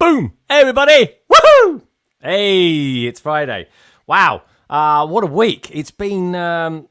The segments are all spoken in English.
Boom! Hey, everybody! Woohoo! Hey, it's Friday. Wow, what a week! It's been a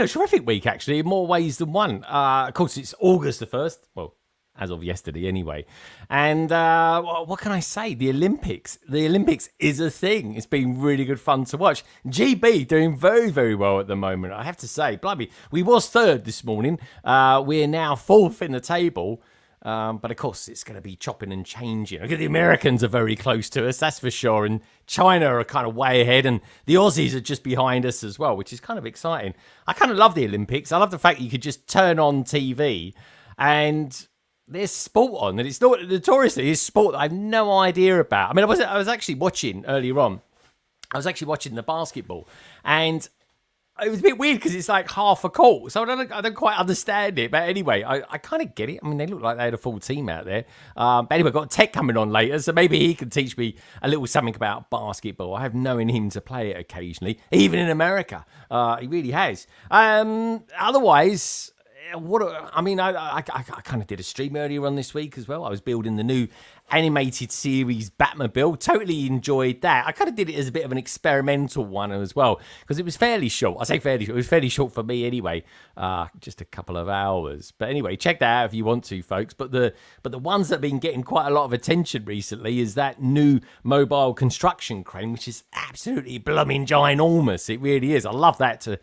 terrific week, actually, in more ways than one. Of course, it's August the 1st. Well, as of yesterday, anyway. And what can I say? The Olympics. The Olympics is a thing. It's been really good fun to watch. GB doing very, very well at the moment, I have to say. Blimey, we was third this morning. We're now fourth in the table. But of course, it's going to be chopping and changing. Okay, the Americans are very close to us, that's for sure. And China are kind of way ahead. And the Aussies are just behind us as well, which is kind of exciting. I kind of love the Olympics. I love the fact that you could just turn on TV and there's sport on. And it's not notoriously it's sport that I have no idea about. I mean, I was actually watching earlier on. I was actually watching the basketball. And it was a bit weird because it's like half a court, so I don't quite understand it. But anyway, I kind of get it. I mean, they look like they had a full team out there. But anyway, got Tech coming on later, so maybe he can teach me a little something about basketball. I have known him to play it occasionally, even in America. He really has. Otherwise, I kind of did a stream earlier on this week as well. I was building the new animated series Batmobile. Totally enjoyed that. I kind of did it as a bit of an experimental one as well because it was fairly short. I say fairly short. It was fairly short for me anyway. Just a couple of hours. But anyway, check that out if you want to, folks. But the ones that have been getting quite a lot of attention recently is that new mobile construction crane, which is absolutely blooming ginormous. It really is. I love that to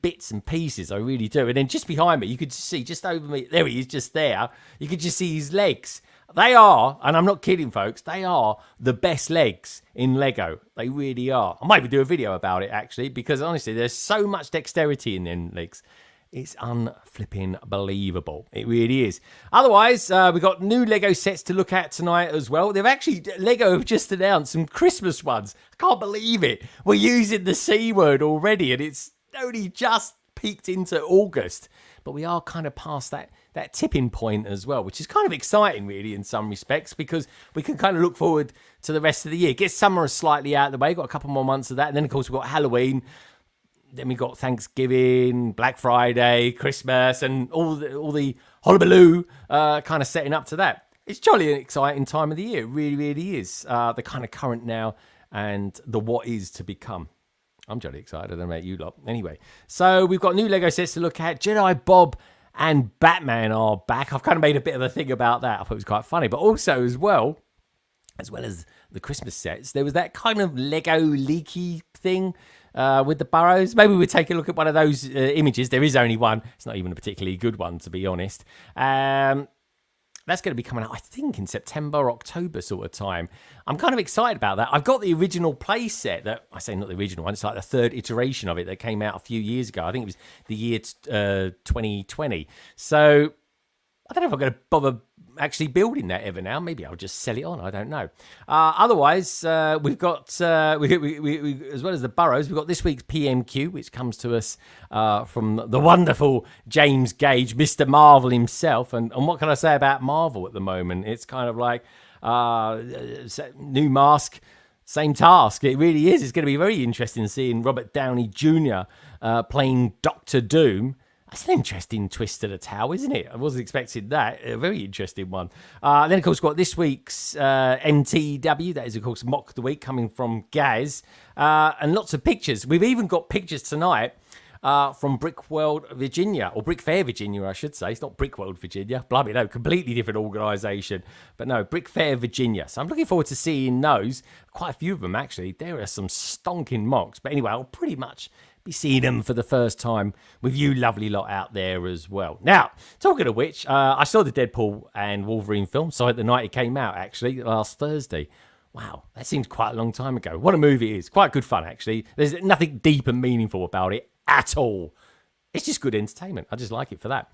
bits and pieces, I really do. And then just behind me, you could see, just over me, there he is, just there, you could just see his legs. They are, and I'm not kidding, folks, they are the best legs in Lego. They really are. I might even do a video about it, actually, because honestly, there's so much dexterity in them legs. It's unflipping believable. It really is. Otherwise, we've got new Lego sets to look at tonight as well. Lego have just announced some Christmas ones. I can't believe it. We're using the C word already, and it's only just peaked into August, but we are kind of past that tipping point as well, which is kind of exciting really in some respects because we can kind of look forward to the rest of the year. Get summer slightly out of the way, got a couple more months of that, and then of course we've got Halloween, then we've got Thanksgiving, Black Friday, Christmas, and all the hullabaloo kind of setting up to that. It's jolly and exciting time of the year. It really, really is. The kind of current now and the what is to become. I'm jolly excited, I don't know about you lot. Anyway, so we've got new Lego sets to look at. Jedi Bob and Batman are back. I've kind of made a bit of a thing about that. I thought it was quite funny. But also as well as the Christmas sets, there was that kind of Lego leaky thing with the burrows. Maybe we'll take a look at one of those images. There is only one. It's not even a particularly good one, to be honest. That's going to be coming out, I think, in September, October sort of time. I'm kind of excited about that. I've got the original play set that, I say not the original one, it's like the third iteration of it that came out a few years ago. I think it was the year 2020. So I don't know if I'm going to bother actually building that ever now. Maybe I'll just sell it on. I don't know. Otherwise, we've got, we as well as the burrows, we've got this week's PMQ, which comes to us from the wonderful James Gage, Mr. Marvel himself. And what can I say about Marvel at the moment? It's kind of like new mask, same task. It really is. It's going to be very interesting seeing Robert Downey Jr. Playing Doctor Doom. That's an interesting twist to the tale, isn't it? I wasn't expecting that. A very interesting one. Then, of course, we've got this week's MTW. That is, of course, Mock the Week coming from Gaz. And lots of pictures. We've even got pictures tonight from Brickworld, Virginia. Or Brickfair, Virginia, I should say. It's not Brickworld, Virginia. Blimey, no, completely different organisation. But no, Brickfair, Virginia. So I'm looking forward to seeing those. Quite a few of them, actually. There are some stonking mocks. But anyway, I'll pretty much be seeing them for the first time with you lovely lot out there as well. Now, talking of which, I saw the Deadpool and Wolverine film, saw it the night it came out, actually, last Thursday. Wow, that seems quite a long time ago. What a movie it is. Quite good fun, actually. There's nothing deep and meaningful about it at all. It's just good entertainment. I just like it for that.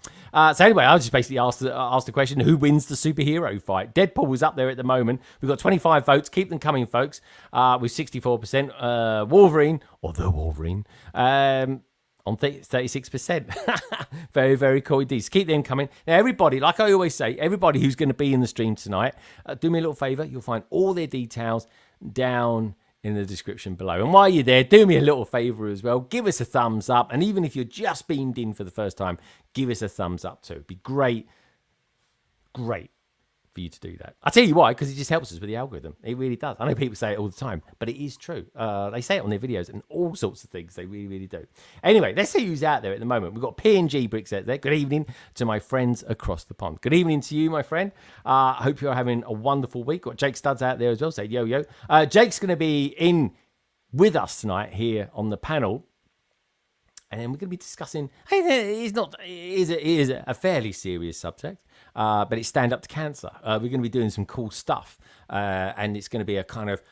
So anyway, I was just basically asked the question, who wins the superhero fight? Deadpool is up there at the moment. We've got 25 votes. Keep them coming, folks, with 64%. Wolverine, or the Wolverine, on 36%. Very, very cool indeed. So keep them coming. Now, everybody, like I always say, everybody who's going to be in the stream tonight, do me a little favour. You'll find all their details down in the description below. And while you're there, do me a little favour as well. Give us a thumbs up. And even if you're just beamed in for the first time, give us a thumbs up too. It'd be great. for you to do that. I'll tell you why, because it just helps us with the algorithm. It really does. I know people say it all the time, but it is true. They say it on their videos and all sorts of things. They really, really do. Anyway, let's see who's out there at the moment. We've got P&G Bricks out there. Good evening to my friends across the pond. Good evening to you, my friend. I hope you're having a wonderful week. Got Jake Studs out there as well. Say yo, yo. Jake's going to be in with us tonight here on the panel. And then we're going to be discussing, it is a fairly serious subject, but it's stand up to cancer. We're going to be doing some cool stuff, and it's going to be a kind of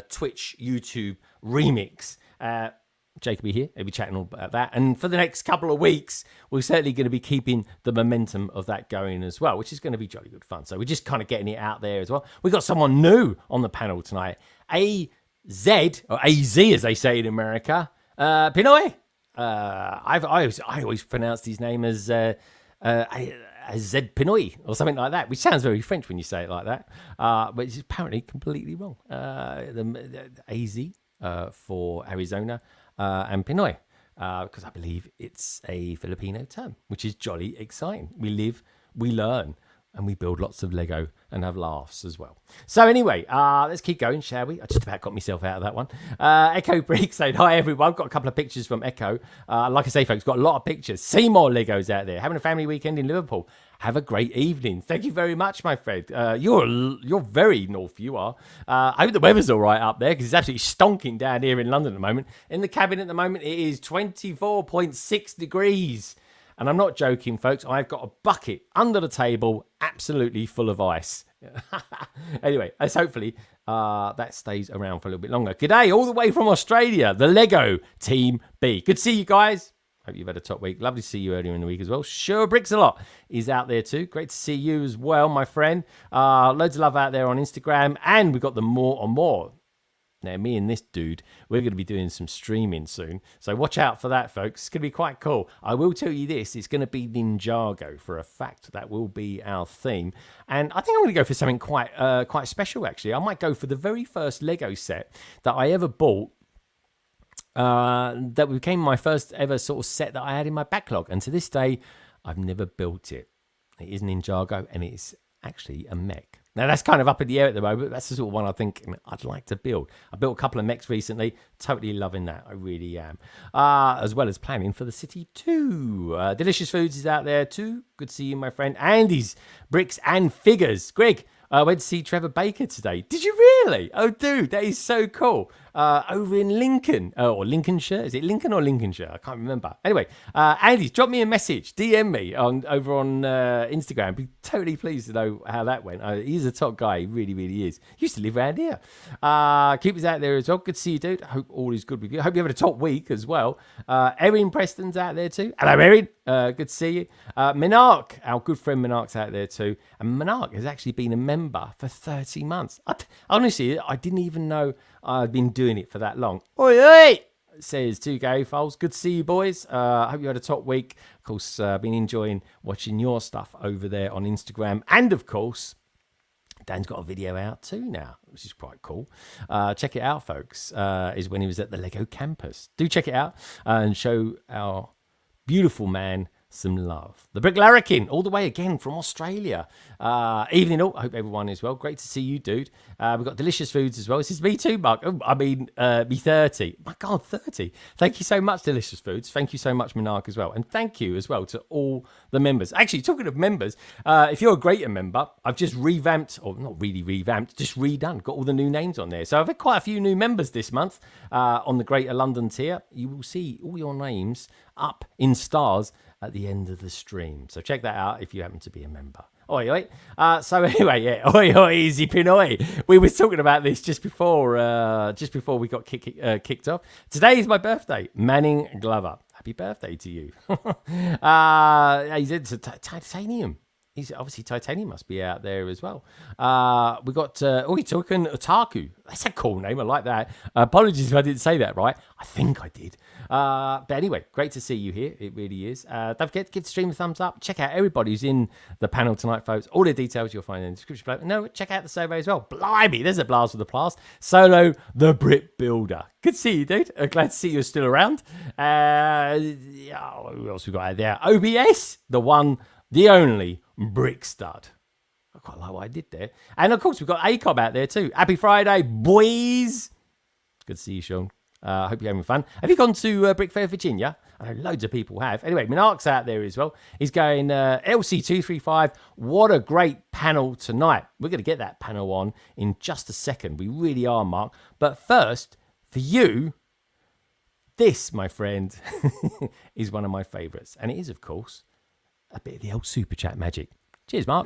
Twitch, YouTube remix. Jake will be here. He'll be chatting all about that. And for the next couple of weeks, we're certainly going to be keeping the momentum of that going as well, which is going to be jolly good fun. So we're just kind of getting it out there as well. We've got someone new on the panel tonight. AZ, or AZ as they say in America, Pinoy. I always pronounced his name as Azpinoy or something like that, which sounds very French when you say it like that, but it's apparently completely wrong. The AZ for Arizona and Pinoy, because I believe it's a Filipino term, which is jolly exciting. We live, we learn, and we build lots of Lego and have laughs as well. So anyway, let's keep going, shall we? I just about got myself out of that one. Echo Brick saying, hi everyone. Got a couple of pictures from Echo. Like I say, folks, got a lot of pictures. See more Legos out there. Having a family weekend in Liverpool. Have a great evening. Thank you very much, my friend. You're very north, you are. I hope the weather's all right up there, because it's absolutely stonking down here in London at the moment. In the cabin at the moment, it is 24.6 degrees. And I'm not joking, folks. I've got a bucket under the table, absolutely full of ice. Anyway, let's hopefully that stays around for a little bit longer. G'day, all the way from Australia, the Lego Team B. Good to see you guys. Hope you've had a top week. Lovely to see you earlier in the week as well. Sure Bricks a lot is out there too. Great to see you as well, my friend. Loads of love out there on Instagram. And we've got the more and more. Now, me and this dude, we're going to be doing some streaming soon. So watch out for that, folks. It's going to be quite cool. I will tell you this. It's going to be Ninjago for a fact. That will be our theme. And I think I'm going to go for something quite special, actually. I might go for the very first Lego set that I ever bought. That became my first ever sort of set that I had in my backlog. And to this day, I've never built it. It is Ninjago, and it's actually a mech. Now, that's kind of up in the air at the moment. That's the sort of one I think I'd like to build. I built a couple of mechs recently. Totally loving that. I really am. As well as planning for the City 2. Delicious Foods is out there too. Good to see you, my friend. Andy's Bricks and Figures. Greg, I went to see Trevor Baker today. Did you really? Oh, dude, that is so cool. Over in Lincoln, or Lincolnshire. Is it Lincoln or Lincolnshire? I can't remember. Anyway, Andy, drop me a message. DM me over on Instagram. Be totally pleased to know how that went. He's a top guy. He really, really is. He used to live around here. Keep us out there as well. Good to see you, dude. I hope all is good with you. I hope you're having a top week as well. Erin Preston's out there too. Hello, Erin. Good to see you. Minark, our good friend Minark's out there too. And Minark has actually been a member for 30 months. Honestly, I didn't even know I'd been doing it for that long. Oi, oi! Says 2K Foles. Good to see you, boys. I hope you had a top week. Of course, been enjoying watching your stuff over there on Instagram. And of course, Dan's got a video out too now, which is quite cool. Check it out, folks. Is when he was at the Lego campus. Do check it out and show our beautiful man some love. The Brick Larrikin, all the way again from Australia. Evening all. I hope everyone is well. Great to see you, dude. We've got Delicious Foods as well. This is me too, Mark. Oh, I mean, me 30. My God, 30. Thank you so much, Delicious Foods. Thank you so much, Minark, as well. And thank you as well to all the members. Actually, talking of members, if you're a greater member, I've just revamped, or not really revamped, just redone. Got all the new names on there. So I've had quite a few new members this month on the Greater London tier. You will see all your names up in stars at the end of the stream. So check that out if you happen to be a member. Oi, oi. So anyway, yeah. Oi, oi, easy Pinoy. We were talking about this just before we got kicked off. Today is my birthday. Manning Glover. Happy birthday to you. He's into titanium. He's obviously titanium must be out there as well. We got Token Otaku. That's a cool name. I like that. Apologies if I didn't say that right. I think I did. But anyway, great to see you here. It really is. Don't forget to give the stream a thumbs up. Check out everybody who's in the panel tonight, folks. All the details you'll find in the description below. No, check out the survey as well. Blimey, there's a blast with the blast. Solo, the Brit Builder. Good to see you, dude. Glad to see you're still around. Who else we got out there? OBS, the one, the only Brick Stud. I quite like what I did there. And of course, we've got ACOB out there too. Happy Friday, boys. Good to see you, Sean. I hope you're having fun. Have you gone to Brickfair, Virginia? I know loads of people have. Anyway, Minark's out there as well. He's going LC235. What a great panel tonight. We're going to get that panel on in just a second. We really are, Mark. But first, for you, this, my friend, is one of my favourites. And it is, of course, a bit of the old Super Chat magic. Cheers, Mark.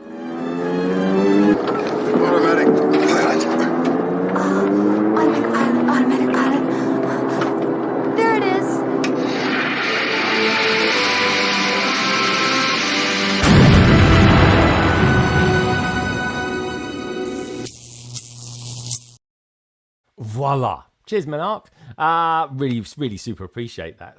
Automatic pilot. Automatic pilot. There it is. Voila. Cheers, Manark. Really super appreciate that,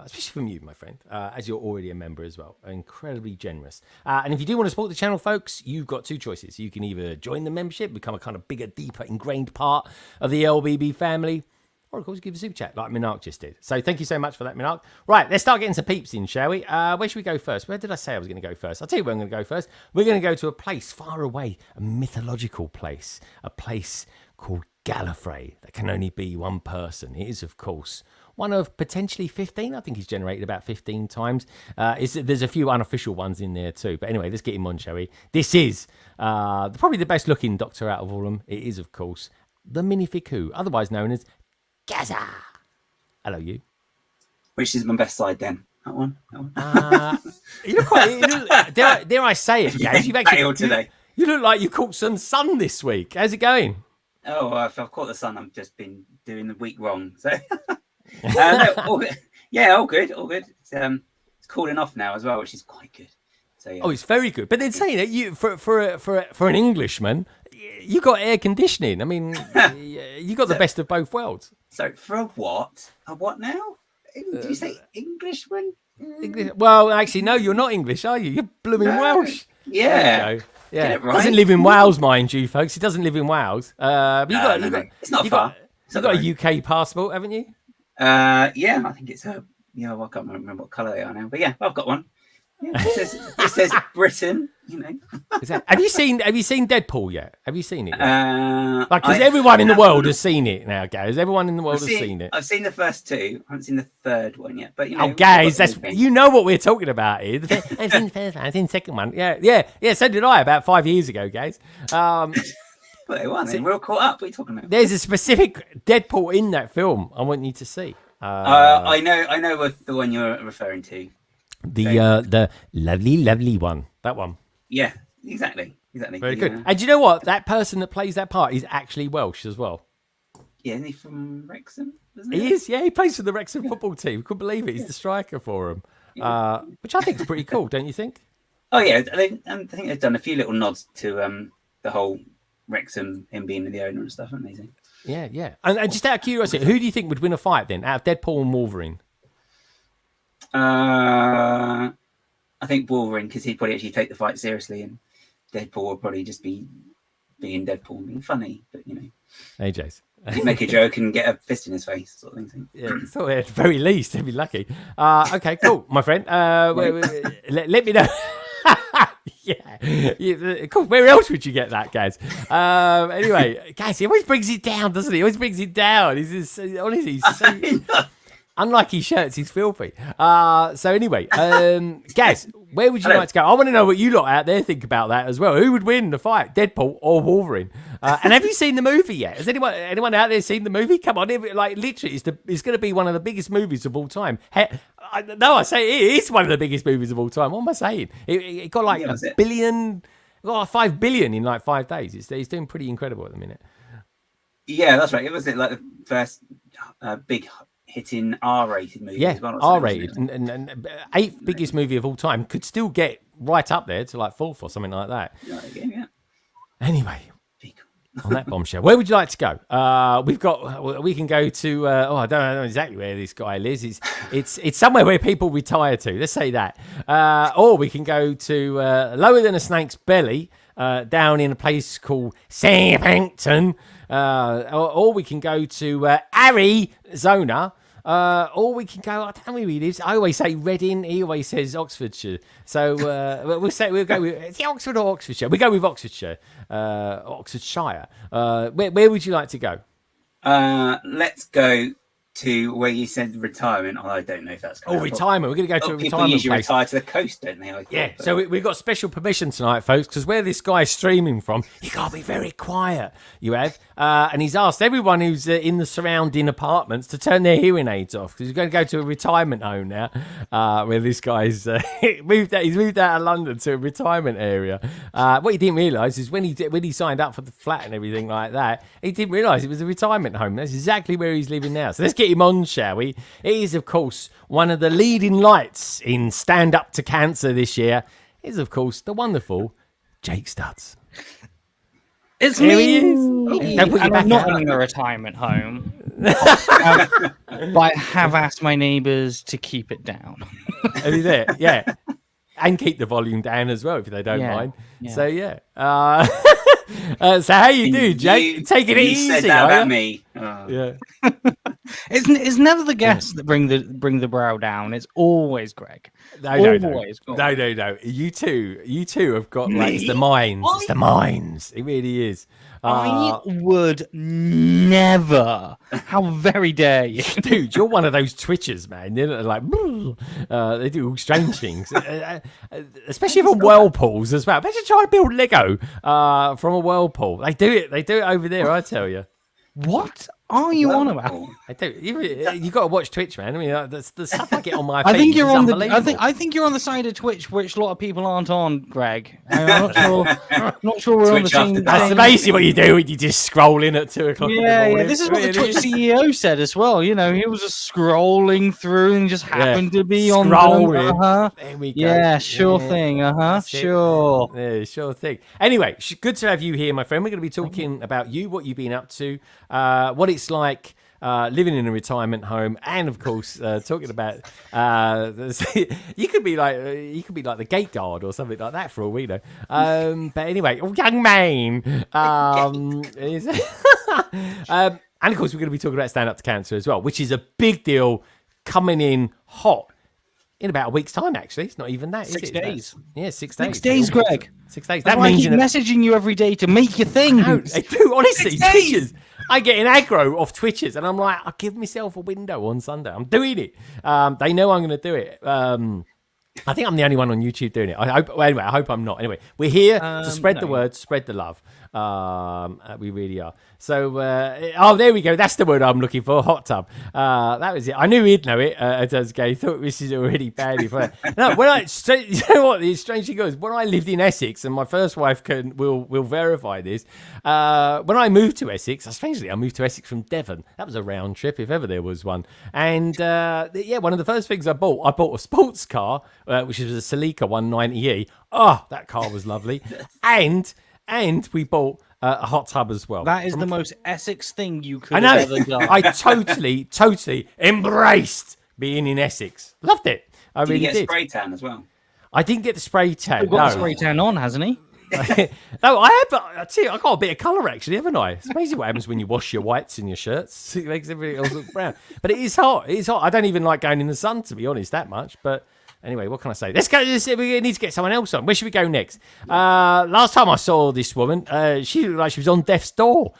especially from you, my friend, as you're already a member as well. Incredibly generous. And if you do want to support the channel, folks, you've got two choices. You can either join the membership, become a kind of bigger, deeper, ingrained part of the LBB family, or, of course, give a super chat like Minark just did. So thank you so much for that, Minark. Right, let's start getting some peeps in, shall we? Where should we go first? Where did I say I was going to go first? I'll tell you where I'm going to go first. We're going to go to a place far away, a mythological place, a place called Gallifrey that can only be one person. It is, of course, one of potentially 15. I think he's generated about 15 times. There's a few unofficial ones in there too. But anyway, let's get him on, shall we? This is probably the best looking Doctor out of all of them. It is, of course, the Minifig Who, otherwise known as Gaza. Hello, you. Which is my best side then? That one? You look quite, dare I say it, Gage? You've actually, today. You look like you caught some sun this week. How's it going? Oh, if I've caught the sun, I've just been doing the week wrong. So, no, all good. Yeah, all good. It's cooling off now as well, which is quite good. So, yeah. Oh, it's very good. But then saying that, you for an Englishman, you got air conditioning. I mean, you got the best of both worlds. So for a what? A what now? Did you say Englishman? English? Well, actually, no, you're not English, are you? You're blooming Welsh. Yeah. Yeah, Right. Doesn't live in Wales, mind you, folks. He doesn't live in Wales. But It's not far. You've got a UK passport, haven't you? Yeah, I think it's I can't remember what colour they are now, but yeah, I've got one. Yeah, it says Britain, you know. Have you seen Deadpool yet? Have you seen it yet? Because everyone in the world has seen it now, guys. Everyone in the world has seen it. I've seen the first two. I haven't seen the third one yet, but you know. Oh, guys, you know what we're talking about here. I've seen the first one. I've seen the second one. Yeah. So did I about 5 years ago, guys. But they won. We're all caught up. What are you talking about? There's a specific Deadpool in that film I want you to see. I know what the one you're referring to. The lovely one. That one. Yeah, exactly. Very good. And do you know what? That person that plays that part is actually Welsh as well. Yeah, isn't he from Wrexham? He is, yeah. He plays for the Wrexham football team. Couldn't believe it. He's the striker for him, which I think is pretty cool, don't you think? Oh, yeah. I think they've done a few little nods to the whole Wrexham, him being the owner and stuff, haven't they? Yeah. And just out of curiosity, who do you think would win a fight then, out of Deadpool and Wolverine? I think Wolverine, because he'd probably actually take the fight seriously, and Deadpool will probably just be being Deadpool and being funny, but you know. AJ's. He'd make a joke and get a fist in his face, sort of thing. Yeah, so at the very least, he'd be lucky. Okay, cool, my friend. Let me know. Yeah, cool. Where else would you get that, guys? Anyway, guys, he always brings it down, doesn't he? He always brings it down. Honestly, he's so... Unlike his shirts, he's filthy. So anyway, Gaz, where would you like to go? I want to know what you lot out there think about that as well. Who would win the fight, Deadpool or Wolverine? And have you seen the movie yet? Has anyone out there seen the movie? Come on, literally, it's going to be one of the biggest movies of all time. I say it is one of the biggest movies of all time. What am I saying? It got like $1 billion, got 5 billion in like 5 days. It's doing pretty incredible at the minute. Yeah, that's right. It was like the first big hitting R-rated movie. Yeah, as well, R-rated, and 8th biggest movie of all time. Could still get right up there to like 4th or something like that. Yeah. Anyway, on that bombshell, where would you like to go? We can go to. I don't know exactly where this guy lives. It's somewhere where people retire to. Let's say that. Or we can go to lower than a snake's belly, down in a place called Southampton. Or we can go to Arizona. or we can go. I don't know where he lives. I always say Reading. He always says Oxfordshire. So we'll go with is it Oxford or Oxfordshire. We go with Oxfordshire. Oxfordshire. Where would you like to go? Let's go to where you said retirement. I don't know if that's correct. Oh, retirement. We're going to go to a people retirement usually place. retire to the coast, don't they? Yeah, so we've got special permission tonight, folks, because where this guy's streaming from, you got to be very quiet, you have. And he's asked everyone who's in the surrounding apartments to turn their hearing aids off, because he's going to go to a retirement home now, where this guy's he's moved out of London to a retirement area. What he didn't realise is when he signed up for the flat and everything like that, he didn't realise it was a retirement home. That's exactly where he's living now. So let's get him on, shall we? He is, of course, one of the leading lights in Stand Up to Cancer this year. Is, of course, the wonderful Jake Studs. It's Here me. he is. Don't put your And back I'm not out. in a retirement home. But I have asked my neighbours to keep it down. Are you there? Yeah. And keep the volume down as well, if they don't mind. Yeah. So, yeah. So how you do, Jake? Taking it you easy, said that are about you? me. Yeah. It's never the guests that bring the brow down. It's always Greg. No. Always. No. You two have got like it's the minds. It's the minds. It really is. I would never. How very dare you? Dude, you're one of those twitchers, man. They're like, they do all strange things, especially from whirlpools as well. Imagine trying to build Lego from a whirlpool. They do it over there. I tell you. What are you on about? I do. You got to watch Twitch, man. I mean, the stuff I get on my. I think you're on I think you're on the side of Twitch, which a lot of people aren't on, Greg. I'm not sure we're on the Twitch after same. dark. That's basically what you do when you just scroll in at 2:00 in the Yeah. morning. This is what the Twitch CEO said as well. You know, he was just scrolling through and just happened to be on. Scrolling. There we go. Yeah, sure thing. That's it. Sure. Yeah, sure thing. Anyway, good to have you here, my friend. We're going to be talking about you, what you've been up to, what it's like living in a retirement home, and of course, talking about you could be like the gate guard or something like that for all we know. But anyway, young man. And of course, we're going to be talking about Stand Up to Cancer as well, which is a big deal coming in hot. In about a week's time, actually. It's not even that, is 6 it? days. Yeah, 6 days. 6 days, Greg. 6 days. That's That why I means keep messaging you every day to make your thing. No, I do, honestly. 6 days. Twitchers. I get an aggro off Twitchers, and I'm like, I'll give myself a window on Sunday. I'm doing it. They know I'm going to do it. I think I'm the only one on YouTube doing it. I hope I'm not. Anyway, we're here to spread the word, spread the love. We really are. So, there we go. That's the word I'm looking for. Hot tub. That was it. I knew he'd know it. As Gay thought this is already bad before. No, you know what? The strange thing goes, when I lived in Essex, and my first wife will verify this. When I moved to Essex, strangely, I moved to Essex from Devon. That was a round trip, if ever there was one. And one of the first things I bought a sports car, which was a Celica 190e. Oh, that car was lovely. and we bought a hot tub as well. That is the most Essex thing you could have ever done. I totally embraced being in Essex. Loved it. I Did really you get did. spray tan as well? I didn't get the spray tan. He's got No. a spray tan on, hasn't he? No, I have. I tell you, I got a bit of colour actually, haven't I? It's amazing what happens when you wash your whites in your shirts. It makes everything else look brown. But it is hot. It is hot. I don't even like going in the sun, to be honest, that much. But anyway, what can I say? Let's go. We need to get someone else on. Where should we go next? Last time I saw this woman, she looked like she was on death's door.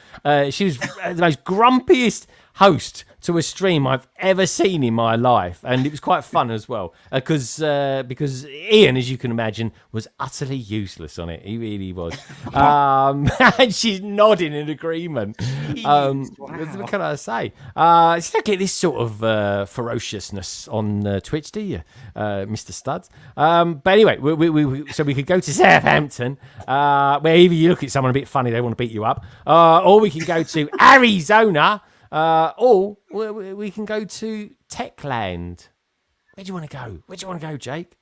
She was the most grumpiest host to a stream I've ever seen in my life, and it was quite fun as well because Ian, as you can imagine, was utterly useless on it. He really was. And she's nodding in agreement. What can I say? You don't get this sort of ferociousness on Twitch, do you, Mr. Studs? But anyway, so we could go to Southampton, where either you look at someone a bit funny, they want to beat you up, or we can go to Arizona. Or we can go to Techland. Where do you want to go? Jake?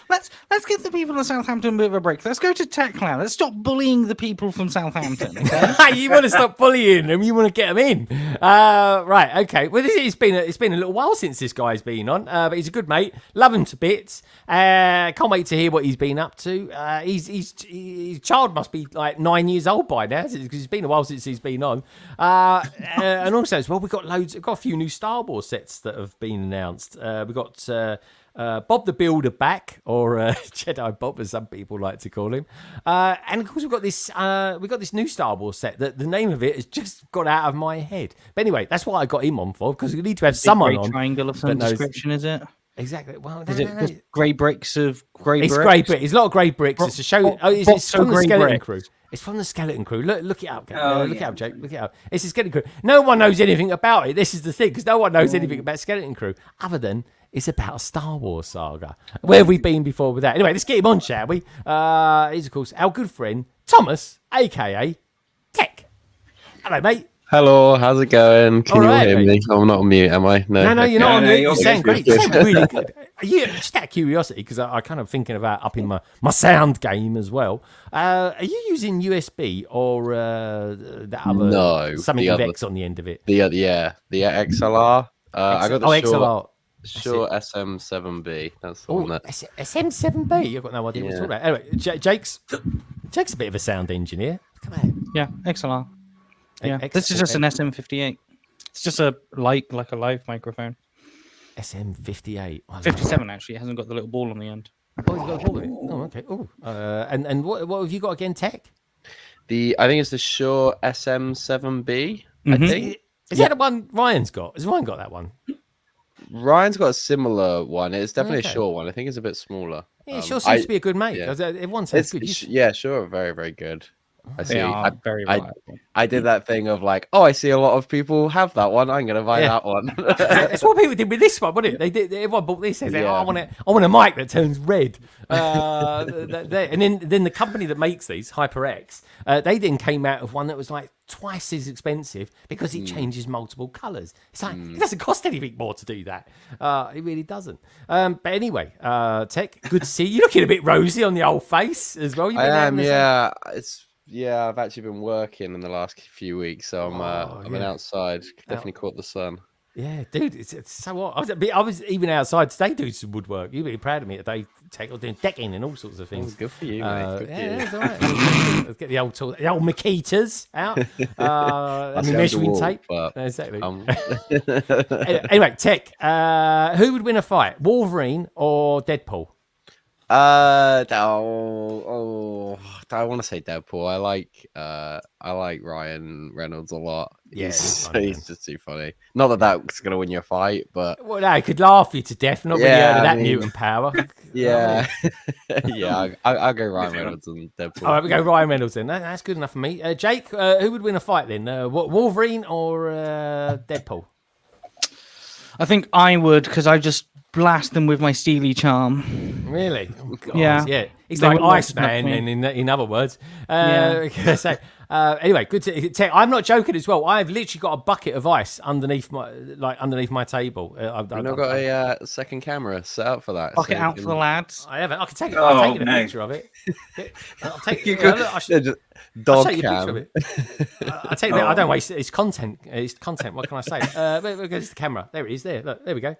let's give the people of Southampton a bit of a break. Let's go to Techland. Let's stop bullying the people from Southampton. Okay? You want to stop bullying them? You want to get them in? Right. Okay. Well, it's been a little while since this guy's been on, but he's a good mate. Love him to bits. Can't wait to hear what he's been up to. His child must be like 9 years old by now, because it's been a while since he's been on. And also as well, we've got a few new Star Wars sets that have been announced. We've got Bob the Builder back, or Jedi Bob, as some people like to call him. And of course, we've got this new Star Wars set that the name of it has just got out of my head. But anyway, that's what I got him on for, because we need to have someone on. Triangle of some description, is it? Exactly. Well, is it just grey bricks of grey bricks? It's grey bricks. It's a lot of grey bricks. It's a show. It's from the Skeleton Crew. It's from the Skeleton Crew. Look it up. Look it up, Jake. Look it up. It's the Skeleton Crew. No one knows anything about it. This is the thing, because no one knows anything about Skeleton Crew other than it's about a Star Wars saga. Where have we been before with that? Anyway, let's get him on, shall we? He's, of course, our good friend, Thomas, a.k.a. Tech. Hello, mate. Hello, how's it going? Can you all hear me? I'm not on mute, am I? No, you're not on mute. You sound great. You sound good. really good. Just out of curiosity, because I'm kind of thinking about upping my sound game as well. Are you using USB or that other something with X on the end of it? The XLR. I got the XLR. Shure SM7B. That's the one that. SM7B. I've got no idea what it's all about. Anyway, Jake's a bit of a sound engineer. Come on. Yeah, XLR. Yeah, this is just an SM58. It's just a like a live microphone. SM58. 57 actually. It hasn't got the little ball on the end. Oh, it's got a ball in it. Oh, okay. Oh, and what have you got again, Tech? I think it's the Shure SM7B. I think. Is that the one Ryan's got? Has Ryan got that one? Ryan's got a similar one. It's definitely a Shure one. I think it's a bit smaller. Yeah, Shure seems to be a good mate. Yeah. Everyone says good. Yeah, Sure, very, very good. I see. Very reliable. I did that thing of like, I see a lot of people have that one. I'm going to buy that one. That's what people did with this one, wasn't it? They did. Everyone bought this. They said, I want a mic that turns red. And then the company that makes these, HyperX, they then came out of one that was like twice as expensive because it changes multiple colours. It's like, it doesn't cost anything more to do that. It really doesn't. But anyway, Tech, good to see you. You're looking a bit rosy on the old face as well. I am, yeah. I've actually been working in the last few weeks, so I've been outside. Definitely caught the sun. Yeah, dude, it's so hot. I was even outside today doing some woodwork. You'd be proud of me today, Tech. I was doing decking and all sorts of things. Good for you, mate. It's all right. Let's get the old Makitas out. And the measuring tape. Exactly. Anyway, Tech, who would win a fight, Wolverine or Deadpool? I want to say Deadpool. I like Ryan Reynolds a lot. Yeah, he's just too funny. Not that that's gonna win you a fight, but well, no, he could laugh you to death. Not really heard of that mutant power. Yeah, I'll go Ryan Reynolds and Deadpool. All right, we go Ryan Reynolds then. That's good enough for me. Jake, who would win a fight then? Wolverine or Deadpool? I think I would, because I just blast them with my steely charm. Really? Oh, God. Yeah. He's like Iceman, in other words. Anyway, good to tell. I'm not joking as well. I've literally got a bucket of ice underneath my table. I've not got a second camera set up for that. Bucket out for the lads. I haven't. I can take a picture of it. I'll take dog I'll cam. Of it. I'll take it. I don't waste it. It's content. What can I say? There's the camera. There it is. There. Look. There we go.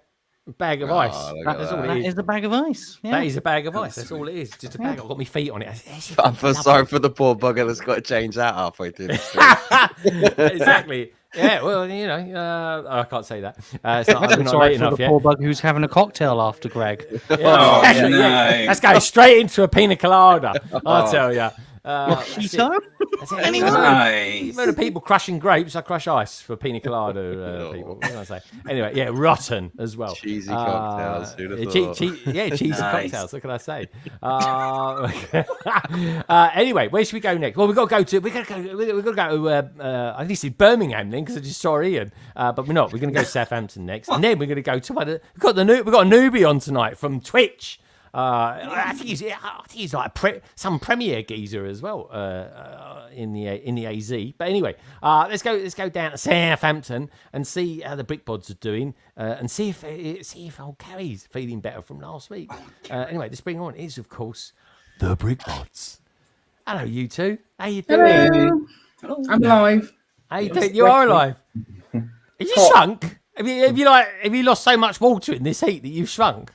Bag of ice. That's all it is. That is a bag of ice. Yeah. That is a bag of ice. That's all it is. Just a bag. I've got my feet on it. I feel sorry for the poor bugger that's got to change that halfway through the street. Exactly. Yeah, well, I can't say that. It's not, I'm not sorry late for enough the yet. poor bug who's having a cocktail after Greg. No. Let's go straight into a pina colada. I'll tell you. Anyway, Nice. The people crushing grapes, I crush ice for pina colada people. What can I say? Anyway, yeah, rotten as well. Cheesy cocktails. Cheesy cocktails. What can I say? Anyway, where should we go next? Well, we've got to go. I need to see Birmingham then because I just saw Ian, but we're not. We're going to go to Southampton next, and then we're going to go to we've got a newbie on tonight from Twitch. I think he's like some Premier geezer as well in the AZ. But anyway, let's go down to Southampton and see how the Brickbods are doing, and see if old Carrie's feeling better from last week. Anyway, this bring on is of course the Brickbods. Hello, you two. How you doing? Hello. I'm alive. How you doing? You are alive. Have you shrunk? Have you lost so much water in this heat that you've shrunk?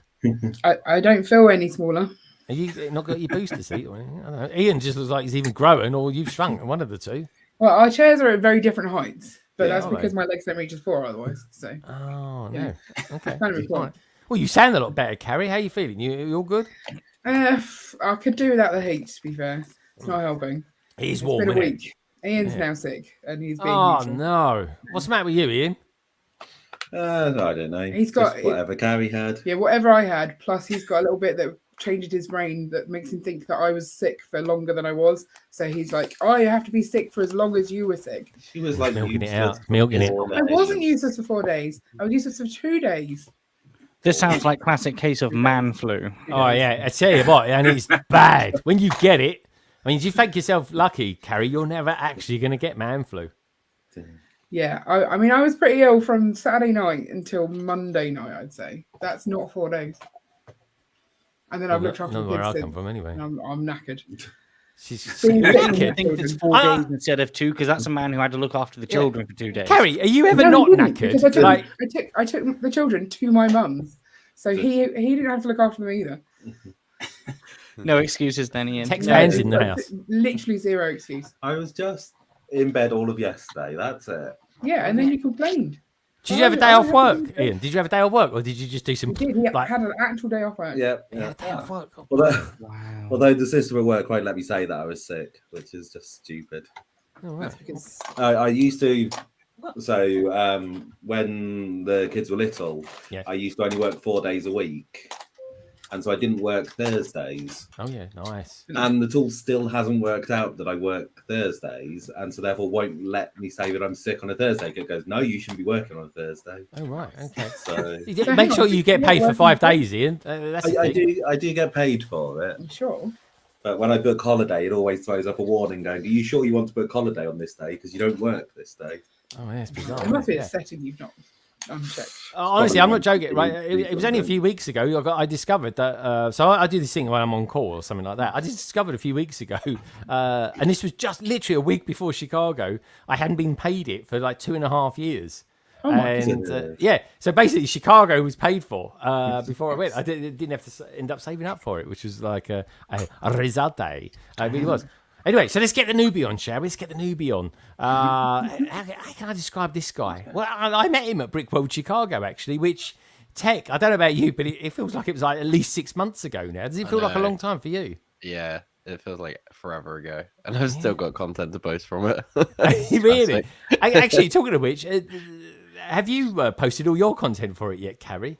I don't feel any smaller. Have you not got your booster seat or anything? I don't know. Ian just looks like he's even growing, or you've shrunk. One of the two. Well, our chairs are at very different heights, but that's because my legs don't reach as far otherwise. So. Oh no. Okay. Kind of important. Well, you sound a lot better, Carrie. How are you feeling? You all good? I could do without the heat. To be fair, it's not helping. It's warm. It's been a isn't week. Ian's now sick, and he's being. Oh neutral. no! What's the matter with you, Ian? I don't know. He's got just whatever Carrie had. Yeah, whatever I had. Plus, he's got a little bit that changes his brain that makes him think that I was sick for longer than I was. So he's like, "Oh, you have to be sick for as long as you were sick." She was like milking it out. Milking it. I wasn't useless for 4 days. I was useless for 2 days. This sounds like classic case of man flu. Oh yeah, I tell you what, and it's bad when you get it. I mean, do you think yourself lucky, Carrie? You're never actually going to get man flu. Yeah, I mean, I was pretty ill from Saturday night until Monday night, I'd say. That's not 4 days. And then I've looked after Not the where I kids come from, anyway. I'm knackered. She's I knackered. think it's 4 days instead of 2 because that's a man who had to look after the children for 2 days. Carrie, are you ever No, not he didn't, knackered? because I Like, took the children to my mum's, so he didn't have to look after them either. No excuses then, Ian. text No. fans in the house. Literally zero excuse. I was just in bed all of yesterday. That's it. Yeah, and then you complained. Did you have a day off work, Ian? Did you have a day off work, or did you just do some? I did. He like, had an actual day off work. Yeah. yeah, day off work. Although the system at work won't let me say that I was sick, which is just stupid. Oh, right. That's because I used to. So when the kids were little, Yeah. I used to only work 4 days a week, and so I didn't work Thursdays. Oh yeah, nice. And the tool still hasn't worked out that I work Thursdays, and so therefore won't let me say that I'm sick on a Thursday. It goes, no, you shouldn't be working on a Thursday. Oh right, okay. So Make sure you get paid for 5 days, Ian. That's the I thing. do get paid for it. I'm sure. But when I book holiday, it always throws up a warning going, are you sure you want to book holiday on this day? Because you don't work this day. Oh, yeah, it's bizarre. It must be yeah. a setting you've not unchecked. Honestly, I'm not joking. Right, it was only a few weeks ago. I discovered that. So I do this thing when I'm on call or something like that. I just discovered a few weeks ago, and this was just literally a week before Chicago. I hadn't been paid it for like 2.5 years. Oh my And yeah, so basically Chicago was paid for before I went. I didn't have to end up saving up for it, which was like a risate. It really was. Anyway, so let's get the newbie on, shall we? Let's get the newbie on. How can I describe this guy? Well, I met him at Brickworld Chicago, actually, which, Tech, I don't know about you, but it feels like it was like at least 6 months ago now. Does it feel like a long time for you? Yeah, it feels like forever ago, and I've still got content to post from it. Really? Actually, talking of which, have you posted all your content for it yet, Carrie?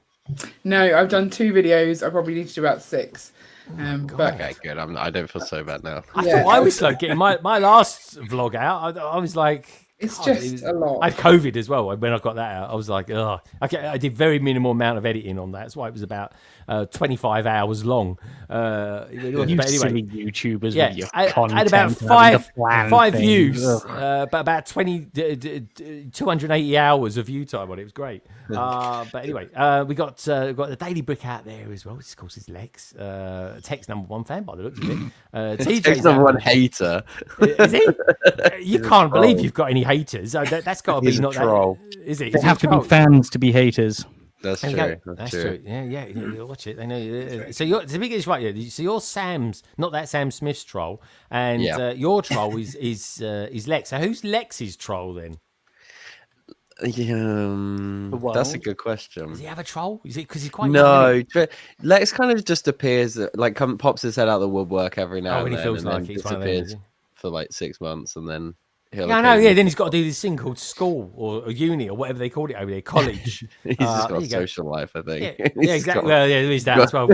No, I've done 2 videos. I probably need to do about 6. But Okay, good. I don't feel so bad now. I thought I was like getting my last vlog out. I was like, it's God, just a lot. I had COVID as well. When I got that out, I was like, oh, okay. I did very minimal amount of editing on that. That's why it was about 25 hours long. You But anyway, silly YouTubers yeah, with your I content. had about having to plan five things. views, Ugh. but about 280 hours of view time on it. It was great. But anyway, we got the Daily Brick out there as well, which of course is Lex, Tech's #1 fan by the looks of it. TJ's #1 hater. Is he? You can't believe you've got any haters. That's got to be He's a not troll. that. Is it? They have to be fans to be haters. That's There you true. go. That's That's true. Yeah. You watch it. They know. So you're the biggest right. Yeah. So you're Sam's, not that Sam Smith's troll, and your troll is Lex. So who's Lex's troll then? That's a good question. Does he have a troll? Is it because he's quite No, Lex kind of just appears, like pops his head out of the woodwork every now when and he then, feels and like then he's one of them, disappears is he? for like 6 months, and then He'll Yeah, I know. Yeah, occasionally- then he's got to do this thing called school or uni or whatever they called it over there, college. He's just there got you go. social life, I think. Yeah, He's yeah, exactly. got- Well, yeah, there is that as well.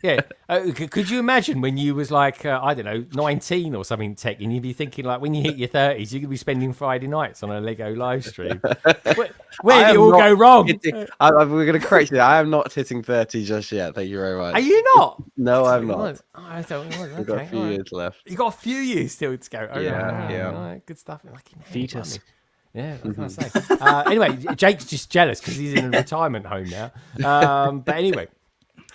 Yeah, could you imagine when you was like, I don't know, 19 or something, Tech, and you'd be thinking like, when you hit your 30s, you're gonna be spending Friday nights on a Lego live stream. Where I did it am all not go wrong? we're going to correct you. I am not hitting 30 just yet. Thank you very much. Are you not? No, I'm Oh, not. I thought it was. We've got a Okay, few all right. years left. You got a few years still to go. Oh, Yeah, yeah. All right, good stuff. Lucky man, Fetus. blimey. Yeah, what can I say? Anyway, Jake's just jealous because he's in a retirement home now. But anyway,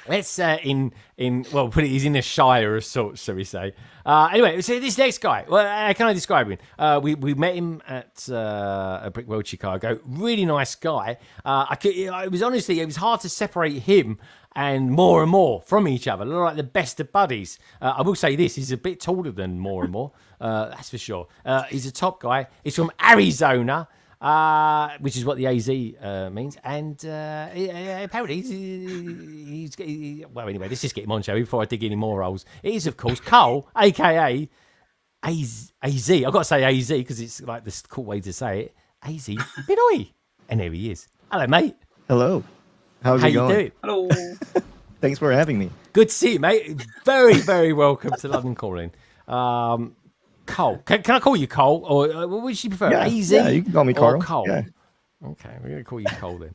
let's well, put it. He's in a shire of sorts, so we say. Anyway, so this next guy. Well, how can I describe him? We met him at a Brick World Chicago. Really nice guy. It was hard to separate him and more from each other. They're like the best of buddies. I will say this: he's a bit taller than more. That's for sure. He's a top guy. He's from Arizona, which is what the AZ means. And apparently well, anyway, let's just get him on, shall we, before I dig any more holes. It is, of course, Cole, a.k.a. AZ. I've got to say AZ because it's like the cool way to say it. Azpinoy. And there he is. Hello, mate. Hello. How's How it you going? doing? Hello. Thanks for having me. Good to see you, mate. Very, very welcome to London Calling. Cole. Can I call you Cole? Or what would you prefer? AZ? Yeah, you can call me or Carl. Cole? Yeah. Okay, we're going to call you Cole then.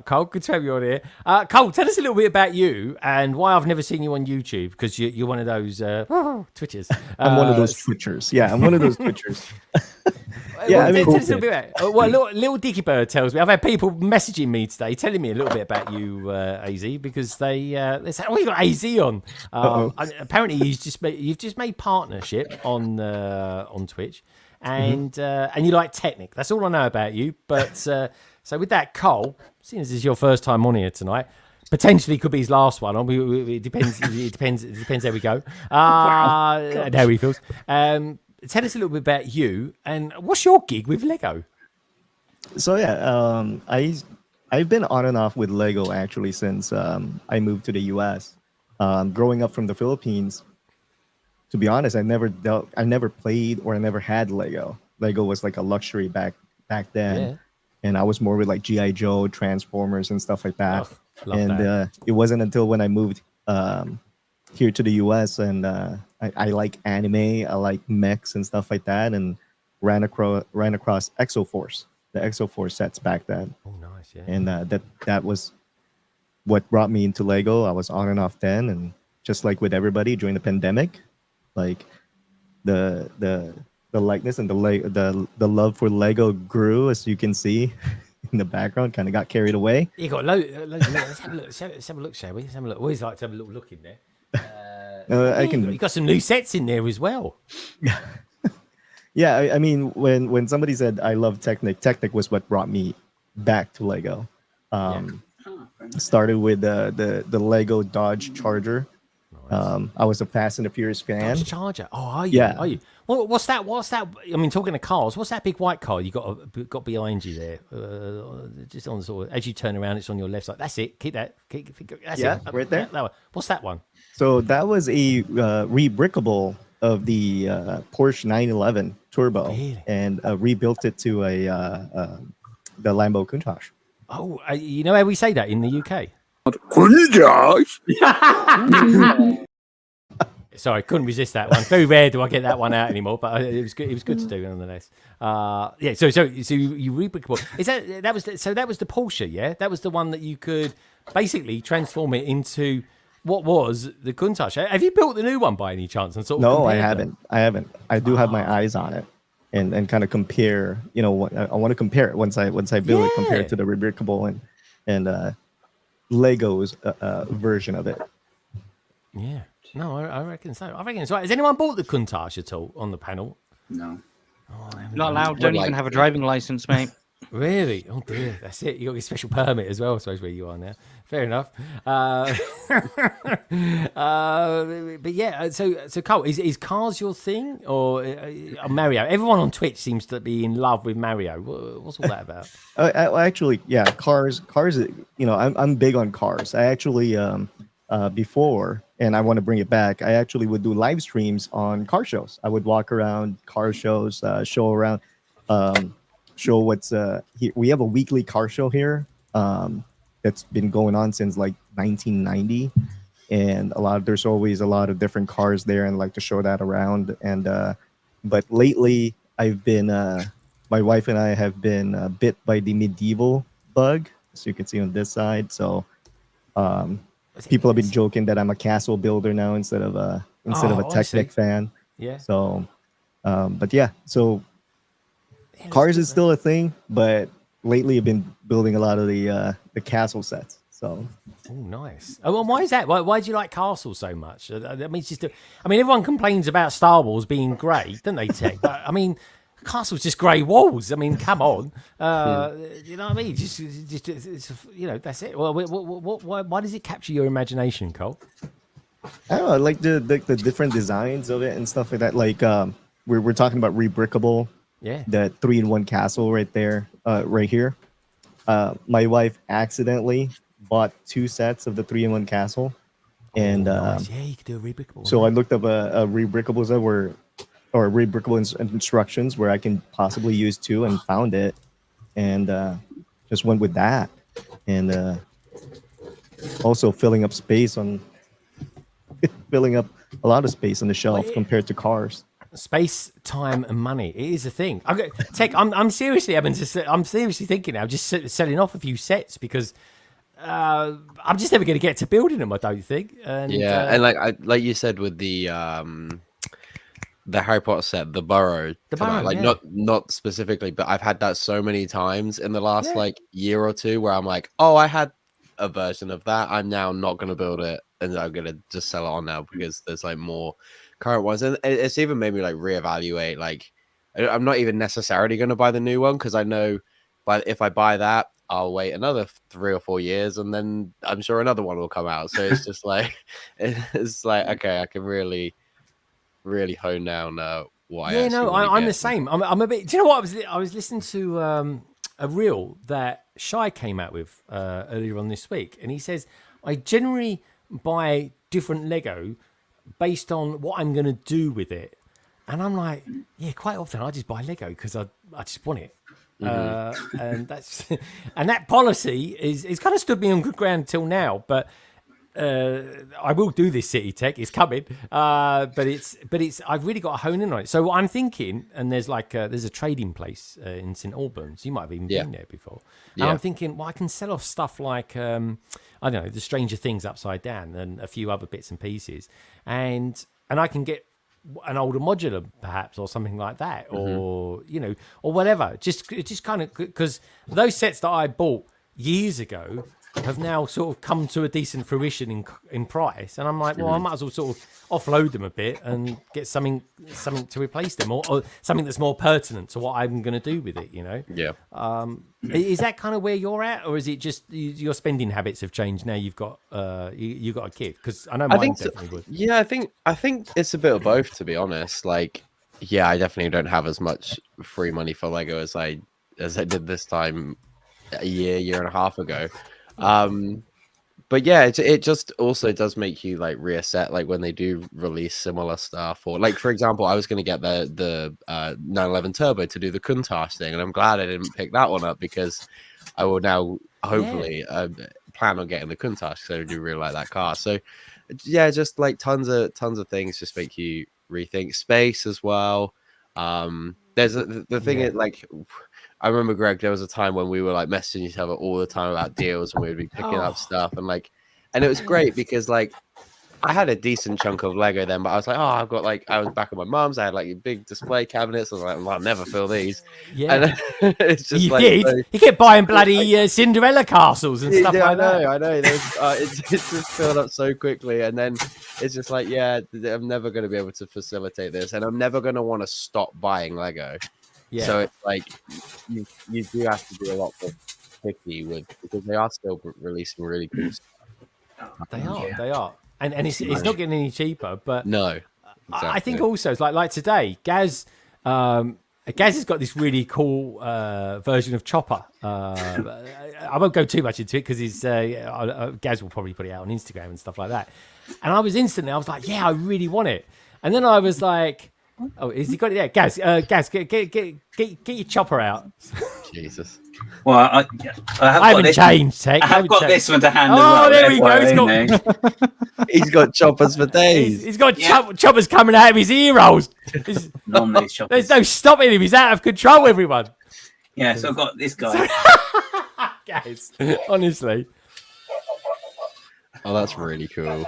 Cole, good to have you on here. Cole, tell us a little bit about you and why I've never seen you on YouTube, because you're one of those Twitchers. I'm one of those Twitchers. Yeah, I'm one of those Twitchers. Yeah, I mean, tell us a little bit about well, little Dicky Bird tells me. I've had people messaging me today, telling me a little bit about you, AZ, because they say, "Oh, you got AZ on." And apparently, you've just made partnership on Twitch, and you like Technic. That's all I know about you. But so with that, Cole, seeing as this is your first time on here tonight. Potentially could be his last one. It depends. It depends how we go. And how he feels. Tell us a little bit about you and what's your gig with Lego? So yeah, I've been on and off with Lego actually since I moved to the US. Growing up from the Philippines, to be honest, I never played or I never had Lego. Lego was like a luxury back then, and I was more with like GI Joe, Transformers, and stuff like that. Love that. It wasn't until when I moved here to the US and I like anime, I like mechs and stuff like that, and ran across Exoforce, the Exoforce sets back then. Oh, nice, yeah. And that was what brought me into Lego. I was on and off then, and just like with everybody during the pandemic, like the likeness and the love for Lego grew, as you can see in the background. Kind of got carried away. You got loads. Let's have a look. Let's have a look, shall we? Let's have a look. Always like to have a little look in there. You got some new sets in there as well. Yeah, I mean, when somebody said I love Technic was what brought me back to Lego. Started with the Lego Dodge Charger. I was a Fast and the Furious fan. Dodge Charger. Oh, are you? Yeah. Are you? What's that? I mean, talking of cars, what's that big white car you got behind you there? Just on sort of, as you turn around, it's on your left side. That's it. Keep that. That's Yeah, it. right there. That one. What's that one? So that was a rebrickable of the Porsche 911 Turbo, Really? and rebuilt it to the Lambo Countach. Oh, you know how we say that in the UK? Sorry, couldn't resist that one. Very rare do I get that one out anymore, but it was good. It was good to do nonetheless. Yeah. So you rebrickable. That was the Porsche? Yeah, that was the one that you could basically transform it into what was the Countach. Have you built the new one by any chance? And sort of No, I compared haven't. them? I haven't. I do have my eyes on it, and kind of compare. You know, I want to compare it once I build it, compare it to the rebrickable and Lego's version of it. Yeah. No, I reckon so. Has anyone bought the Countach at all on the panel? No. Not allowed. Don't even have a driving license, mate. Really? Oh dear, that's it. You got your special permit as well, I suppose, where you are now. Fair enough. But yeah, so Cole, is cars your thing or Mario? Everyone on Twitch seems to be in love with Mario. What's all that about? Actually, yeah, cars. You know, I'm big on cars. I actually before, and I want to bring it back. I actually would do live streams on car shows. I would walk around car shows, show around show what's we have a weekly car show here that's been going on since like 1990, and there's always a lot of different cars there, and like to show that around. And but lately I've been my wife and I have been bit by the medieval bug, as you can see on this side. So people have been joking that I'm a castle builder now instead of a Technic fan. Yeah. So but yeah, so cars is still a thing, but lately I've been building a lot of the castle sets. So, oh, nice. Oh, well, why is that? Why do you like castles so much? I mean, it's just. I mean, everyone complains about Star Wars being grey, don't they, Tech? But I mean, castles just grey walls. I mean, come on. You know what I mean? Just you know, that's it. Well, why does it capture your imagination, Cole? I don't know. I like the different designs of it and stuff like that. Like we're talking about rebrickable. Yeah. The 3-in-1 castle right there, right here. My wife accidentally bought 2 sets of the 3-in-1 castle, and nice. Yeah, you could do a rebrickable. So I looked up a rebrickable set or rebrickable instructions where I can possibly use 2, and found it, and just went with that, and also filling up a lot of space on the shelf compared to cars. Space, time, and money. It is a thing. Tech, I'm seriously having to. I'm seriously thinking now, just selling off a few sets because I'm just never going to get to building them. I don't think. And, and like you said with the Harry Potter set, the Burrow, not specifically, but I've had that so many times in the last like year or two where I'm like, oh, I had a version of that. I'm now not going to build it, and I'm going to just sell it on now because there's like more current ones, and it's even made me like reevaluate. Like, I'm not even necessarily going to buy the new one because I know, if I buy that, I'll wait another 3 or 4 years, and then I'm sure another one will come out. So it's just like, it's like, okay, I can really hone down what. Yeah, no, I'm the same. I'm a bit. Do you know what I was listening to a reel that Shy came out with earlier on this week, and he says I generally buy different Lego based on what I'm going to do with it. And I'm like, yeah, quite often I just buy Lego because I just want it. And that policy is kind of stood me on good ground till now, but I will do this, City Tech. It's coming, but it's I've really got to hone in on it. So I'm thinking, and there's a trading place in St Albans. You might have even been there before. And I'm thinking, well, I can sell off stuff like I don't know, the Stranger Things upside down and a few other bits and pieces, and I can get an older modular perhaps or something like that, or you know, or whatever. Just kind of because those sets that I bought years ago have now sort of come to a decent fruition in price, and I'm like, well, I might as well sort of offload them a bit and get something to replace them, or something that's more pertinent to what I'm going to do with it, you know. Is that kind of where you're at, or is it just your spending habits have changed now you've got you got a kid? Because I know mine definitely would. Yeah, I think it's a bit of both, to be honest. Like, yeah, I definitely don't have as much free money for Lego as I did this time a year and a half ago. But yeah, it just also does make you like reassess, like when they do release similar stuff, or like, for example, I was going to get the 911 Turbo to do the Countach thing, and I'm glad I didn't pick that one up because I will now hopefully plan on getting the Countach because I do really like that car. So yeah, just like tons of things just make you rethink space as well. There's the thing is, like, I remember, Greg, there was a time when we were like messaging each other all the time about deals, and we would be picking up stuff, and it was great because like I had a decent chunk of Lego then, but I was like, I was back at my mum's, I had like big display cabinets. I was like, well, I'll never fill these. Yeah, and it's just you kept buying bloody Cinderella castles and stuff like that. I know. It's just filled up so quickly, and then it's just like, yeah, I'm never going to be able to facilitate this, and I'm never going to want to stop buying Lego. Yeah. So it's like you do have to be a lot more picky because they are still releasing really cool stuff. They are, and it's not getting any cheaper. But no, exactly. I think also it's like today, Gaz has got this really cool version of Chopper. I won't go too much into it because Gaz will probably put it out on Instagram and stuff like that. And I was like, yeah, I really want it. And then I was like, Oh, is he got it? Yeah, Gaz, get your chopper out. Jesus. Well, I haven't changed, Tech. I have got this one to hand. Oh, as well, there we go. He's He's got choppers for days. he's got choppers coming out of his ear rolls. There's no stopping him. He's out of control, everyone. Yeah, so I've got this guy. Guys, honestly. Oh, that's really cool.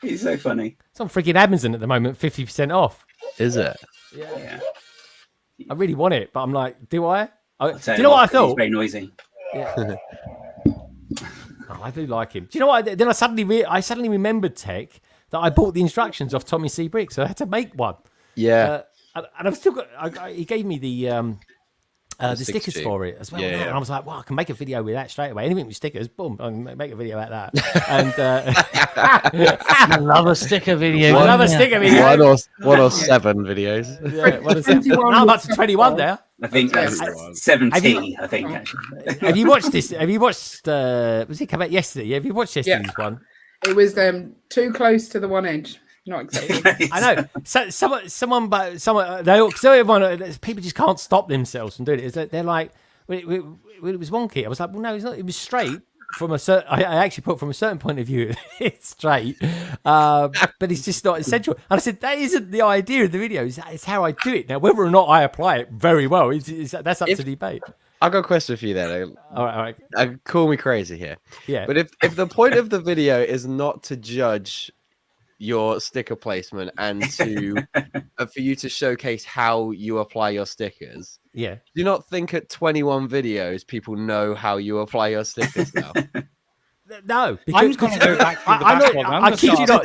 He's so funny. It's on freaking Amazon at the moment, 50% off. Is it? Yeah. I really want it, but I'm like, do I? I'll Do turn you know it what I off 'cause he's thought? very noisy. Yeah. Oh, I do like him. Do you know what? Then I suddenly remembered, Tech, that I bought the instructions off Tommy C. Briggs, so I had to make one. Yeah. And I've still got. He gave me the stickers for it as well. Yeah, yeah. And I was like, well, I can make a video with that straight away. Anything with stickers, boom, I can make a video out of that. And I love a sticker video. I love a sticker video. One or 7 videos. Yeah, what is it? No, I'm up to 21 now. I think that's 70. I think actually. Have you watched this? Have you watched? Was it come out yesterday? Have you watched yesterday's one? It was too close to the one edge. Not exactly. I know. So someone, everyone, people just can't stop themselves from doing it. They're like, it was wonky. I was like, well, no, it's not. It was straight from a certain. I actually put from a certain point of view, it's straight, but it's just not essential. And I said that isn't the idea of the video. It's how I do it. Now, whether or not I apply it very well, that's up to debate. I've got a question for you then. All right. Call me crazy here. Yeah. But if the point of the video is not to judge your sticker placement and to for you to showcase how you apply your stickers, yeah, do you not think at 21 videos people know how you apply your stickers now? No, I'm just going to go back to the backlog. I kid you not.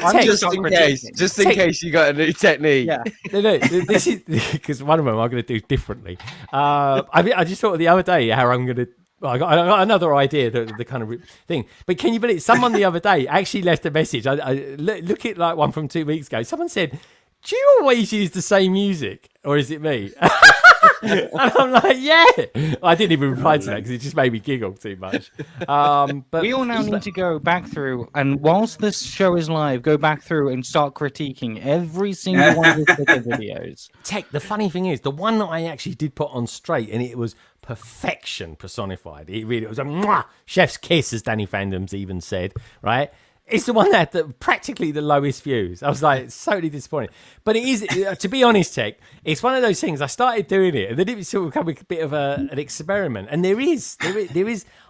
Just in case you got a new technique. Yeah. No, this is because one of them I'm going to do differently. I just thought the other day how I'm going to. Well, I got another idea, the kind of thing. But can you believe someone the other day actually left a message? I look at like one from 2 weeks ago. Someone said, "Do you always use the same music, or is it me?" And I'm like, "Yeah." I didn't even reply to that because it just made me giggle too much. But we all now need to go back through, and whilst this show is live, go back through and start critiquing every single one of the sticker videos. Tech, the funny thing is, the one that I actually did put on straight, and it was perfection personified. It was a mwah, chef's kiss, as Danny Fandom's even said, right? It's the one that had practically the lowest views. I was like, it's totally disappointed. But it is, to be honest, Tech, it's one of those things. I started doing it, and then it sort of become a bit of an experiment. And there is,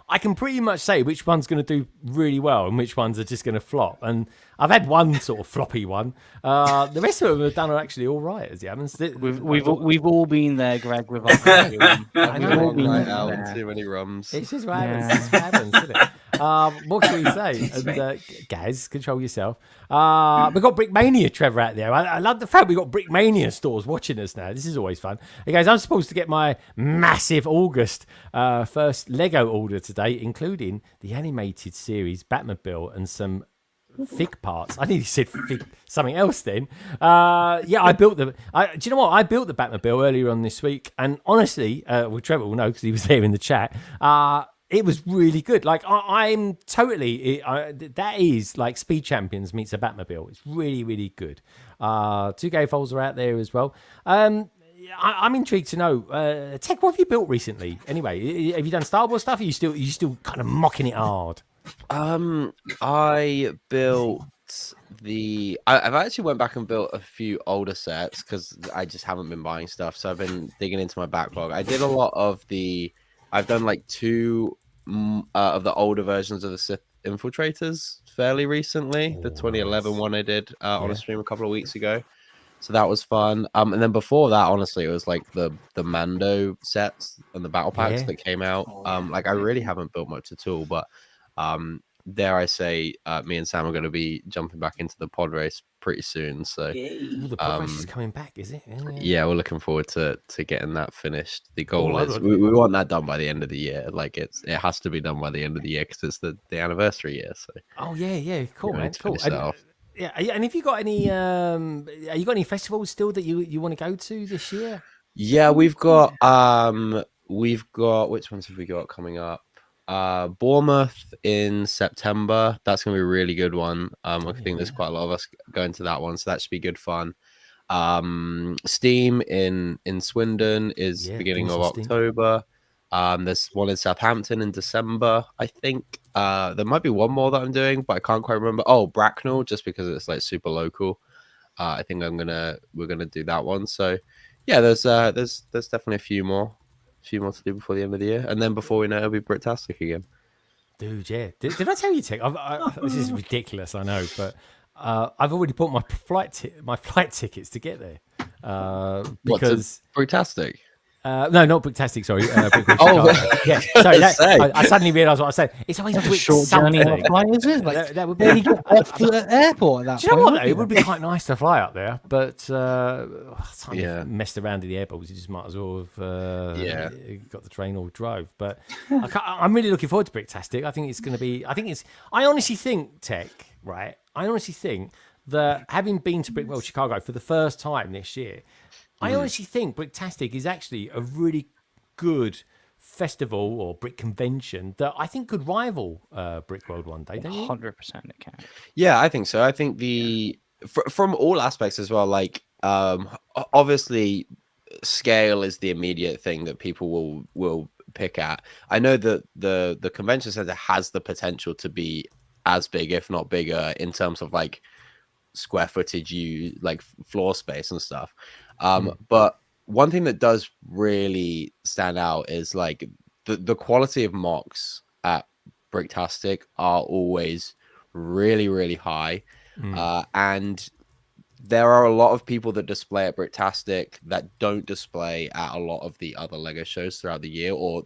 I can pretty much say which one's going to do really well and which ones are just going to flop. And I've had one sort of floppy one. The rest of them have done actually all right, as you haven't. We've all been there, Greg. With our I know. Too many rums. It's just what happens. It's just what happens, isn't it? What can we say? And, guys, control yourself. We've got Brickmania, Trevor, out there. I love the fact we've got Brickmania stores watching us now. This is always fun. Hey, guys, I'm supposed to get my massive August first Lego order today, including the animated series Batmobile and some fig parts. I nearly said fig, something else then. Yeah, I built the. Do you know what? I built the Batmobile earlier on this week, and honestly, well, Trevor will know because he was there in the chat. It was really good. Like I'm totally. That is like Speed Champions meets a Batmobile. It's really, really good. 2K Folds are out there as well. I'm intrigued to know, Tech, what have you built recently? Anyway, have you done Star Wars stuff? Are you still kind of mocking it hard? I built I've actually went back and built a few older sets because I just haven't been buying stuff. So I've been digging into my backlog. I did a lot of I've done like 2 of the older versions of the Sith Infiltrators fairly recently. The 2011 one I did on a stream a couple of weeks ago. So that was fun. And then before that, honestly, it was like the Mando sets and the battle packs that came out. Like I really haven't built much at all, but dare I say, me and Sam are going to be jumping back into the pod race pretty soon. So the pod race is coming back, is it? Yeah, we're looking forward to getting that finished. The goal is we want that done by the end of the year. Like it has to be done by the end of the year because it's the anniversary year. So cool, man, cool. Yeah, and have you got any? Have you got any festivals still that you want to go to this year? Yeah, we've got which ones have we got coming up? Bournemouth in September. That's gonna be a really good one. I think there's quite a lot of us going to that one, so that should be good fun. Steam in Swindon is Yeah, beginning doing of some Steam. October. There's one in Southampton in December, I think. There might be one more that I'm doing, but I can't quite remember. Oh, Bracknell, just because it's like super local. I think we're gonna do that one. So yeah, there's definitely a few more to do before the end of the year, and then before we know, it'll be Bricktastic again. Dude, yeah. Did I tell you, Tech? This is ridiculous, I know, but I've already bought my flight tickets to get there. Because Bricktastic. no, not Bricktastic. Sorry, Oh, yeah. Sorry, I suddenly realised what I said. It's always That's a a short journey on a flight, is it? Like, That would be. then you get off the airport at that Do you know point, what? wouldn't It would be quite nice to fly up there, but Yeah. messed around in the airport. You just might as well have got the train or drove. But I'm really looking forward to Bricktastic. I think it's going to be. I honestly think, Tech, right? I honestly think that having been to Brickworld Chicago for the first time this year, I honestly think Bricktastic is actually a really good festival or brick convention that I think could rival Brickworld one day, don't you? 100% it can. Yeah, I think so. I think from all aspects as well. Like, obviously, scale is the immediate thing that people will pick at. I know that the convention center has the potential to be as big, if not bigger, in terms of like square footage, like floor space and stuff. But one thing that does really stand out is like the quality of mocks at Bricktastic are always really, really high. And there are a lot of people that display at Bricktastic that don't display at a lot of the other Lego shows throughout the year, or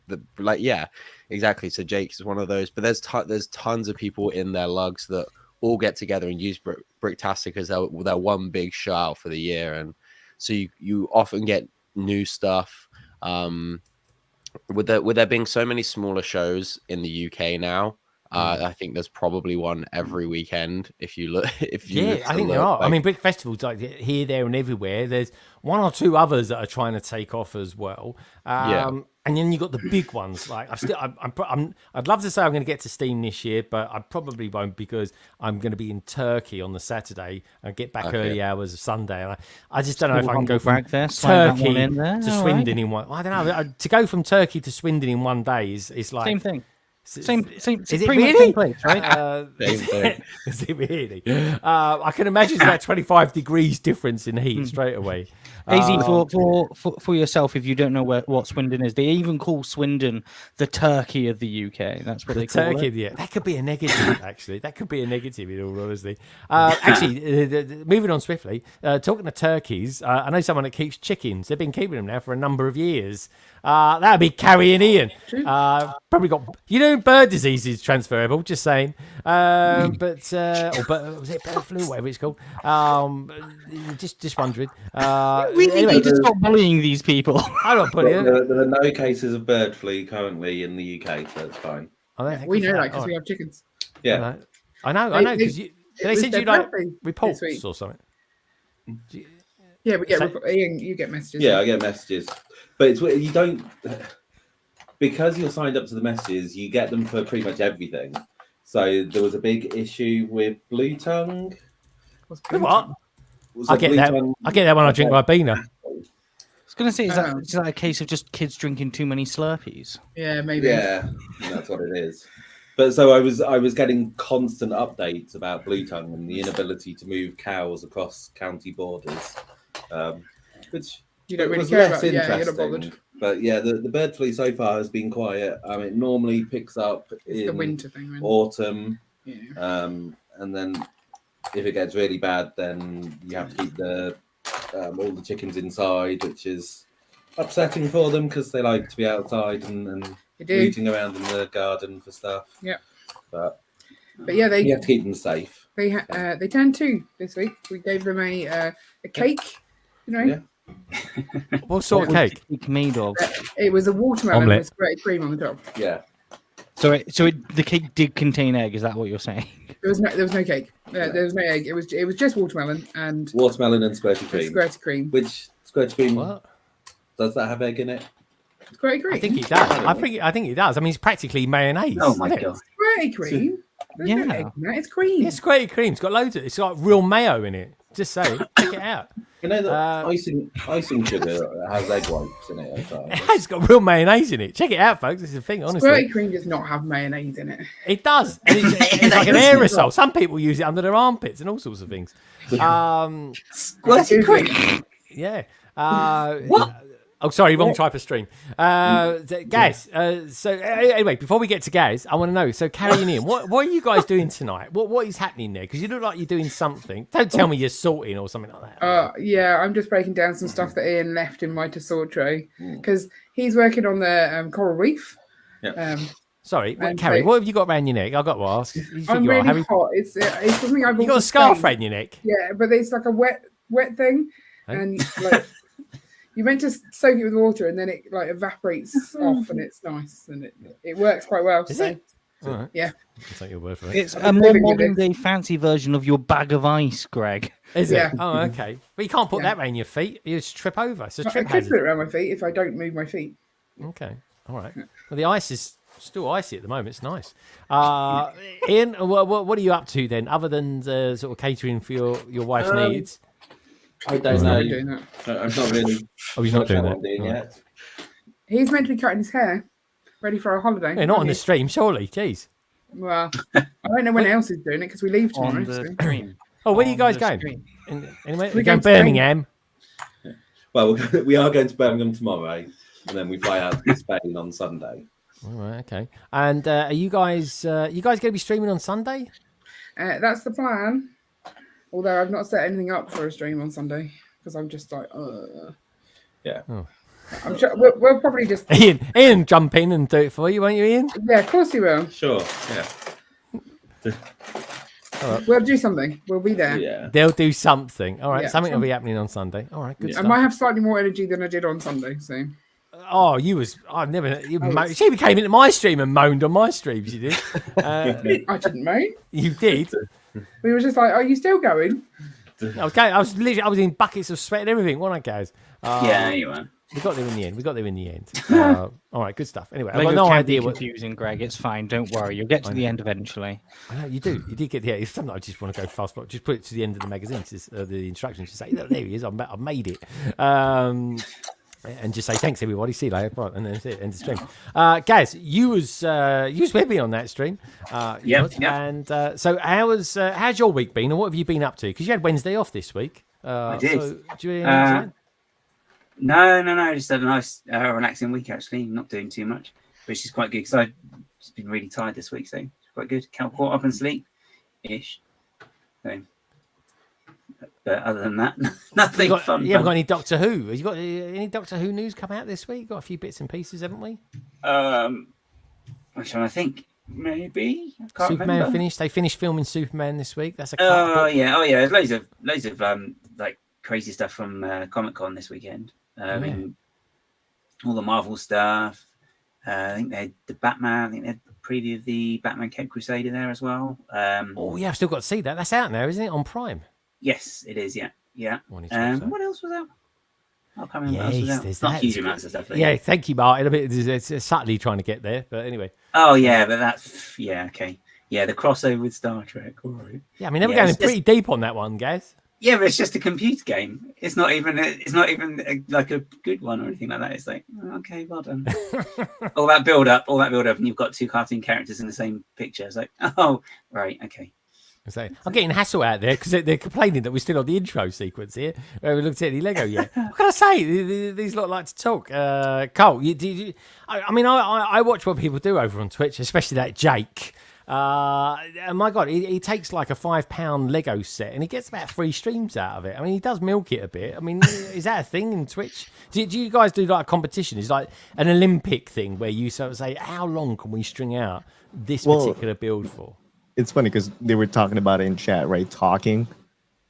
exactly. So Jake's is one of those, but there's tons of people in their lugs that all get together and use Bricktastic as their one big show out for the year. And so you often get new stuff. With there being so many smaller shows in the UK now, I think there's probably one every weekend. If you look, I think there are. I mean, Brick Festival's like here, there, and everywhere. There's one or two others that are trying to take off as well. And then you got the big ones. Like I'd love to say I'm going to get to Steam this year, but I probably won't because I'm going to be in Turkey on the Saturday and get back early hours of Sunday. And I just don't know if I can go from Turkey to Swindon in one. I don't know. To go from Turkey to Swindon in one day is like same thing. Same. Is it it pretty much really? same place, right? Same thing. Is it really? I can imagine it's about 25 degrees difference in heat straight away. Easy for yourself if you don't know what Swindon is. They even call Swindon the Turkey of the UK. That's what they call Turkey, it. yeah. That could be a negative, actually. That could be a negative, in all honesty. Actually, moving on swiftly, talking to turkeys, I know someone that keeps chickens. They've been keeping them now for a number of years. That would be Carrie and Ian. Probably got, bird disease is transferable, just saying. Or was it bird flu, whatever it's called? Just wondering. We need to stop bullying these people. I'm not bullying. There are no cases of bird flu currently in the UK, so it's fine. We know that because we have chickens. Yeah, I know. Because they send you like reports or something. Yeah, we get Ian, you get messages. Yeah, I get messages, but it's you don't because you're signed up to the messages. You get them for pretty much everything. So there was a big issue with blue tongue. What's blue What? tongue? I get that. I get that when I drink Ribena. I was going to say, is that a case of just kids drinking too many Slurpees? Yeah, maybe. Yeah, that's what it is. But so I was getting constant updates about blue tongue and the inability to move cows across county borders, which You don't really was care less about. Yeah, you're not interesting. bothered. But yeah, the bird flu so far has been quiet. It normally picks up It's in the winter thing, right? autumn, Yeah. and then if it gets really bad, then you have to keep all the chickens inside, which is upsetting for them because they like to be outside and rooting around in the garden for stuff. Yeah. But yeah, you have to keep them safe. They turned 2 this week. We gave them a cake. Yeah. What sort of cake? Made of? It was a watermelon Omelette. with grated cream on the top. Yeah. So the cake did contain egg. Is that what you're saying? There was no cake. There was no egg. It was just watermelon and Squirty cream. squirty cream. Which squirty cream? What? Does that have egg in it? Squirty cream. I think it does. I think it does. I mean, it's practically mayonnaise. Oh my isn't it? god! Squirty cream. There's no egg in that. It's cream. It's squirty cream. It's got loads of. It's got real mayo in it. Just say, check it out. You know that icing sugar has egg whites in it. It's got real mayonnaise in it. Check it out, folks. This is the thing, honestly. Squirty cream does not have mayonnaise in it. It does. And it's like an aerosol. Some people use it under their armpits and all sorts of things. Squirty cream. Yeah. What? Oh, sorry, wrong type of stream. Gaz, so anyway, before we get to Gaz, I want to know, so carrying in, what are you guys doing tonight? What is happening there? Because you look like you're doing something. Don't tell me you're sorting or something like that. Yeah, I'm just breaking down some stuff that Ian left in my to sort tray because he's working on the coral reef. Yeah. Sorry, Carrie, what have you got around your neck? I've got to ask. I'm really hot. It's something I bought. You got a scarf around your neck? Yeah, but it's like a wet thing. Hey? And like you meant to soak it with water and then it like evaporates off and it's nice and it works quite well. Is it? All right. Yeah. I'll take your word for it. It's a more modern day fancy version of your bag of ice, Greg. Is Yeah. it? Oh, okay. But you can't put that around your feet. You just trip over. It's a I trip could put it hazard. around my feet if I don't move my feet. Okay. All right. Well, the ice is still icy at the moment. It's nice. Ian, what are you up to then, other than sort of catering for your wife's needs? I don't know. Doing that. I'm not really. Oh, he's not doing what that. I'm doing Right. yet. He's meant to be cutting his hair, ready for a holiday. Yeah, not on aren't the you? stream, surely. Jeez. Well, I don't know when else is doing it because we leave tomorrow. On the so- stream. Oh, where are you On guys the going? stream. Anyway, We're we're going going to Spain. Birmingham. Well, we are going to Birmingham tomorrow, and then we fly out to Spain on Sunday. All right, okay. And are you guys going to be streaming on Sunday? That's the plan. Although I've not set anything up for a stream on Sunday because I'm just like, Yeah. Oh. I'm sure we'll probably just Ian, jump in and do it for you, won't you, Ian? yeah, of course you will. Sure. Yeah. We'll do something. We'll be there. Yeah. They'll do something. All right, Yeah. something will be happening on Sunday. All right, good I stuff. might have slightly more energy than I did on Sunday. So Oh, I've never. She came into my stream and moaned on my streams. You did. I didn't, mate. You did. We were just like, "Are you still going?" Okay, I was in buckets of sweat and everything, wasn't I, guys? Yeah, you are. We got there in the end. All right, good stuff. Anyway, I've Lego got no can idea be what. confusing, Greg. It's fine. Don't worry. You'll get to the end eventually. I know you do. You did get the. Sometimes I just want to go fast, but just put it to the end of the magazine, the instructions. Just say, there he is. I've made it. And just say thanks everybody. See you later. Right, and then that's it. End of stream. Gaz, you was with me on that stream. Yep. And so how's your week been, and what have you been up to? Because you had Wednesday off this week. I did. So, do you enjoy it? No. Just had a nice, relaxing week actually. Not doing too much, which is quite good because I've just been really tired this week, so it's quite good. Caught up and sleep, ish. So, but other than that, nothing fun. You haven't got any Doctor Who? Have you got any Doctor Who news come out this week? Got a few bits and pieces, haven't we? Which one I think maybe I can't Superman remember. finished. They finished filming Superman this week. That's a Oh yeah. There's loads of like crazy stuff from Comic-Con this weekend. I mean, all the Marvel stuff. I think they had the Batman. I think they had a preview of the Batman Cape Crusader there as well. Oh yeah, I've still got to see that. That's out now, isn't it? On Prime. Yes, it is. Yeah. Wanted to watch that. What else was out? I can't remember what else was Yes, out. there's Not that. huge amounts of stuff. Yeah, thank you, Martin. It's subtly trying to get there, but anyway. Oh yeah, but that's okay. Yeah, the crossover with Star Trek. All right. Yeah, I mean, they were Yeah, going it's pretty deep on that one, guys. Yeah, but it's just a computer game. It's not even like a good one or anything like that. It's like, okay, well done. all that build up, and you've got two cartoon characters in the same picture. It's like, oh, right, okay. So I'm getting hassle out there because they're complaining that we're still on the intro sequence here. We haven't looked at any Lego yet. What can I say? These lot like to talk. Cole, I watch what people do over on Twitch, especially that Jake. And my God, he takes like a £5 Lego set and he gets about 3 streams out of it. I mean, he does milk it a bit. I mean, is that a thing in Twitch? Do you guys do like a competition? It's like an Olympic thing where you sort of say, how long can we string out this particular build for? It's funny because they were talking about it in chat, right? Talking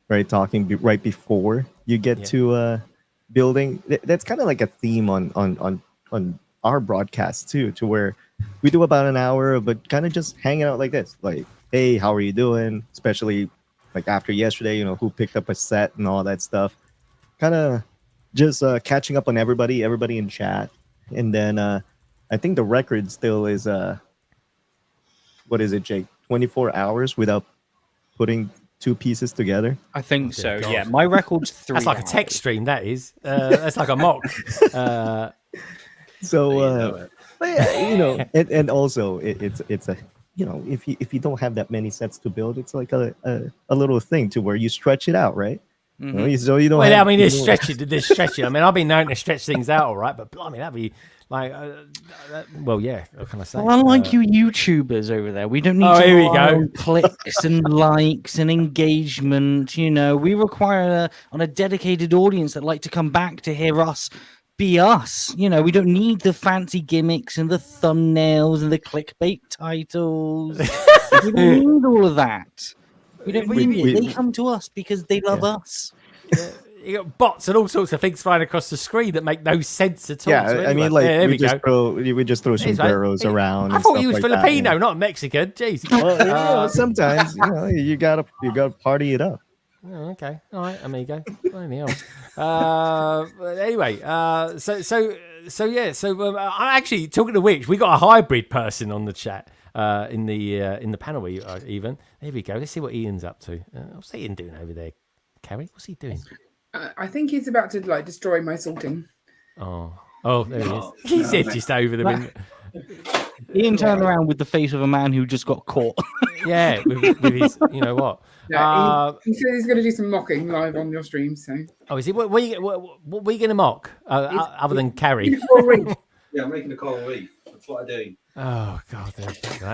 right before you get to building. That's kind of like a theme on our broadcast too, to where we do about an hour, but kind of just hanging out like this, like, hey, how are you doing? Especially like after yesterday, who picked up a set and all that stuff. Kind of just catching up on everybody in chat, and then I think the record still is what is it, Jake? 24 hours without putting two pieces together? I think so. God. Yeah, my record's 3. That's like a tech stream. That is. That's like a mock. So, but yeah, and also it's a, if you don't have that many sets to build, it's like a little thing to where you stretch it out, right? So you don't. Well, I mean, there's stretching. I mean, I've been known to stretch things out, all right, but blimey, that'd be like, well, yeah. What can I say? Well, unlike you YouTubers over there, we don't need to here we rely go. on clicks and likes and engagement. We require on a dedicated audience that like to come back to hear us be us. We don't need the fancy gimmicks and the thumbnails and the clickbait titles. We don't need all of that. We don't need it. They come to us because they love us. Yeah. You got bots and all sorts of things flying across the screen that make no sense at all. Yeah, So I mean, anyway, we just throw sombreros around. I and thought stuff you was like Filipino, that, not Mexican. Jeez. Well, sometimes you gotta party it up. Oh, okay, all right, amigo. Anything else? Anyway, so yeah. So I'm actually talking to which we got a hybrid person on the chat. In the panel, even there we go. Let's see what Ian's up to. What's Ian doing over there, Carrie? What's he doing? I think he's about to destroy my sorting. Oh, there he is. He's just over the window. Ian turned around with the face of a man who just got caught. Yeah, with his, you know what? Yeah, he said he's going to do some mocking live on your stream. So. Oh, is it? What are you going to mock? Other than Carrie? Yeah, I'm making a coral reef. That's what I do. Oh God, that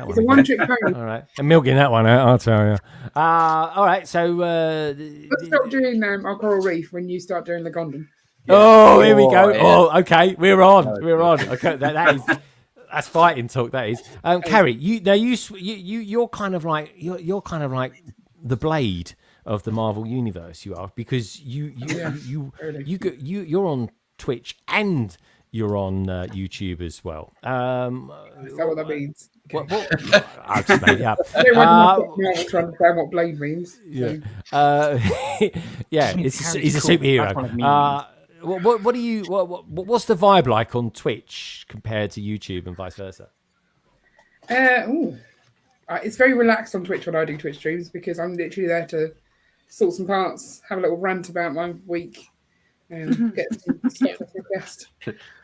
it's a one-trick pony. All right, I'm milking that one out. I'll tell you. All right, so let's stop doing our coral reef when you start doing the Gondom. Yeah. Oh, here we go. Yeah. Oh, okay, we're on. Okay, that's fighting talk. That is. Carrie, you're kind of like the Blade of the Marvel universe. You are, because you're on Twitch and you're on YouTube as well. Is that what that means? What? I just made it up. I don't want to understand what Blade means. Yeah, yeah. He's a superhero. What do you? What's the vibe like on Twitch compared to YouTube and vice versa? It's very relaxed on Twitch when I do Twitch streams because I'm literally there to sort some parts, have a little rant about my week, and get some stuff to suggest.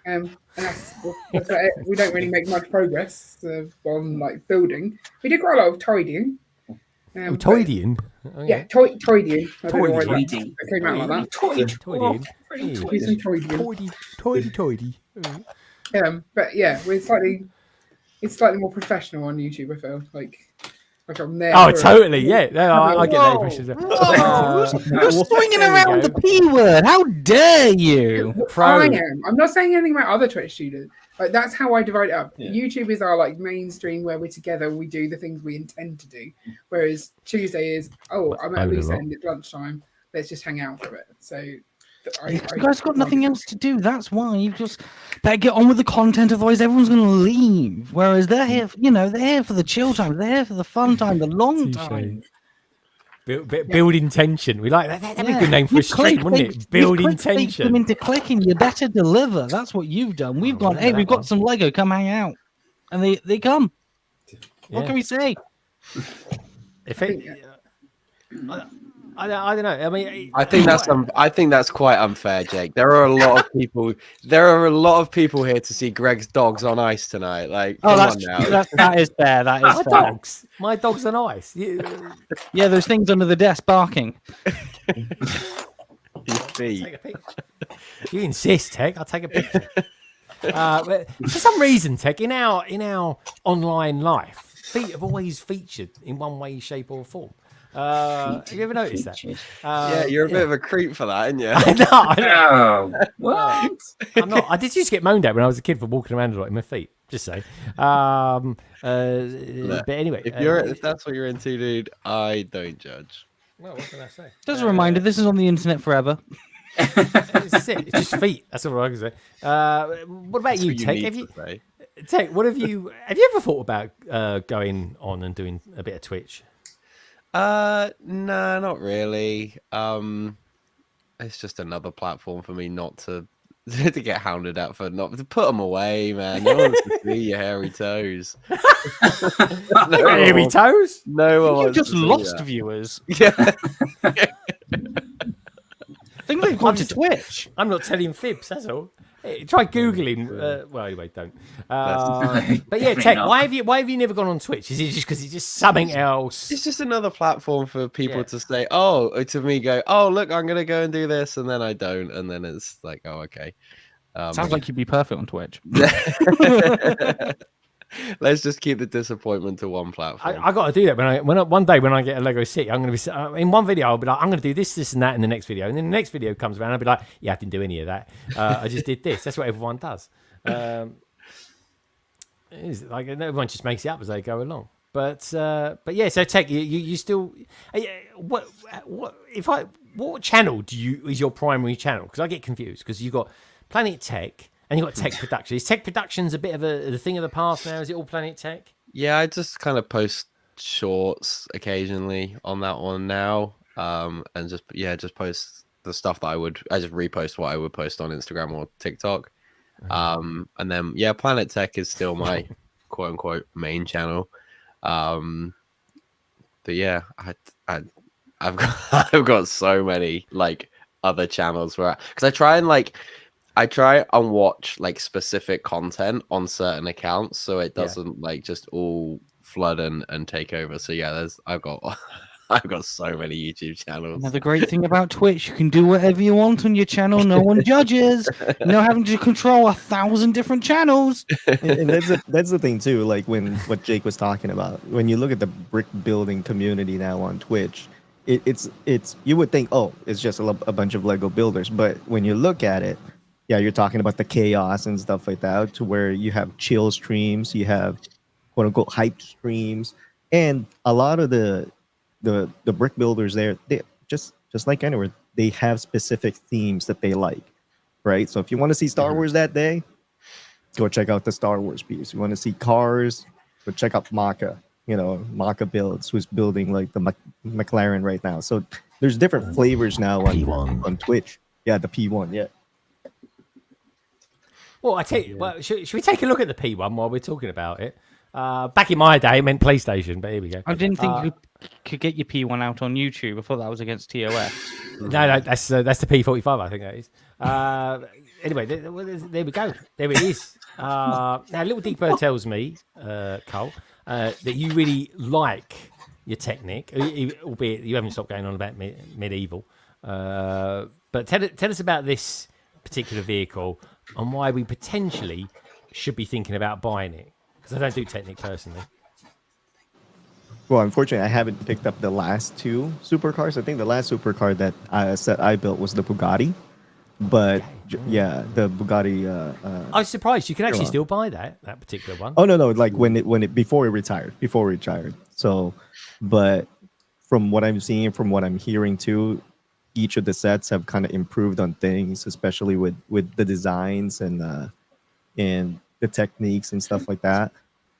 And that's it. We don't really make much progress on building. We did quite a lot of tidying. Tidying? Oh, yeah, tidying. I don't know why that came out like that. Tidying. Tidy. But yeah, it's slightly more professional on YouTube. I feel like I'm there. Oh, totally. Yeah, I get that impression. You're swinging around the P word. How dare you? I am. I'm not saying anything about other Twitch students. That's how I divide it up. Yeah. YouTube is our mainstream where we're together and we do the things we intend to do. Whereas Tuesday is, I'm at a loose end at lunchtime. Let's just hang out for a bit. So you guys got nothing else to do. That's why you just better get on with the content. Otherwise, everyone's going to leave. Whereas they're here, they're here for the chill time. They're here for the fun time, the long time. Building tension. We like that. That'd be a good name for a stream, wouldn't it? Building tension. Them into clicking. You better deliver. That's what you've done. We've gone. Hey, we've got some Lego. Come hang out, and they come. What can we say? I don't know. I mean, I think that's quite unfair, Jake. There are a lot of people. There are a lot of people here to see Greg's dogs on ice tonight. Come on now. That is fair. That is fair. Dogs. My dog's on ice. Yeah, there's things under the desk barking. Take a picture. You insist, Tech. I'll take a picture. But for some reason, Tech, in our online life, feet have always featured in one way, shape, or form. Have you ever noticed that? Yeah, you're a bit of a creep for that, aren't you? I know. What? I'm not. I did used to get moaned at when I was a kid for walking around in my feet. Just say. But anyway, if that's what you're into, dude, I don't judge. Well, what can I say? Just a reminder, this is on the internet forever. It's just feet. That's all I can say. What about you, Tech? Tech, what have you ever thought about going on and doing a bit of Twitch? No, not really. It's just another platform for me not to to get hounded at for not to put them away, man. No one wants to see your hairy toes. Hairy toes? No one You wants just to see lost that. viewers. Yeah. I think they've gone to Twitch. I'm not telling fibs, that's all. Hey, try googling. Well, anyway, don't. But yeah, Definitely Tech. not. Why have you never gone on Twitch? Is it just because it's just something else? It's just another platform for people Yeah. to say, oh, to me go, oh, look, I'm going to go and do this. And then I don't. And then it's like, oh, okay. Sounds like you'd be perfect on Twitch. Let's just keep the disappointment to one platform. I got to do that one day when I get a Lego city. I'm going to be in one video. I'll be like, I'm going to do this, and that in the next video, and then the next video comes around. I'll be like, yeah, I didn't do any of that. I just did this. That's what everyone does. It's like everyone just makes it up as they go along. But yeah. So Tech, you still what channel is your primary channel? Because I get confused because you got Planet Tech. And you've got Tech Production. Is Tech Productions a bit of the thing of the past now? Is it all Planet Tech? Yeah, I just kind of post shorts occasionally on that one now. And just post the stuff that I just repost what I would post on Instagram or TikTok. And then Planet Tech is still my quote unquote main channel. But yeah, I've got so many like other channels because I try and watch like specific content on certain accounts so it doesn't like just all flood and take over. So yeah, I've got so many YouTube channels. Another great thing about Twitch, you can do whatever you want on your channel. No one judges. You're not having to control 1,000 different channels. And that's the thing too. Like what Jake was talking about. When you look at the brick building community now on Twitch, it's you would think, oh, it's just a bunch of Lego builders. But when you look at it, yeah, you're talking about the chaos and stuff like that, to where you have chill streams, you have quote unquote hype streams, and a lot of the brick builders there, they just like anywhere, they have specific themes that they like, right? So if you want to see Star Wars that day, go check out the Star Wars piece. You want to see cars, go check out Maka. Maka Builds, who's building like the McLaren right now. So there's different flavors now on Twitch. Yeah, the P1. Yeah. Well, I tell you, should we take a look at the P1 while we're talking about it? Back in my day, it meant PlayStation, but here we go. I didn't think you could get your P1 out on YouTube. I thought that was against TOS. No, that's the P45. I think that is. Anyway, there we go. There it is. Now, Little Deeper tells me, Cole, that you really like your Technic, albeit you haven't stopped going on about medieval. But tell us about this particular vehicle and why we potentially should be thinking about buying it. Because I don't do Technic personally. Well, unfortunately, I haven't picked up the last two supercars. I think the last supercar that I built was the Bugatti. But yeah, the Bugatti. I was surprised you can actually still buy that particular one. Oh no, like before it retired. So, but from what I'm seeing, from what I'm hearing too, each of the sets have kind of improved on things, especially with the designs and the techniques and stuff like that.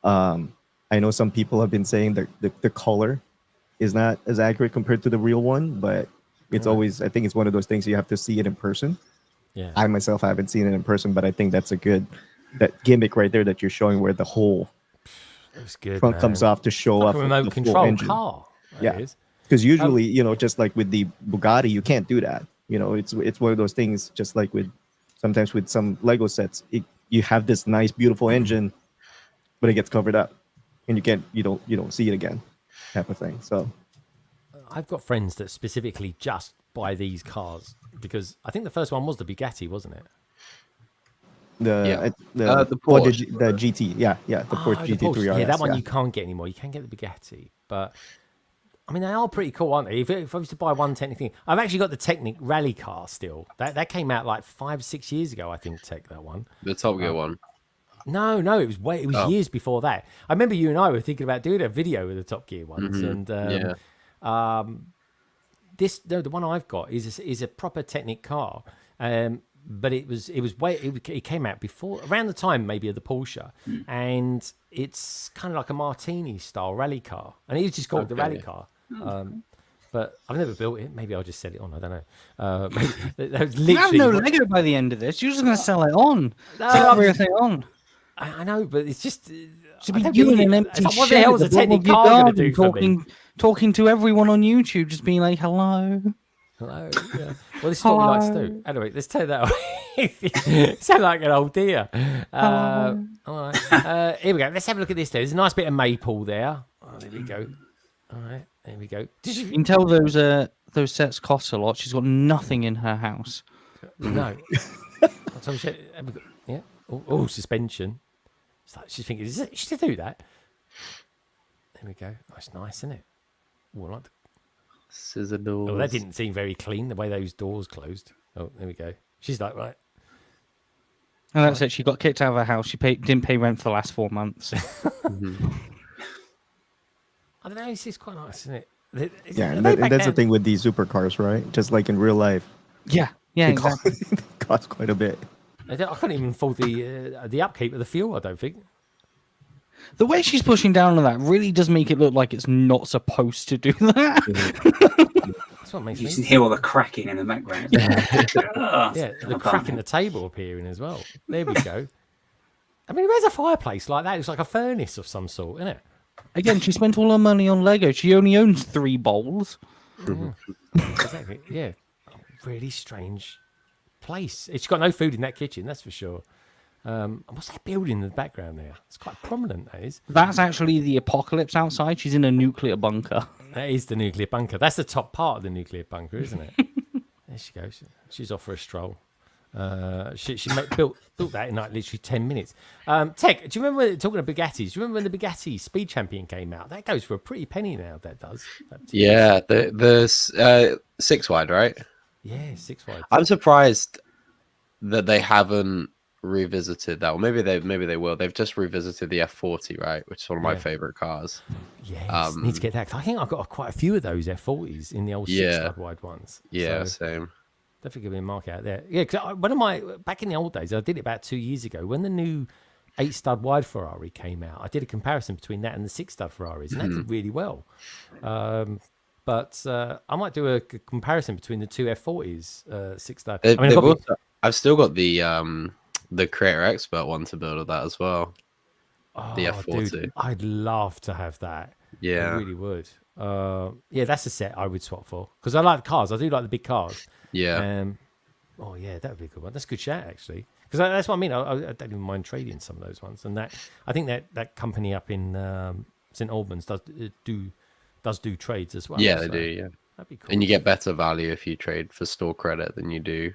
I know some people have been saying that the color is not as accurate compared to the real one, but it's always, I think it's one of those things you have to see it in person. Yeah. I myself haven't seen it in person, but I think that's that gimmick right there that you're showing, where the whole front comes off to show off a remote the control engine. car. Yeah, because usually, just like with the Bugatti, you can't do that. It's one of those things. Just like sometimes with some Lego sets, you have this nice, beautiful engine, but it gets covered up, and you don't see it again, type of thing. So, I've got friends that specifically just buy these cars because I think the first one was the Bugatti, wasn't it? The Porsche. the GT, the Porsche GT3 RS. Yeah, that one you can't get anymore. You can get the Bugatti, but I mean they are pretty cool, aren't they? If I was to buy one Technic thing, I've actually got the Technic rally car still. That came out like 5-6 years ago, I think. That one, The Top Gear one. No, it was years before that. I remember you and I were thinking about doing a video with the Top Gear ones, and the one I've got is a proper Technic car, but it came out before, around the time maybe of the Porsche, and it's kind of like a Martini style rally car, and it's just called the rally car. But but I've never built it. Maybe I'll just sell it on. I don't know. That was You have literally no Lego by the end of this. You're just going to sell it on. No, Sell I'm everything on. I know, but it's just. Should I be don't you in need an it. empty It's like, what the shed hell's a at the bottom of Technic your car going to garden, do for me? talking to everyone on YouTube, just being like, hello. Hello. Yeah. Well, this is what we like to do. Anyway, let's take that away. Sound like an old deer. All right. Here we go. Let's have a look at this. There's a nice bit of maple there. Oh, there we go. All right. There we go. You can tell those sets cost a lot. She's got nothing in her house. No. Yeah. Oh, suspension. It's like she's thinking, is it, should I do that? There we go. That's nice, isn't it? Oh, I like the... Scissor doors. Oh, that didn't seem very clean, the way those doors closed. Oh, there we go. She's like, right. And that's it. She got kicked out of her house. She didn't pay rent for the last 4 months. I don't know. It's quite nice, isn't it? Yeah, and that's the thing with these supercars, right? Just like in real life. Yeah, exactly. They cost quite a bit. I can't even afford the upkeep of the fuel, I don't think. The way she's pushing down on that really does make it look like it's not supposed to do that. That's what makes You me... can hear all the cracking in the background. Yeah, the crack in the table appearing as well. There we go. I mean, where's a fireplace like that? It's like a furnace of some sort, isn't it? Again, she spent all her money on Lego. She only owns 3 bowls. Exactly. Yeah. Really strange place. It's got no food in that kitchen, that's for sure. What's that building in the background there? It's quite prominent, that is. That's actually the apocalypse outside. She's in a nuclear bunker. That is the nuclear bunker. That's the top part of the nuclear bunker, isn't it? There she goes. She's off for a stroll. She built that in like literally 10 minutes. Tech, do you remember talking of Bugattis? Do you remember when the Bugatti Speed Champion came out? That goes for a pretty penny now. That does. Yeah, the 6 wide, right? Yeah, 6 wide. I'm surprised that they haven't revisited that. Or maybe they will. They've just revisited the F40, right? Which is one of my favorite cars. Yes, need to get that. I think I've got quite a few of those F40s in the old 6 wide ones. Yeah, so same. Definitely give me a market out there. Yeah, because back in the old days, I did it about 2 years ago when the new 8-stud wide Ferrari came out. I did a comparison between that and the 6-stud Ferraris, and that did really well. But I might do a comparison between the two F40s, 6-stud. I've still got the Creator Expert one to build with that as well. Oh, the F40. Dude, I'd love to have that. Yeah, I really would. Yeah, that's a set I would swap for because I like cars. I do like the big cars. Yeah. Oh yeah, that would be a good one. That's a good shout actually, because that's what I mean. I don't even mind trading some of those ones, and that I think that company up in St Albans does do trades as well. Yeah, they do. Yeah, that'd be cool. And you get better value if you trade for store credit than you do,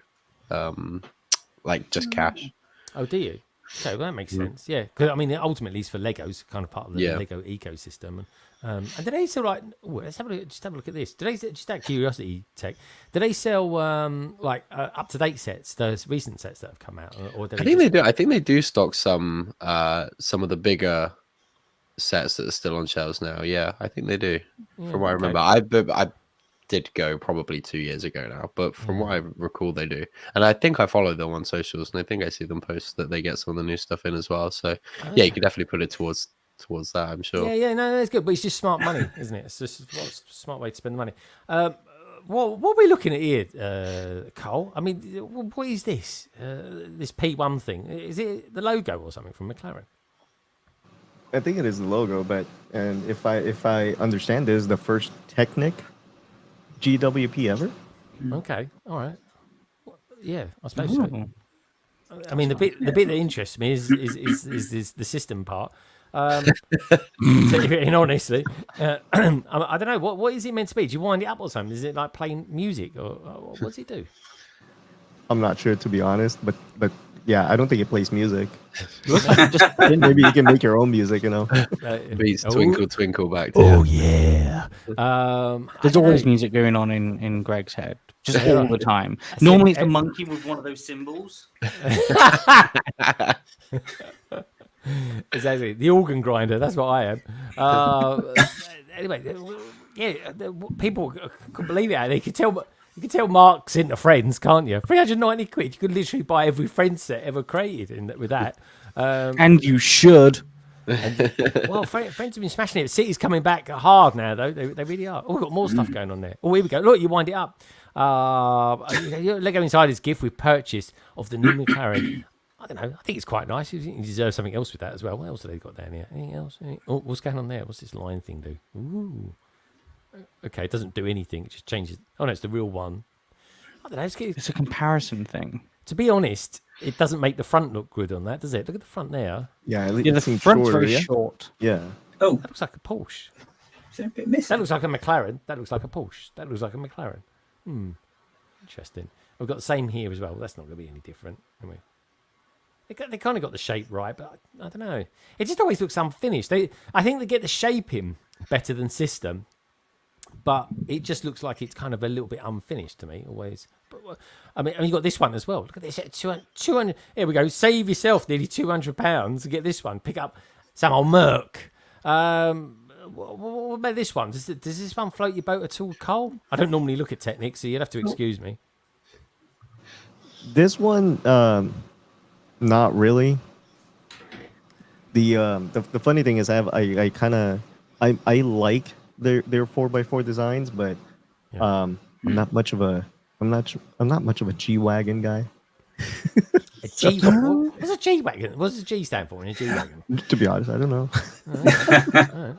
like just cash. Oh, do you? Okay, well that makes sense. Yeah, because I mean, ultimately, it's for Legos, kind of part of the Lego ecosystem. And do they sell like? Let's have a look. Just have a look at this. Do they just out of curiosity, Tech? Do they sell up to date sets, those recent sets that have come out? Or do I think they do. I think they do stock some of the bigger sets that are still on shelves now. Yeah, I think they do. From what I remember, I did go probably 2 years ago now, but from what I recall, they do. And I think I follow them on socials, and I think I see them post that they get some of the new stuff in as well. So yeah, you can definitely put it towards that, I'm sure. Yeah, no, that's good. But it's just smart money, isn't it? It's just a smart way to spend the money. What are we looking at here, Cole? I mean, what is this? This P1 thing? Is it the logo or something from McLaren? I think it is the logo, but and if I understand, this is the first Technic GWP ever. Okay, all right. Yeah, I suppose so. I mean, the bit that interests me is the system part. In honesty, I don't know what is it meant to be. Do you wind it up or something? Is it like playing music or what does it do? I'm not sure, to be honest, but yeah, I don't think it plays music. Maybe you can make your own music, you know. Beats Twinkle Twinkle back to oh yeah. There's always music going on in Greg's head, just all the time. Normally it's the monkey with one of those symbols. Exactly, the organ grinder. That's what I am. Anyway, yeah, people couldn't believe it. You could tell Mark's into Friends, can't you? 390 quid. You could literally buy every Friends set ever created with that. And you should. Well, friends have been smashing it. City's coming back hard now, though. They really are. Oh, we've got more stuff going on there. Oh, here we go. Look, you wind it up. Lego Insider's gift with purchase of the new McLaren. I don't know. I think it's quite nice. You deserve something else with that as well. What else have they got down here? Anything else? Oh, what's going on there? What's this line thing do? Ooh. Okay, it doesn't do anything. It just changes. Oh, no, it's the real one. I don't know. It's a comparison thing. To be honest, it doesn't make the front look good on that, does it? Look at the front there. Yeah, The front's very short. Yeah. Oh, That looks like a Porsche. it's a bit missing. That looks like a McLaren. That looks like a Porsche. That looks like a McLaren. Interesting. We've got the same here as well. That's not going to be any different. Anyway. They kind of got the shape right, but I don't know. It just always looks unfinished. I think they get the shape in better than system, but it just looks like it's kind of a little bit unfinished to me always. But, I mean, you got this one as well. Look at this. 200. Here we go. Save yourself nearly £200 to get this one. Pick up some old Merc. What about this one? Does this one float your boat at all, Cole? I don't normally look at Technics, so you'd have to excuse me. This one, not really. The funny thing is, I like their 4x4 designs, but I'm not much of a G-Wagon guy. A G-Wagon? What's a G-Wagon? What does the G stand for in a G-Wagon? To be honest, I don't know. I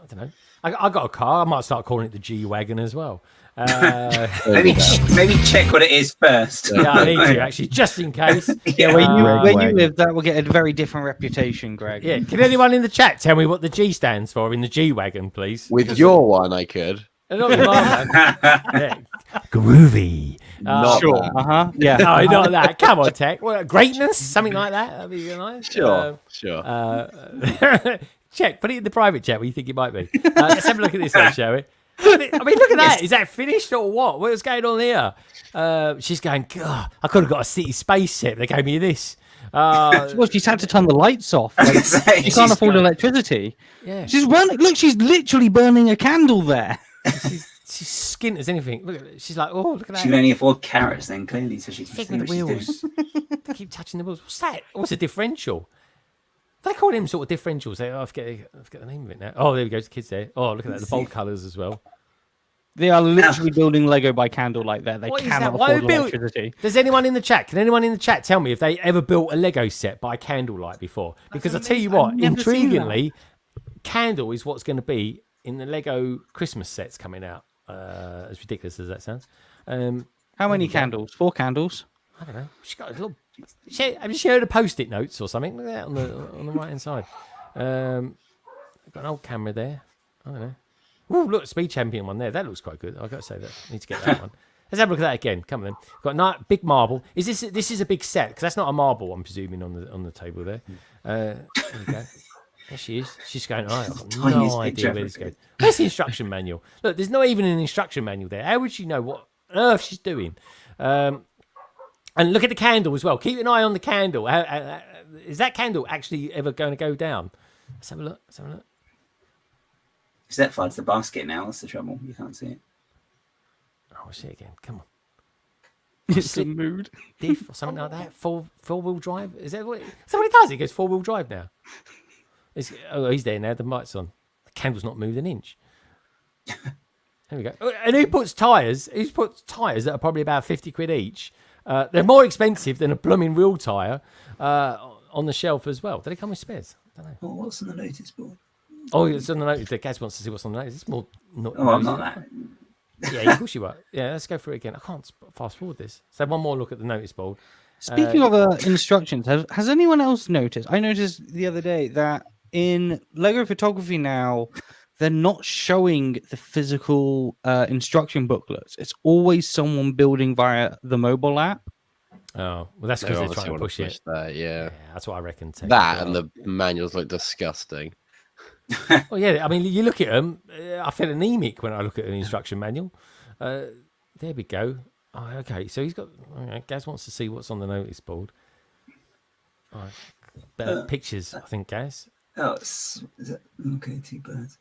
don't know. I got a car. I might start calling it the G-Wagon as well. Maybe check what it is first. Yeah, I need to actually, just in case. Yeah, where you live, that will get a very different reputation, Greg. Yeah, can anyone in the chat tell me what the G stands for in the G-Wagon, please? With your one, I could. Not with mine, man. Yeah. Groovy. Sure. Yeah. No, not that. Come on, Tech. What, greatness? Something like that? That'd be nice. Sure. Check. Put it in the private chat where you think it might be. Let's have a look at this one, shall we? I mean, look at that. Is that finished or what? What's going on here? She's going, God, I could have got a city space set. They gave me this. Well, she's had to turn the lights off. Like, she can't afford electricity. Yeah. She's running. Look, she's literally burning a candle there. She's skint as anything. Look at it. She's like, oh, look at that. She can only afford carrots then, clearly, so she can Fig see with what the she's doing. wheels. They keep touching the wheels. What's that? What's a differential? They call them sort of differentials. I forget the name of it now. Oh, there we go. The kids there. Oh, look at that. The bold colours as well. They are literally building Lego by candlelight there. They What is cannot that? Why afford are we electricity. Does anyone in the chat? Can anyone in the chat tell me if they ever built a Lego set by candlelight before? Because I tell you what, intriguingly, candle is what's going to be in the Lego Christmas sets coming out. As ridiculous as that sounds. How many candles? 4 candles. I don't know. She's got a little. Have you shared a post-it notes or something? Look at that on the right hand side. Got an old camera there. I don't know. Oh, look, Speed Champion one there. That looks quite good. I've got to say that. I need to get that one. Let's have a look at that again. Come on, then. Got a big marble. This is a big set because that's not a marble. I'm presuming on the table there. There we go. There she is. She's going. Oh, I've got no idea where this goes. Where's the instruction manual? Look, there's not even an instruction manual there. How would she know what on earth she's doing? And look at the candle as well. Keep an eye on the candle. Is that candle actually ever going to go down? Let's have a look. Set fire to the basket now. That's the trouble. You can't see it. Oh, we'll see it again. Come on. It's a mood. Diff or something like that. Four-wheel drive. Is that what it does? It goes 4-wheel drive now. He's there now. The light's on. The candle's not moved an inch. There we go. And who puts tyres? Who puts tyres that are probably about 50 quid each? They're more expensive than a blooming real tyre on the shelf as well. Do they come with spares? I don't know. Oh, what's on the notice board? Oh, it's on the notice. The Gaz wants to see what's on the notice. It's more. I'm not that. Yeah, of course you are. Yeah, let's go through it again. I can't fast forward this. So one more look at the notice board. Speaking of instructions, has anyone else noticed? I noticed the other day that in Lego photography now, they're not showing the physical instruction booklets. It's always someone building via the mobile app. Oh, well, that's because they're trying to push it. That, yeah, that's what I reckon. That and the manuals look disgusting. Well, yeah, I mean, you look at them. I feel anemic when I look at an instruction manual. There we go. Oh, okay, so he's got. Okay, Gaz wants to see what's on the notice board. All right, better pictures, I think, Gaz. Oh, is that okay? 2 birds.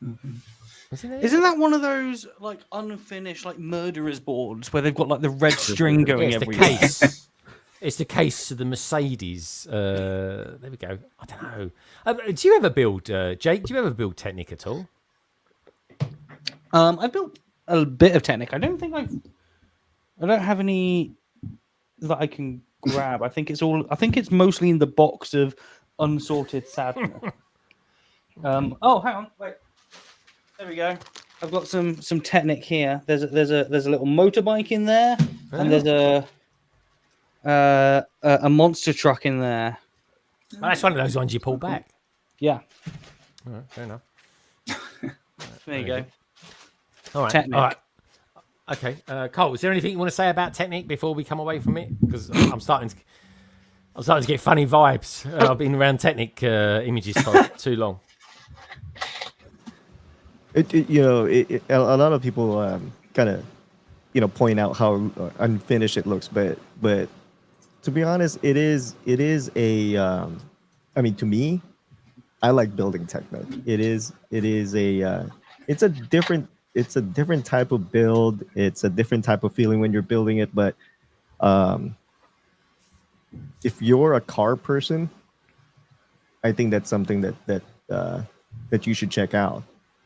Okay. Isn't that one of those like unfinished like murderers boards where they've got like the red string going it's everywhere? the case. it's the case of the Mercedes. There we go. I don't know. Do you ever build, Jake? Do you ever build Technic at all? I built a bit of Technic. I don't have any that I can grab. I think it's mostly in the box of unsorted sadness. Oh, hang on, wait. There we go. I've got some Technic here. There's a little motorbike in there, and there's a monster truck in there. Well, that's one of those ones you pull back. Yeah. All right, fair enough. There you go. All right. Technic. All right. Okay, Cole, is there anything you want to say about Technic before we come away from it? Because I'm starting to get funny vibes. I've been around Technic images for too long. A lot of people kind of point out how unfinished it looks, but to be honest, it is a I mean, to me, I like building Technic. It's a different type of build. It's a different type of feeling when you're building it, but if you're a car person, I think that's something that you should check out.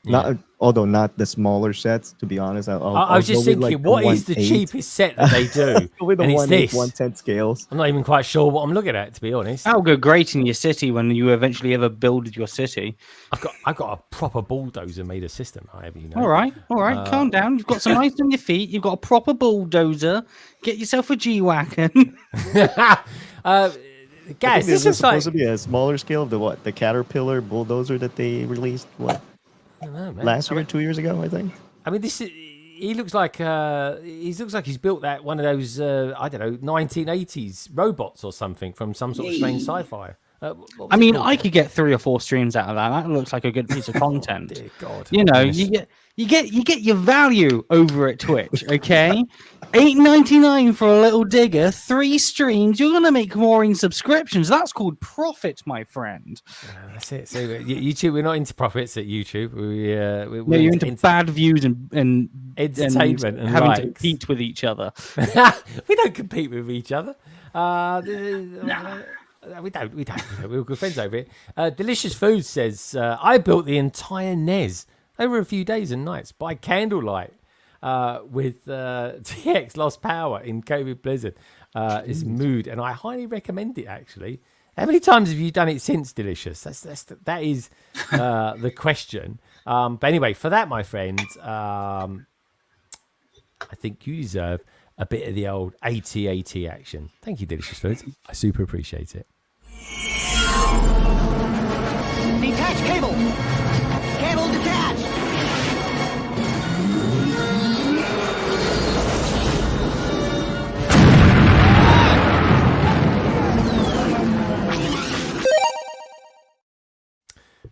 Yeah. Not the smaller sets, to be honest. I was just thinking, what is the cheapest set that they do? With the 1/10 scales. I'm not even quite sure what I'm looking at, to be honest. That'll go great in your city when you eventually ever build your city. I've got a proper bulldozer made of system. All right, calm down. You've got some ice on your feet. You've got a proper bulldozer. Get yourself a G-Wagon. Guys, this is supposed to be a smaller scale of the Caterpillar bulldozer that they released. What? I don't know, man. Last year, 2 years ago, I think. I mean, he looks like he's built that one of those 1980s robots or something from some sort of strange sci-fi. I mean, I could get 3 or 4 streams out of that. That looks like a good piece of content. Dear God, you get your value over at Twitch, okay? $8.99 for a little digger, 3 streams. You're gonna make more in subscriptions. That's called profit, my friend. That's it. So YouTube, we're not into profits at YouTube. We're into bad views and entertainment and having likes. to compete with each other. We don't compete with each other. We don't. We're all good friends over here. Delicious Food says, I built the entire NES over a few days and nights by candlelight with TX Lost Power in COVID Blizzard. It's mood, and I highly recommend it, actually. How many times have you done it since, Delicious? That is the question. But anyway, for that, my friend, I think you deserve a bit of the old AT-AT action. Thank you, Delicious Foods. I super appreciate it. Detach cable! Cable detached!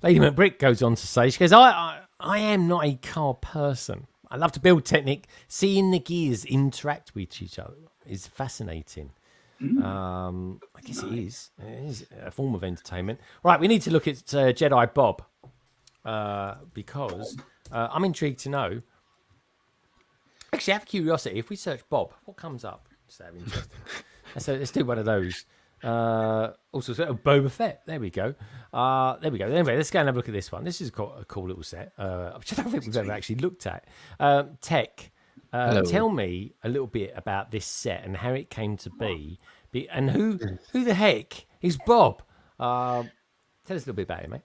Lady McBrick goes on to say, she goes, I am not a car person. I love to build Technic. Seeing the gears interact with each other is fascinating. I guess it is. It is a form of entertainment. Right, we need to look at Jedi Bob because I'm intrigued to know. Actually, out of curiosity, if we search Bob, what comes up? Just out of interest. Let's do one of those. Also, Boba Fett. There we go. Anyway, let's go and have a look at this one. This is a cool little set. Which I don't think we've ever actually looked at. Tech. Tell me a little bit about this set and how it came to be, and who the heck is Bob? Tell us a little bit about it, mate.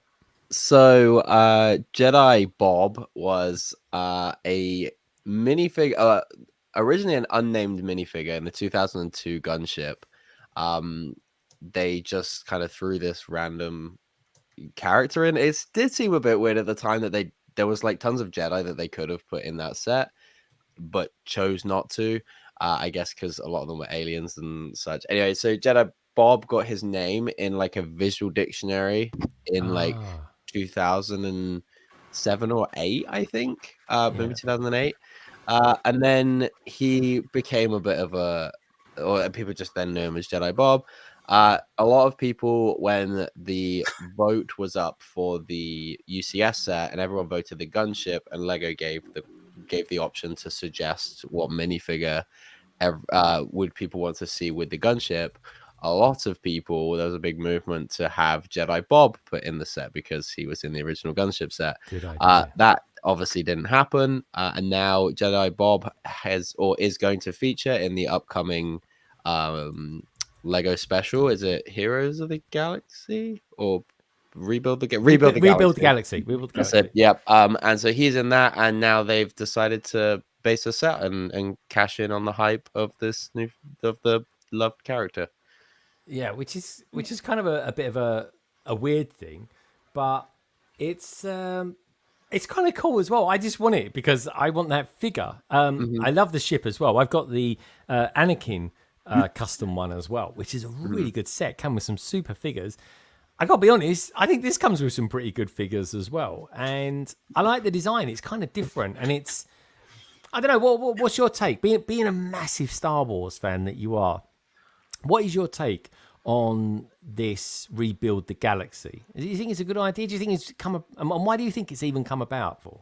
So, Jedi Bob was a minifigure, originally an unnamed minifigure in the 2002 gunship. They just kind of threw this random character in. It did seem a bit weird at the time that there was like tons of Jedi that they could have put in that set, but chose not to. I guess because a lot of them were aliens and such. Anyway, so Jedi Bob got his name in like a visual dictionary in like 2007 or 8, I think, maybe 2008. And then he became a bit of or people just then knew him as Jedi Bob. A lot of people, when the vote was up for the UCS set and everyone voted the gunship, and Lego gave the option to suggest what minifigure would people want to see with the gunship? A lot of people, there was a big movement to have Jedi Bob put in the set because he was in the original gunship set. Good idea. That obviously didn't happen, and now Jedi Bob has or is going to feature in the upcoming Lego special. Is it Heroes of the Galaxy or Rebuild the Galaxy? Rebuild the Galaxy. Rebuild the That's Galaxy. it. Yep. And so he's in that, and now they've decided to base a set and cash in on the hype of this new of the loved character. Yeah, which is kind of a bit of a weird thing, but it's kind of cool as well. I just want it because I want that figure. I love the ship as well. I've got the Anakin custom one as well, which is a really good set. Come with some super figures. I gotta be honest, I think this comes with some pretty good figures as well, and I like the design. It's kind of different, and it's I don't know what's your take, being a massive Star Wars fan that you are. What is your take on this Rebuild the Galaxy? Do you think it's a good idea? Do you think it's and why do you think it's even come about for?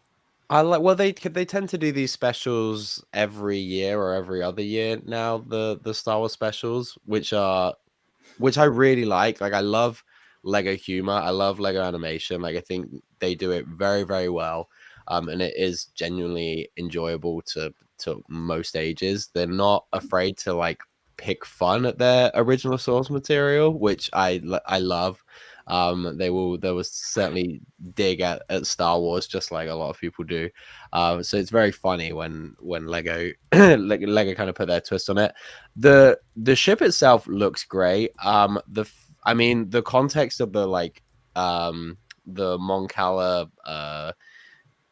They tend to do these specials every year or every other year now. The Star Wars specials, which I really like. Like I love Lego humor. I love Lego animation. Like I think they do it very, very well. And it is genuinely enjoyable to most ages. They're not afraid to like pick fun at their original source material, which I love. They will certainly dig at Star Wars just like a lot of people do. So it's very funny when Lego Lego kind of put their twist on it. The ship itself looks great. The context of the the Mon Cala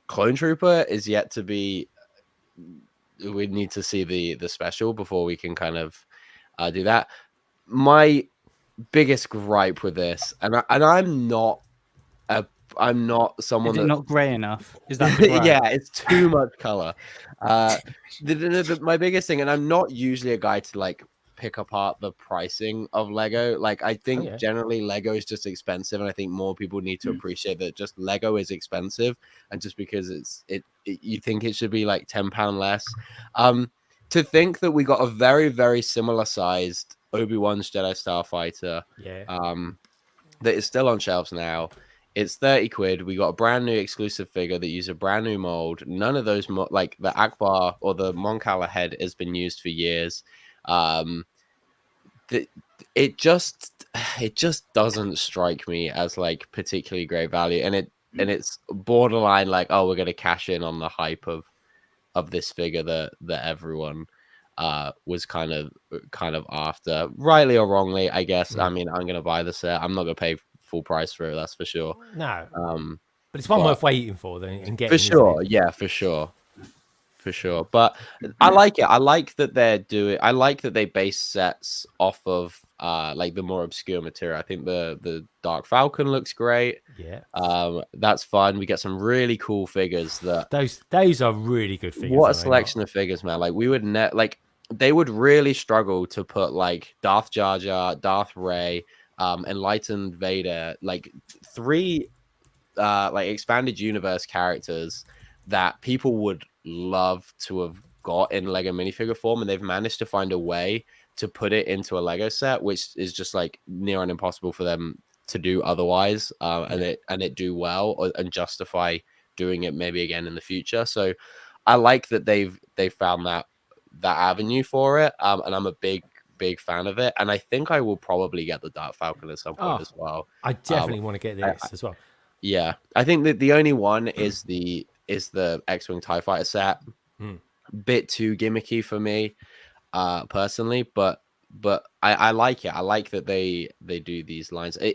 clone trooper is yet to be. We need to see the special before we can kind of do that. My biggest gripe with this, and I'm not someone that's not grey enough. Is that the gripe? yeah, it's too much color. My biggest thing, and I'm not usually a guy to like pick apart the pricing of Lego. Like I think generally Lego is just expensive, and I think more people need to appreciate that just Lego is expensive, and just because you think it should be like £10 less. To think that we got a very, very similar sized Obi-Wan's Jedi Starfighter, that is still on shelves now. It's 30 quid. We got a brand new exclusive figure that uses a brand new mold. None of those like the Akbar or the Mon Cala head has been used for years. It just doesn't strike me as like particularly great value, and it's borderline like, oh, we're gonna cash in on the hype of this figure that everyone was kind of after, rightly or wrongly, I guess. I mean, I'm gonna buy the set. I'm not gonna pay full price for it, that's for sure. No, but it's one worth waiting for then and getting. For sure, yeah, for sure. But I like it. I like that I like that they base sets off of like the more obscure material. I think the Dark Falcon looks great. Yeah. That's fun. We get some really cool figures that those are really good figures. What a selection of figures, man. Like we would they would really struggle to put like Darth Jar Jar, Darth Rey, Enlightened Vader, like 3 like expanded universe characters that people would love to have got in Lego minifigure form, and they've managed to find a way to put it into a Lego set, which is just like near and impossible for them to do otherwise, and it do well and justify doing it maybe again in the future. So I like that they've found that avenue for it, and I'm a big fan of it, and I think I will probably get the Dark Falcon at some point as well. I definitely want to get this as well. Yeah, I think that the only one is the X-Wing TIE Fighter set. Bit too gimmicky for me personally, but I like it. I like that they do these lines. I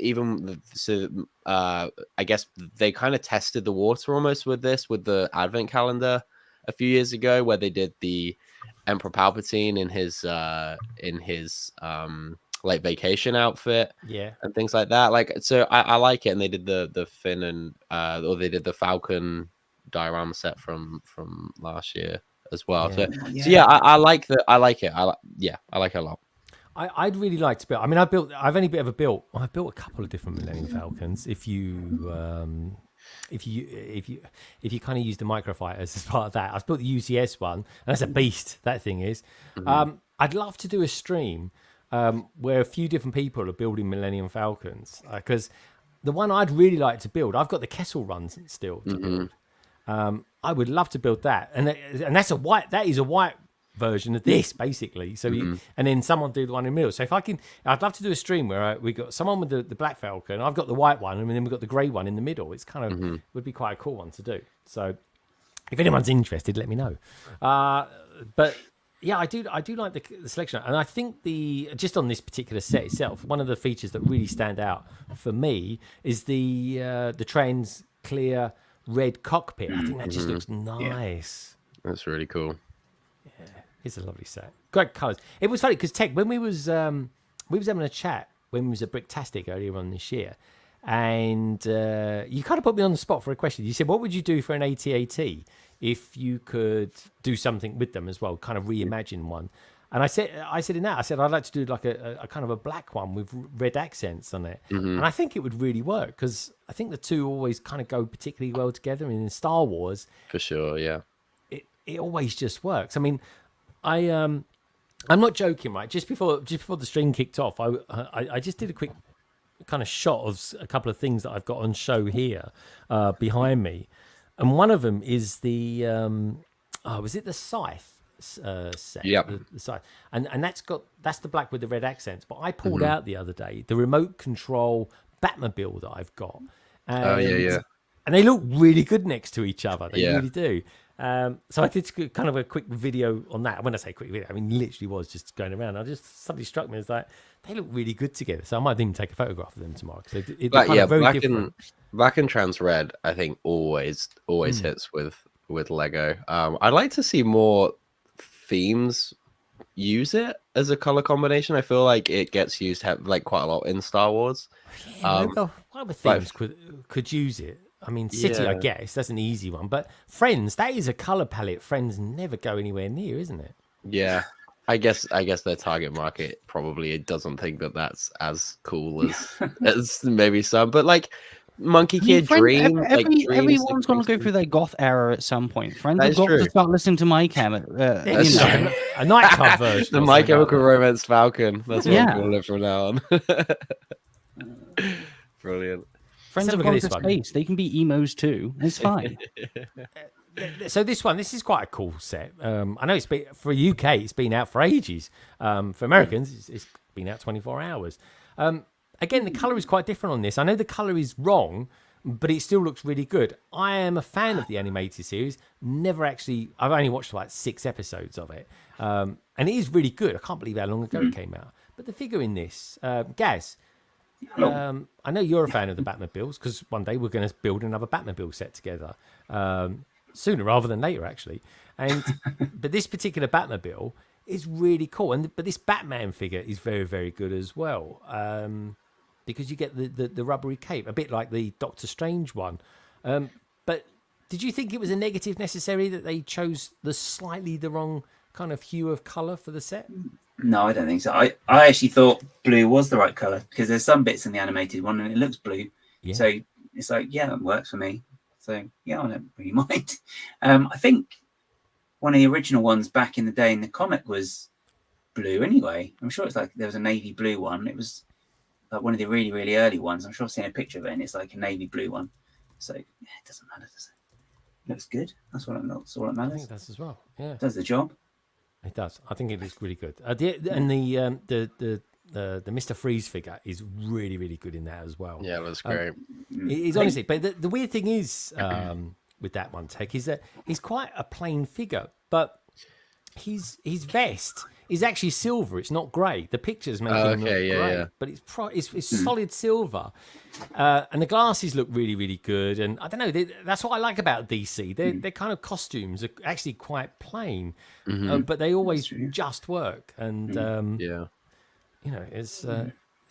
guess they kind of tested the water almost with the advent calendar a few years ago, where they did the Emperor Palpatine in his like vacation outfit, and things like that. Like, so I like it. And they did the Finn and or they did the Falcon diorama set from last year as well. So I like that. I like it. I like it a lot. I'd really like to build. I mean, I've built a couple of different Millennium Falcons. If you if you kind of use the microfighters as part of that. I've built the UCS one, and that's a beast. That thing is. I'd love to do a stream where a few different people are building Millennium Falcons, because the one I'd really like to build, I've got the Kessel runs still to build. I would love to build that, and that's a white. That is a white version of this, basically. So and then someone do the one in the middle. So if I can, I'd love to do a stream where we got someone with the black Falcon, I've got the white one, and then we've got the grey one in the middle. It's kind of would be quite a cool one to do. So if anyone's interested, let me know. But yeah, I do like the selection, and I think just on this particular set itself, one of the features that really stand out for me is the trans clear red cockpit. I think that just looks nice. That's really cool. Yeah, it's a lovely set. Great colours. It was funny because Tech, when we was having a chat when we was at Bricktastic earlier on this year, and you kind of put me on the spot for a question. You said, "What would you do for an AT-AT if you could do something with them as well, kind of reimagine one?" And I said I'd like to do like a kind of a black one with red accents on it. And I think it would really work, because I think the two always kind of go particularly well together. And in Star Wars, For sure, yeah. it always just works. I mean, I'm not joking, right? Just before the stream kicked off, I just did a quick kind of shot of a couple of things that I've got on show here behind me, and one of them is the was it the Scythe set? Yep. The Scythe, and that's the black with the red accents. But I pulled out the other day the remote control Batmobile that I've got. And they look really good next to each other. They really do. So I did kind of a quick video on that. When I say quick video, I mean literally was just going around. Somebody struck me as like, they look really good together. So I might even take a photograph of them tomorrow, because they're very different. Black and trans red, I think always hits with Lego. I'd like to see more themes use it as a color combination. I feel like it gets used like quite a lot in Star Wars. What other themes could use it? I mean, City, I guess that's an easy one, but Friends, that is a color palette Friends never go anywhere near, isn't it? Yeah, I guess their target market probably doesn't think that that's as cool as maybe some, but like Monkey Kid, Dream, everyone's going to go through their goth era at some point. Friends have got to start listening to My Chem. A nightclub version. The My Chemical Romance Falcon. That's what I'm going to live from now on. Brilliant. Friends have gone to space. They can be emos too. It's fine. So this is quite a cool set. I know it's been for UK. It's been out for ages. For Americans, it's been out 24 hours. Again, the color is quite different on this. I know the color is wrong, but it still looks really good. I am a fan of the animated series. I've only watched like 6 episodes of it, and it is really good. I can't believe how long ago it came out. But the figure in this, Gaz, I know you're a fan of the Batmobiles, because one day we're going to build another Batmobile set together, sooner rather than later, actually. But this particular Batmobile is really cool, but this Batman figure is very, very good as well, because you get the rubbery cape, a bit like the Doctor Strange one. But did you think it was a negative necessary that they chose the wrong kind of hue of color for the set? No, I don't think so. I actually thought blue was the right color, because there's some bits in the animated one and it looks blue. Yeah. So it's like, yeah, that works for me. So yeah, I don't really mind. I think one of the original ones back in the day in the comic was blue anyway. I'm sure it's like there was a navy blue one. It was like one of the really, really early ones. I'm sure I've seen a picture of it and it's like a navy blue one. So yeah, it doesn't matter, does it? It looks good. That's all that matters. I think it does as well. Yeah, it does the job. It does. I think it is really good. The Mr. Freeze figure is really, really good in that as well. Yeah, that's great. It's honestly, but the weird thing is with that one, Tech, is that he's quite a plain figure, but his vest is actually silver. It's not grey. The pictures make him look grey, but it's solid silver, and the glasses look really, really good. And I don't know, that's what I like about DC. Their kind of costumes are actually quite plain, but they always just work. And you know,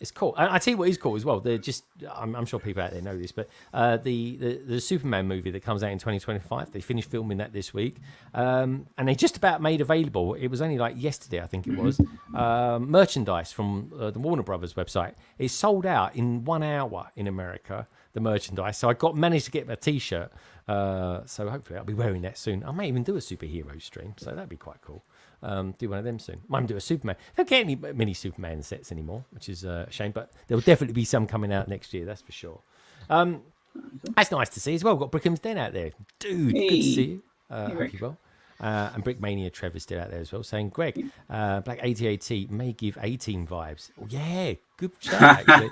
it's cool. And I tell you what is cool as well. They're just, I'm sure people out there know this, but the Superman movie that comes out in 2025, they finished filming that this week, and they just about made available. It was only like yesterday, I think it was, merchandise from the Warner Brothers website. It sold out in 1 hour in America. the merchandise. So I managed to get my T-shirt. So hopefully I'll be wearing that soon. I may even do a superhero stream, so that'd be quite cool. Do one of them soon. Might do a Superman. Don't get any mini Superman sets anymore, which is a shame. But there will definitely be some coming out next year. That's for sure. That's nice to see as well. We've got Brickham's Den out there, dude. Good to see you. Hope you well. And Brickmania Trevor's still out there as well, saying Greg, Black AT-AT may give A-Team vibes. Oh, yeah, good shout actually.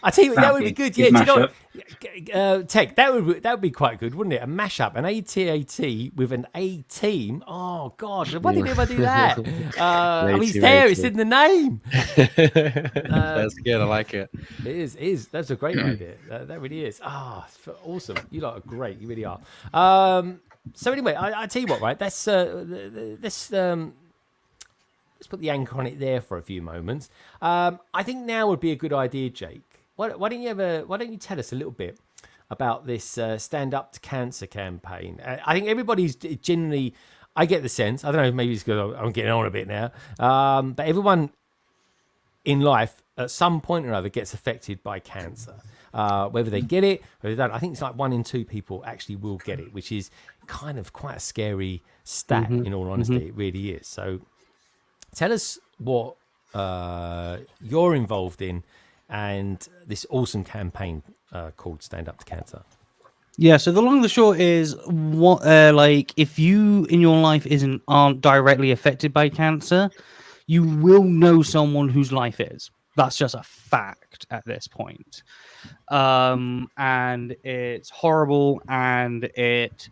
I tell you what, that would be good. Yeah, do you know what? Tech, that would be quite good, wouldn't it? A mashup, an AT-AT with an A-Team. Oh God, what did I do that? I mean, it's there. It's in the name. That's good. I like it. It is. That's a great idea. That really is. Awesome. You lot are great. You really are. So anyway, I tell you what, right? Let's put the anchor on it there for a few moments. I think now would be a good idea, Jake. Why don't you tell us a little bit about this Stand Up to Cancer campaign? I think everybody's genuinely. I get the sense. I don't know. Maybe it's because I'm getting on a bit now. But everyone in life at some point or another gets affected by cancer. Whether they get it, whether they don't. I think it's like 1 in 2 people actually will get it, which is kind of quite a scary stat, in all honesty. It really is. So tell us what you're involved in and this awesome campaign called Stand Up to Cancer. Yeah, so the long and the short is what if you in your life aren't directly affected by cancer, you will know someone whose life is. That's just a fact at this point. And it's horrible, and it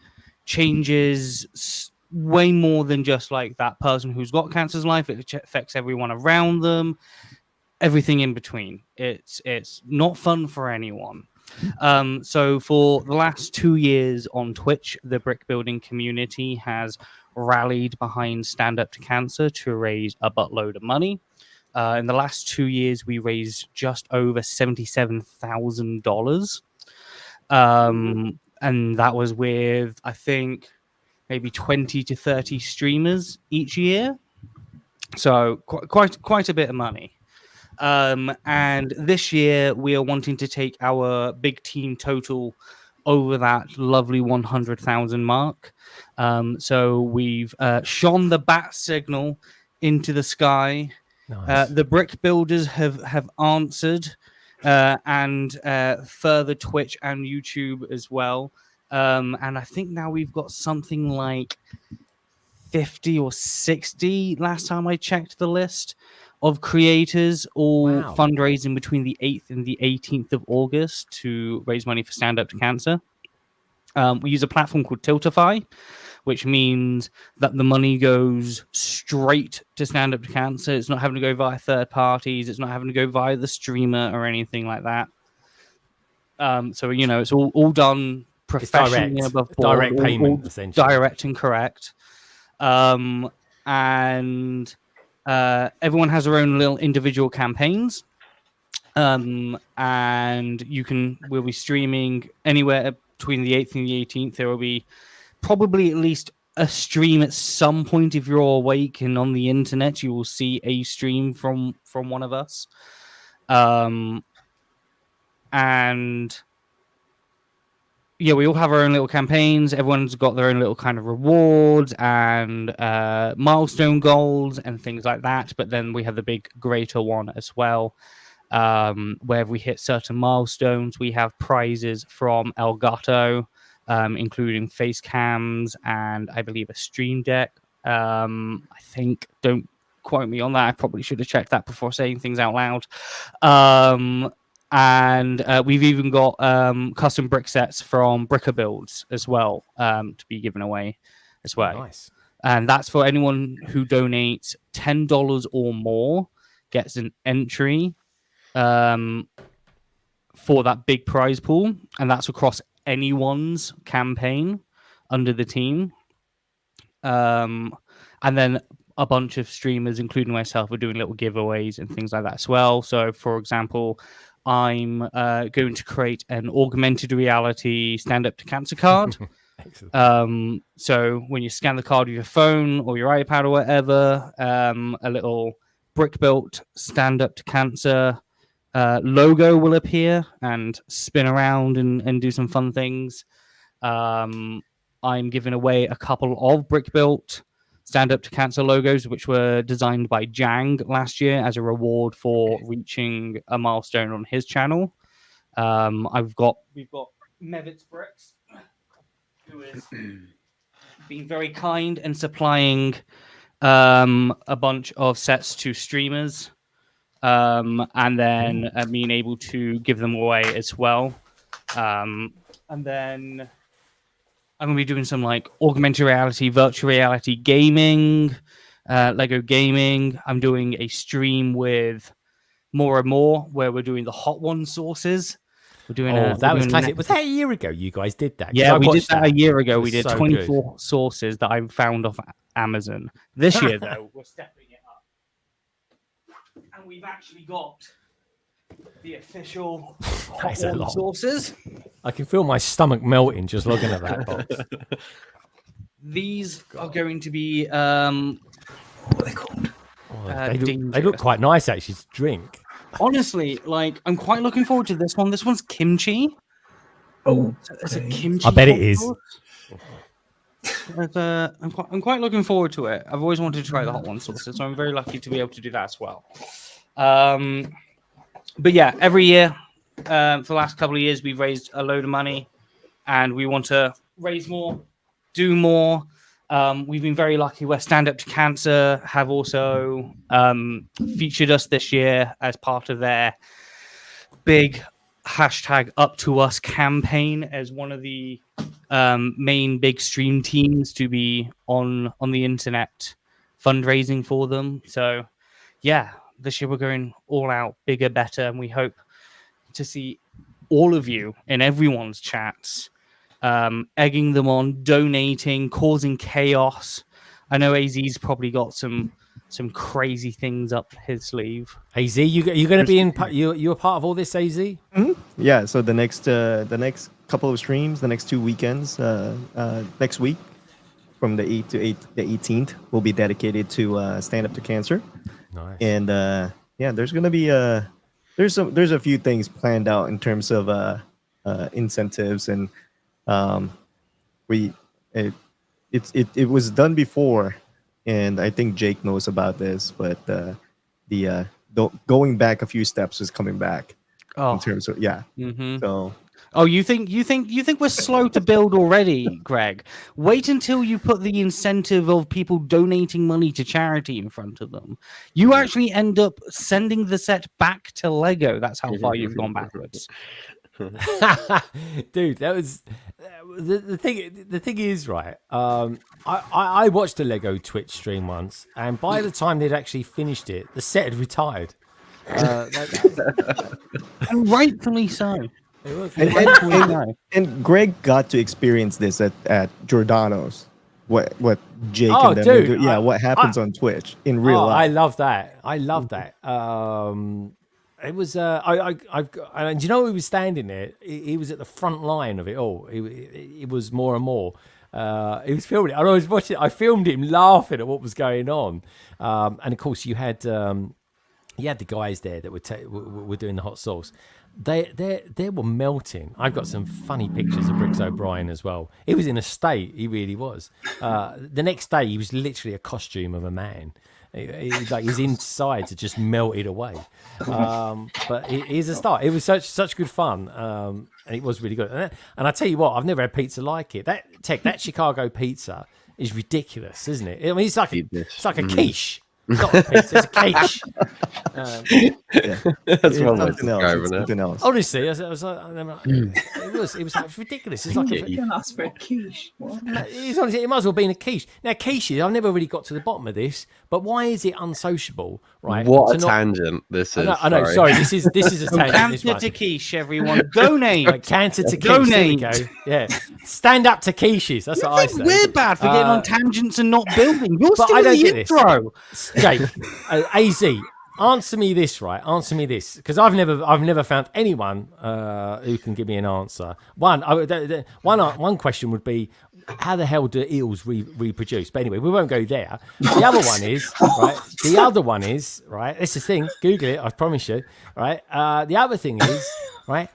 changes way more than just like that person who's got cancer's life. It affects everyone around them, everything in between. It's not fun for anyone. So for the last 2 years on Twitch, the brick building community has rallied behind Stand Up to Cancer to raise a buttload of money. In the last 2 years, we raised just over $77,000. And that was with, I think, maybe 20 to 30 streamers each year. So quite a bit of money. And this year, we are wanting to take our big team total over that lovely 100,000 mark. So we've shone the bat signal into the sky. Nice. The brick builders have answered, and further Twitch and YouTube as well. And I think now we've got something like 50 or 60 last time I checked the list of creators, all fundraising between the 8th and the 18th of August to raise money for Stand Up to Cancer. We use a platform called Tiltify, which means that the money goes straight to Stand Up to Cancer. It's not having to go via third parties. It's not having to go via the streamer or anything like that. So, it's all done professionally above board. Direct payment, essentially. Direct and correct. And everyone has their own little individual campaigns. And we'll be streaming anywhere between the 8th and the 18th. There will be probably at least a stream at some point. If you're awake and on the internet, you will see a stream from one of us. And yeah, we all have our own little campaigns. Everyone's got their own little kind of rewards and milestone goals and things like that. But then we have the big greater one as well. Where we hit certain milestones, we have prizes from Elgato, including face cams and I believe a stream deck. I think, don't quote me on that. I probably should have checked that before saying things out loud. And we've even got custom brick sets from Bricker Builds as well to be given away as well. Nice. And that's for anyone who donates $10 or more gets an entry for that big prize pool, and that's across anyone's campaign under the team. And then a bunch of streamers, including myself, are doing little giveaways and things like that as well. So, for example, I'm going to create an augmented reality Stand Up to Cancer card. So when you scan the card with your phone or your iPad or whatever, a little brick built Stand Up to Cancer logo will appear and spin around and do some fun things. I'm giving away a couple of Brick-Built Stand Up to Cancer logos, which were designed by Jang last year as a reward for reaching a milestone on his channel. We've got Mevitz Bricks, who is being very kind and supplying a bunch of sets to streamers, and then being able to give them away as well. And then I'm going to be doing some like augmented reality, virtual reality gaming, Lego gaming. I'm doing a stream with More and More where we're doing the Hot One sources. We're doing that was classic. Was that a year ago you guys did that? Yeah, we did that a year ago. We did so 24 good. sources that I found off Amazon. This year, though, we're stepping it up. And we've actually got the official Hot is a One lot. sources. I can feel my stomach melting just looking at that box. These are going to be what are they called? They look quite nice actually to drink. Honestly, like I'm quite looking forward to this one. This one's kimchi. Oh, it's a kimchi. I bet it is. I'm quite looking forward to it. I've always wanted to try the Hot One sauces, so I'm very lucky to be able to do that as well. But yeah, every year for the last couple of years, we've raised a load of money, and we want to raise more, do more. We've been very lucky where Stand Up to Cancer have also featured us this year as part of their big hashtag Up to Us campaign as one of the main big stream teams to be on the internet fundraising for them. So yeah, this year we're going all out, bigger, better, and we hope to see all of you in everyone's chats egging them on, donating, causing chaos. I know AZ's probably got some crazy things up his sleeve. AZ, you're going to be in. You're part of all this, AZ. Mm-hmm. Yeah. So the next couple of streams, the next 2 weekends, next week, from the 8th to the 18th, will be dedicated to Stand Up to Cancer. Nice. And yeah, there's gonna be there's a few things planned out in terms of incentives, and it was done before, and I think Jake knows about this, but the going back a few steps is coming back in terms of So you think we're slow to build already, Greg? Wait until you put the incentive of people donating money to charity in front of them. You actually end up sending the set back to Lego. That's how far you've gone backwards. Dude, that was the thing. The thing is, right? I watched a Lego Twitch stream once, and by the time they'd actually finished it, the set had retired. And rightfully so. And Greg got to experience this at Giordano's. What Jake Oh, and them dude, do. Yeah, what happens on Twitch in real life. I love that. I love that. It was and you know who was standing there? He was at the front line of it all. It was More and More. He was filming it. I was watching it. I filmed him laughing at what was going on. And of course, you had the guys there that were doing the hot sauce. They were melting. I've got some funny pictures of Bricks O'Brien as well. He was in a state. He really was. The next day, he was literally a costume of a man. His insides had just melted away. But he's a start. It was such good fun, and it was really good. And I tell you what, I've never had pizza like it. That Chicago pizza is ridiculous, isn't it? I mean, it's like a quiche. It's not a pizza, it's a quiche. That's something else. Honestly, it was like ridiculous. It's like you can ask for a quiche. It might as well be in a quiche. Now, quiches, I've never really got to the bottom of this, but why is it unsociable? Right? What a tangent this is. I know. Sorry, this is a tangent. Cancer to quiche, everyone. Donate. Right, cancer to quiche. There we go. Yeah. Stand up to quiches. That's what I say. We're bad for getting on tangents and not building. You're but still I don't in the get intro. Jake, AZ, answer me this, right? Answer me this, because I've never found anyone who can give me an answer. One question would be, how the hell do eels reproduce? But anyway, we won't go there. The other one is right. That's the thing. Google it. I promise you. Right. The other thing is right.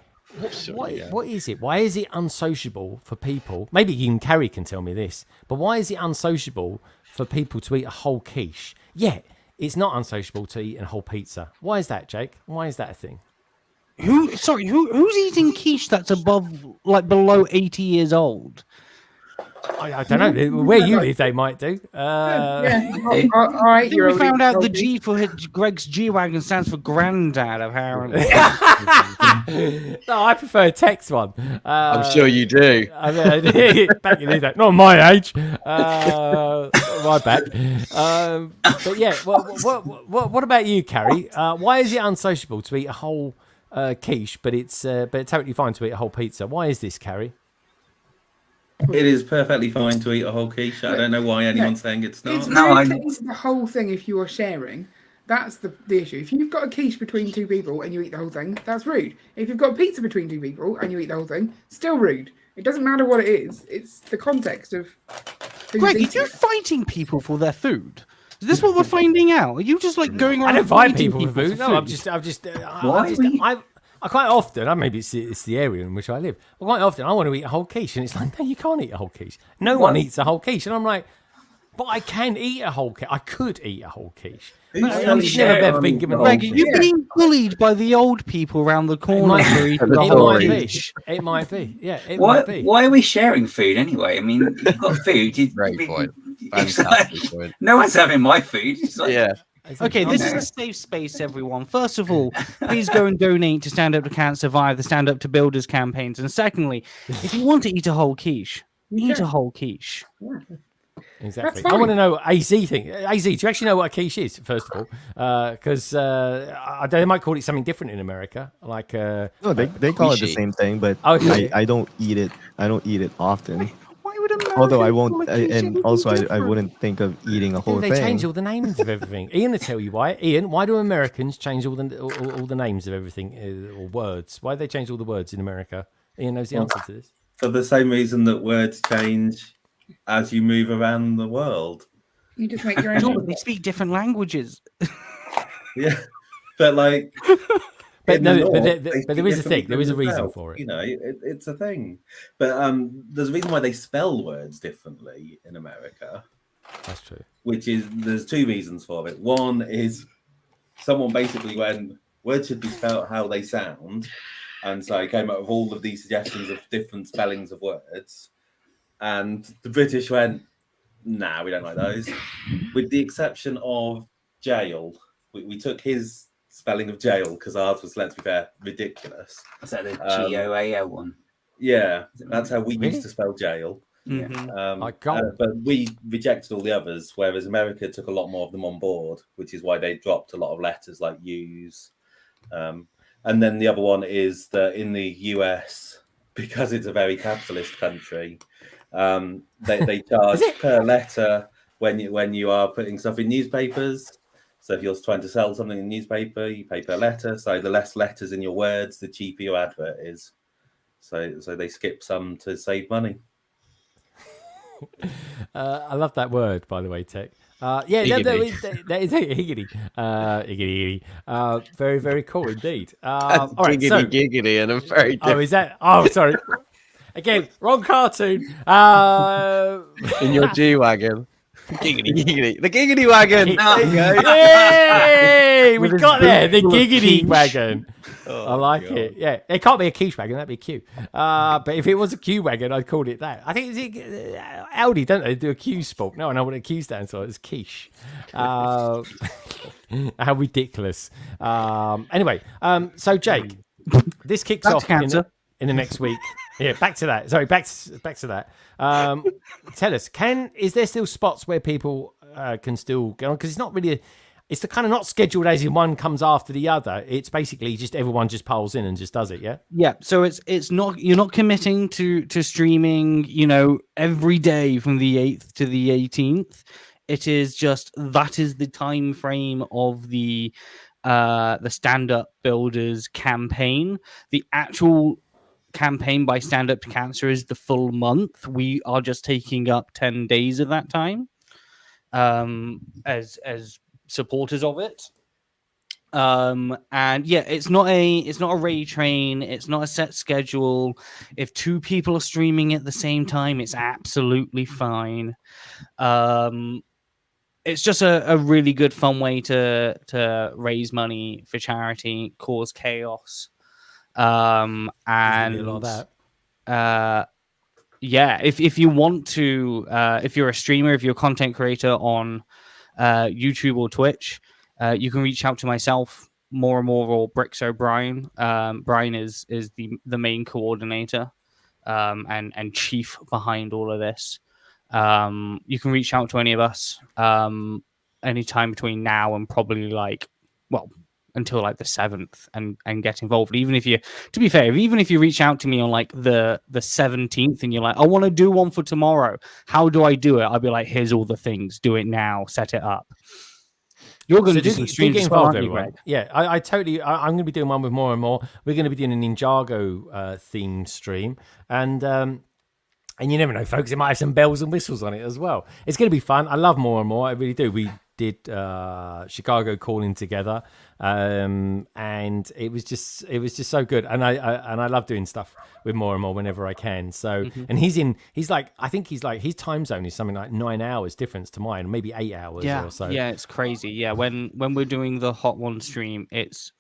What is it? Why is it unsociable for people? Maybe Carrie can tell me this. But why is it unsociable for people to eat a whole quiche? Yet it's not unsociable to eat a whole pizza. Why is that, Jake? Why is that a thing? Who's eating quiche that's below 80 years old? I don't know. Where you live, they might do. I think we found out the G for Greg's G-Wagon stands for granddad, apparently. No, I prefer a text one. I'm sure you do. I mean, back in the day, not my age. Right back. But yeah, what about you, Carrie? Why is it unsociable to eat a whole quiche, but it's totally fine to eat a whole pizza? Why is this, Carrie? It is perfectly fine to eat a whole quiche. I don't know why anyone's saying it's not. It's the whole thing. If you are sharing, that's the issue. If you've got a quiche between two people and you eat the whole thing, that's rude. If you've got a pizza between two people and you eat the whole thing, still rude. It doesn't matter what it is. It's the context of. Greg, are you fighting people for their food? Is this what we're finding out? Are you just going around? I don't fight people for food. No, I quite often, maybe it's the area in which I live, but quite often I want to eat a whole quiche, and it's like, no, you can't eat a whole quiche. No one eats a whole quiche. And I'm like, but I can eat a whole quiche. I could eat a whole quiche. I've never ever been given a whole quiche. You're being bullied by the old people around the corner. It might be. Yeah, it might be. Why are we sharing food anyway? I mean, you've got food. Great point. Fantastic point. No one's having my food. It's like, yeah. Okay, this is a safe space, everyone. First of all, please go and donate to Stand Up to Can't Survive, the Stand Up to Builders campaigns. And secondly, if you want to eat a whole quiche, eat a whole quiche. Exactly. I want to know AZ thing. AZ, do you actually know what a quiche is? First of all, because they might call it something different in America. Like no, they call it the same thing, but I don't eat it. I don't eat it often. Although I won't, and also I wouldn't think of eating a whole thing. They change all the names of everything. Ian will tell you why. Ian, why do Americans change all the names of everything or words? Why do they change all the words in America? Ian knows the answer to this. For the same reason that words change as you move around the world. You just make your own. They speak different languages. Yeah, but like. But there is a thing. There is a reason for it. You know, it's a thing. But there's a reason why they spell words differently in America. That's true. Which is, there's two reasons for it. One is someone basically went, words should be spelled how they sound. And so I came up with all of these suggestions of different spellings of words. And the British went, nah, we don't like those. With the exception of jail. We took his spelling of jail because ours was, let's be fair, ridiculous. Is that the GOAL one? Yeah, that's how we used to spell jail. Mm-hmm. But we rejected all the others, whereas America took a lot more of them on board, which is why they dropped a lot of letters like U's. And then the other one is that in the US, because it's a very capitalist country, they charge per letter when you are putting stuff in newspapers. So if you're trying to sell something in a newspaper, you pay per letter. So the less letters in your words, the cheaper your advert is. So they skip some to save money. I love that word, by the way, Tech. That is higgity. Very, very cool indeed. All right, giggity, and a very different... Oh, is that? Oh, sorry. Again, wrong cartoon. In your G-Wagon. Giggity. The giggity wagon. There you go. Yay! We got there. The giggity wagon. I like it. Yeah. It can't be a quiche wagon. That'd be Q. But if it was a Q wagon, I'd call it that. I think Audi, don't they do a Q sport? No, I know what a Q stands for. It's quiche. How ridiculous. Anyway, so Jake, this kicks off in the next week. Yeah, back to that. Sorry, back to that. Tell us, is there still spots where people can still go on? Because it's not really, it's the kind of not scheduled as in one comes after the other. It's basically just everyone just piles in and just does it. Yeah. Yeah. So it's not, you're not committing to streaming, every day from the 8th to the 18th. It is just, that is the time frame of the the Stand Up Builders campaign. The actual campaign by Stand Up to Cancer is the full month. We are just taking up 10 days of that time as supporters of it. And yeah, it's not a raid train, it's not a set schedule. If 2 people are streaming at the same time, it's absolutely fine. It's just a really good fun way to raise money for charity, cause chaos. And a lot of that. Yeah, if you want to, if you're a streamer, if you're a content creator on YouTube or Twitch, you can reach out to myself, more and more, or Bricks O'Brien. Brian is the main coordinator and chief behind all of this. You can reach out to any of us anytime between now and probably until the 7th and get involved. Even if you, to be fair, even if you reach out to me on the 17th and you're like, I want to do one for tomorrow, how do I do it? I'll be like, here's all the things, do it now, set it up. You're going to do some streams as well, aren't you, Greg? Yeah, I'm going to be doing one with more and more. We're going to be doing a Ninjago themed stream, and you never know, folks, it might have some bells and whistles on it as well. It's going to be fun. I love more and more. I really do. We did Chicago calling together, and it was just so good. And I love doing stuff with more and more whenever I can. So and I think his time zone is something like 9 hours difference to mine, maybe 8 hours or so. Yeah, it's crazy. Yeah, when we're doing the Hot One stream, it's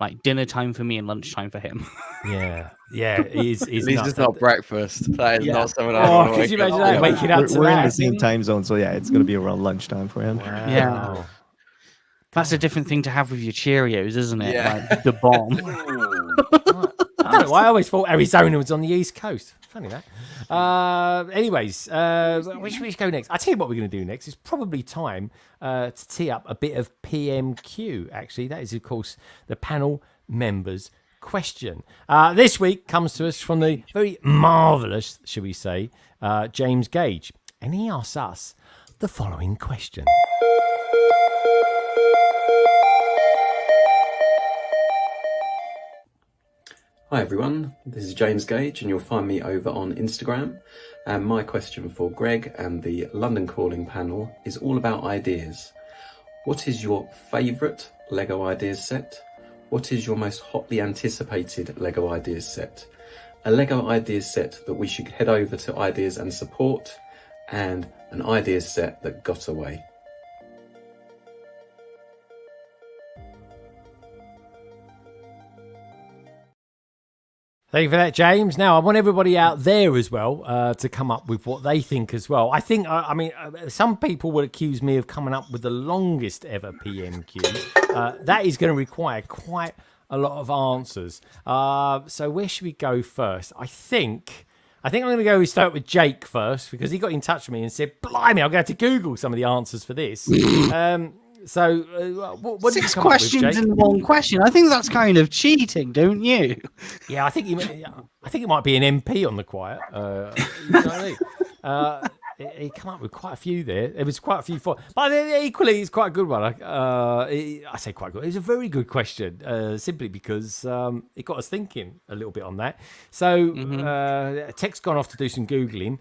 like dinner time for me and lunchtime for him. Yeah, he's just not breakfast. That is not something I Oh, want to could you imagine that? Waking up to We're in that. the same time zone, so yeah, it's gonna be around lunchtime for him. Wow. Yeah. That's a different thing to have with your Cheerios, isn't it? Yeah. Like the bomb. I always thought Arizona was on the East Coast. Funny that. Anyways, where should we go next? I'll tell you what we're going to do next. It's probably time to tee up a bit of PMQ, actually. That is, of course, the panel members' question. This week comes to us from the very marvellous, shall we say, James Gage. And he asks us the following question. Hi everyone, this is James Gage and you'll find me over on Instagram. And my question for Greg and the London Calling panel is all about ideas. What is your favourite LEGO ideas set? What is your most hotly anticipated LEGO ideas set? A LEGO ideas set that we should head over to Ideas and support, and an ideas set that got away. Thank you for that, James. Now, I want everybody out there as well to come up with what they think as well. I think, some people would accuse me of coming up with the longest ever PMQ. That is going to require quite a lot of answers. So where should we go first? I think I'm going to start with Jake first, because he got in touch with me and said, blimey, I'm going to have to Google some of the answers for this. So, what 6 questions in one question. I think that's kind of cheating, don't you? Yeah, I think it might be an MP on the quiet. You know what I mean? He came up with quite a few there. There was quite a few but equally, it's quite a good one. I say quite good. It was a very good question, simply because it got us thinking a little bit on that. So, Tech's gone off to do some googling.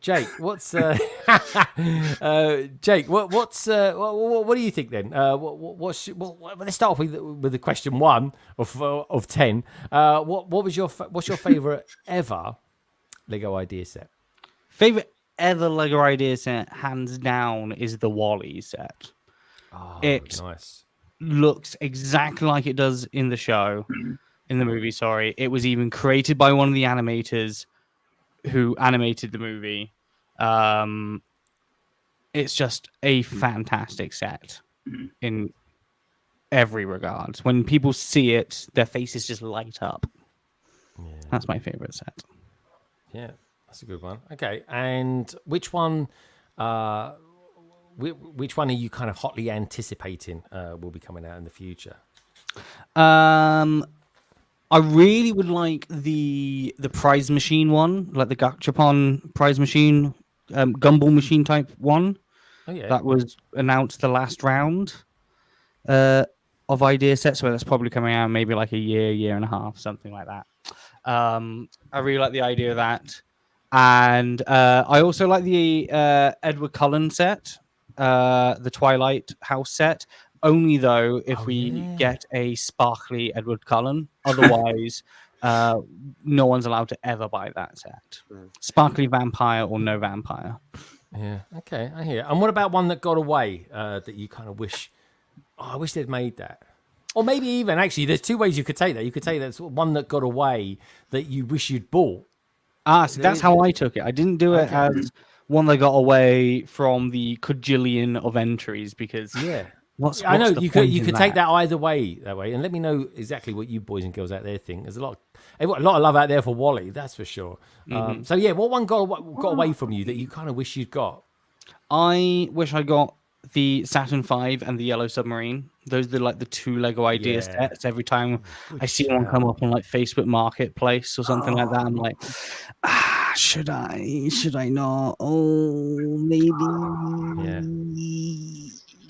Jake, what's Jake? What do you think then? Let's start off with the question 1 of 10. What's your favorite ever LEGO idea set? Favorite ever LEGO idea set, hands down, is the Wall-E set. Oh, it nice. Looks exactly like it does in the show, in the movie, sorry. It was even created by one of the animators who animated the movie. It's just a fantastic set in every regard. When people see it, their faces just light up. Yeah. That's my favorite set. Yeah. That's a good one. Okay, and which one are you kind of hotly anticipating will be coming out in the future? I really would like the prize machine one, like the Gachapon prize machine, gumball machine type one. Oh yeah, that was announced the last round. of idea sets, so that's probably coming out maybe like a year and a half, something like that. I really like the idea of that. And I also like the Edward Cullen set, the Twilight House set. Only though if we get a sparkly Edward Cullen. Otherwise, no one's allowed to ever buy that set. Sparkly vampire or no vampire. Yeah. Okay, I hear. And what about one that got away that you kind of wish? Oh, I wish they'd made that. Or maybe even actually, there's two ways you could take that. You could take that sort of one that got away that you wish you'd bought. So that's how I took it. I didn't do it as one that got away from the cajillion of entries because I know you could take that either way and let me know exactly what you boys and girls out there think. There's a lot of love out there for Wally, that's for sure. So yeah, what one got away from you that you kind of wish you'd got? I wish I got the Saturn V and the Yellow Submarine. Those are like the two Lego idea sets. Every time I see one come up on like Facebook Marketplace or something like that, I'm like, should I not? Oh, maybe.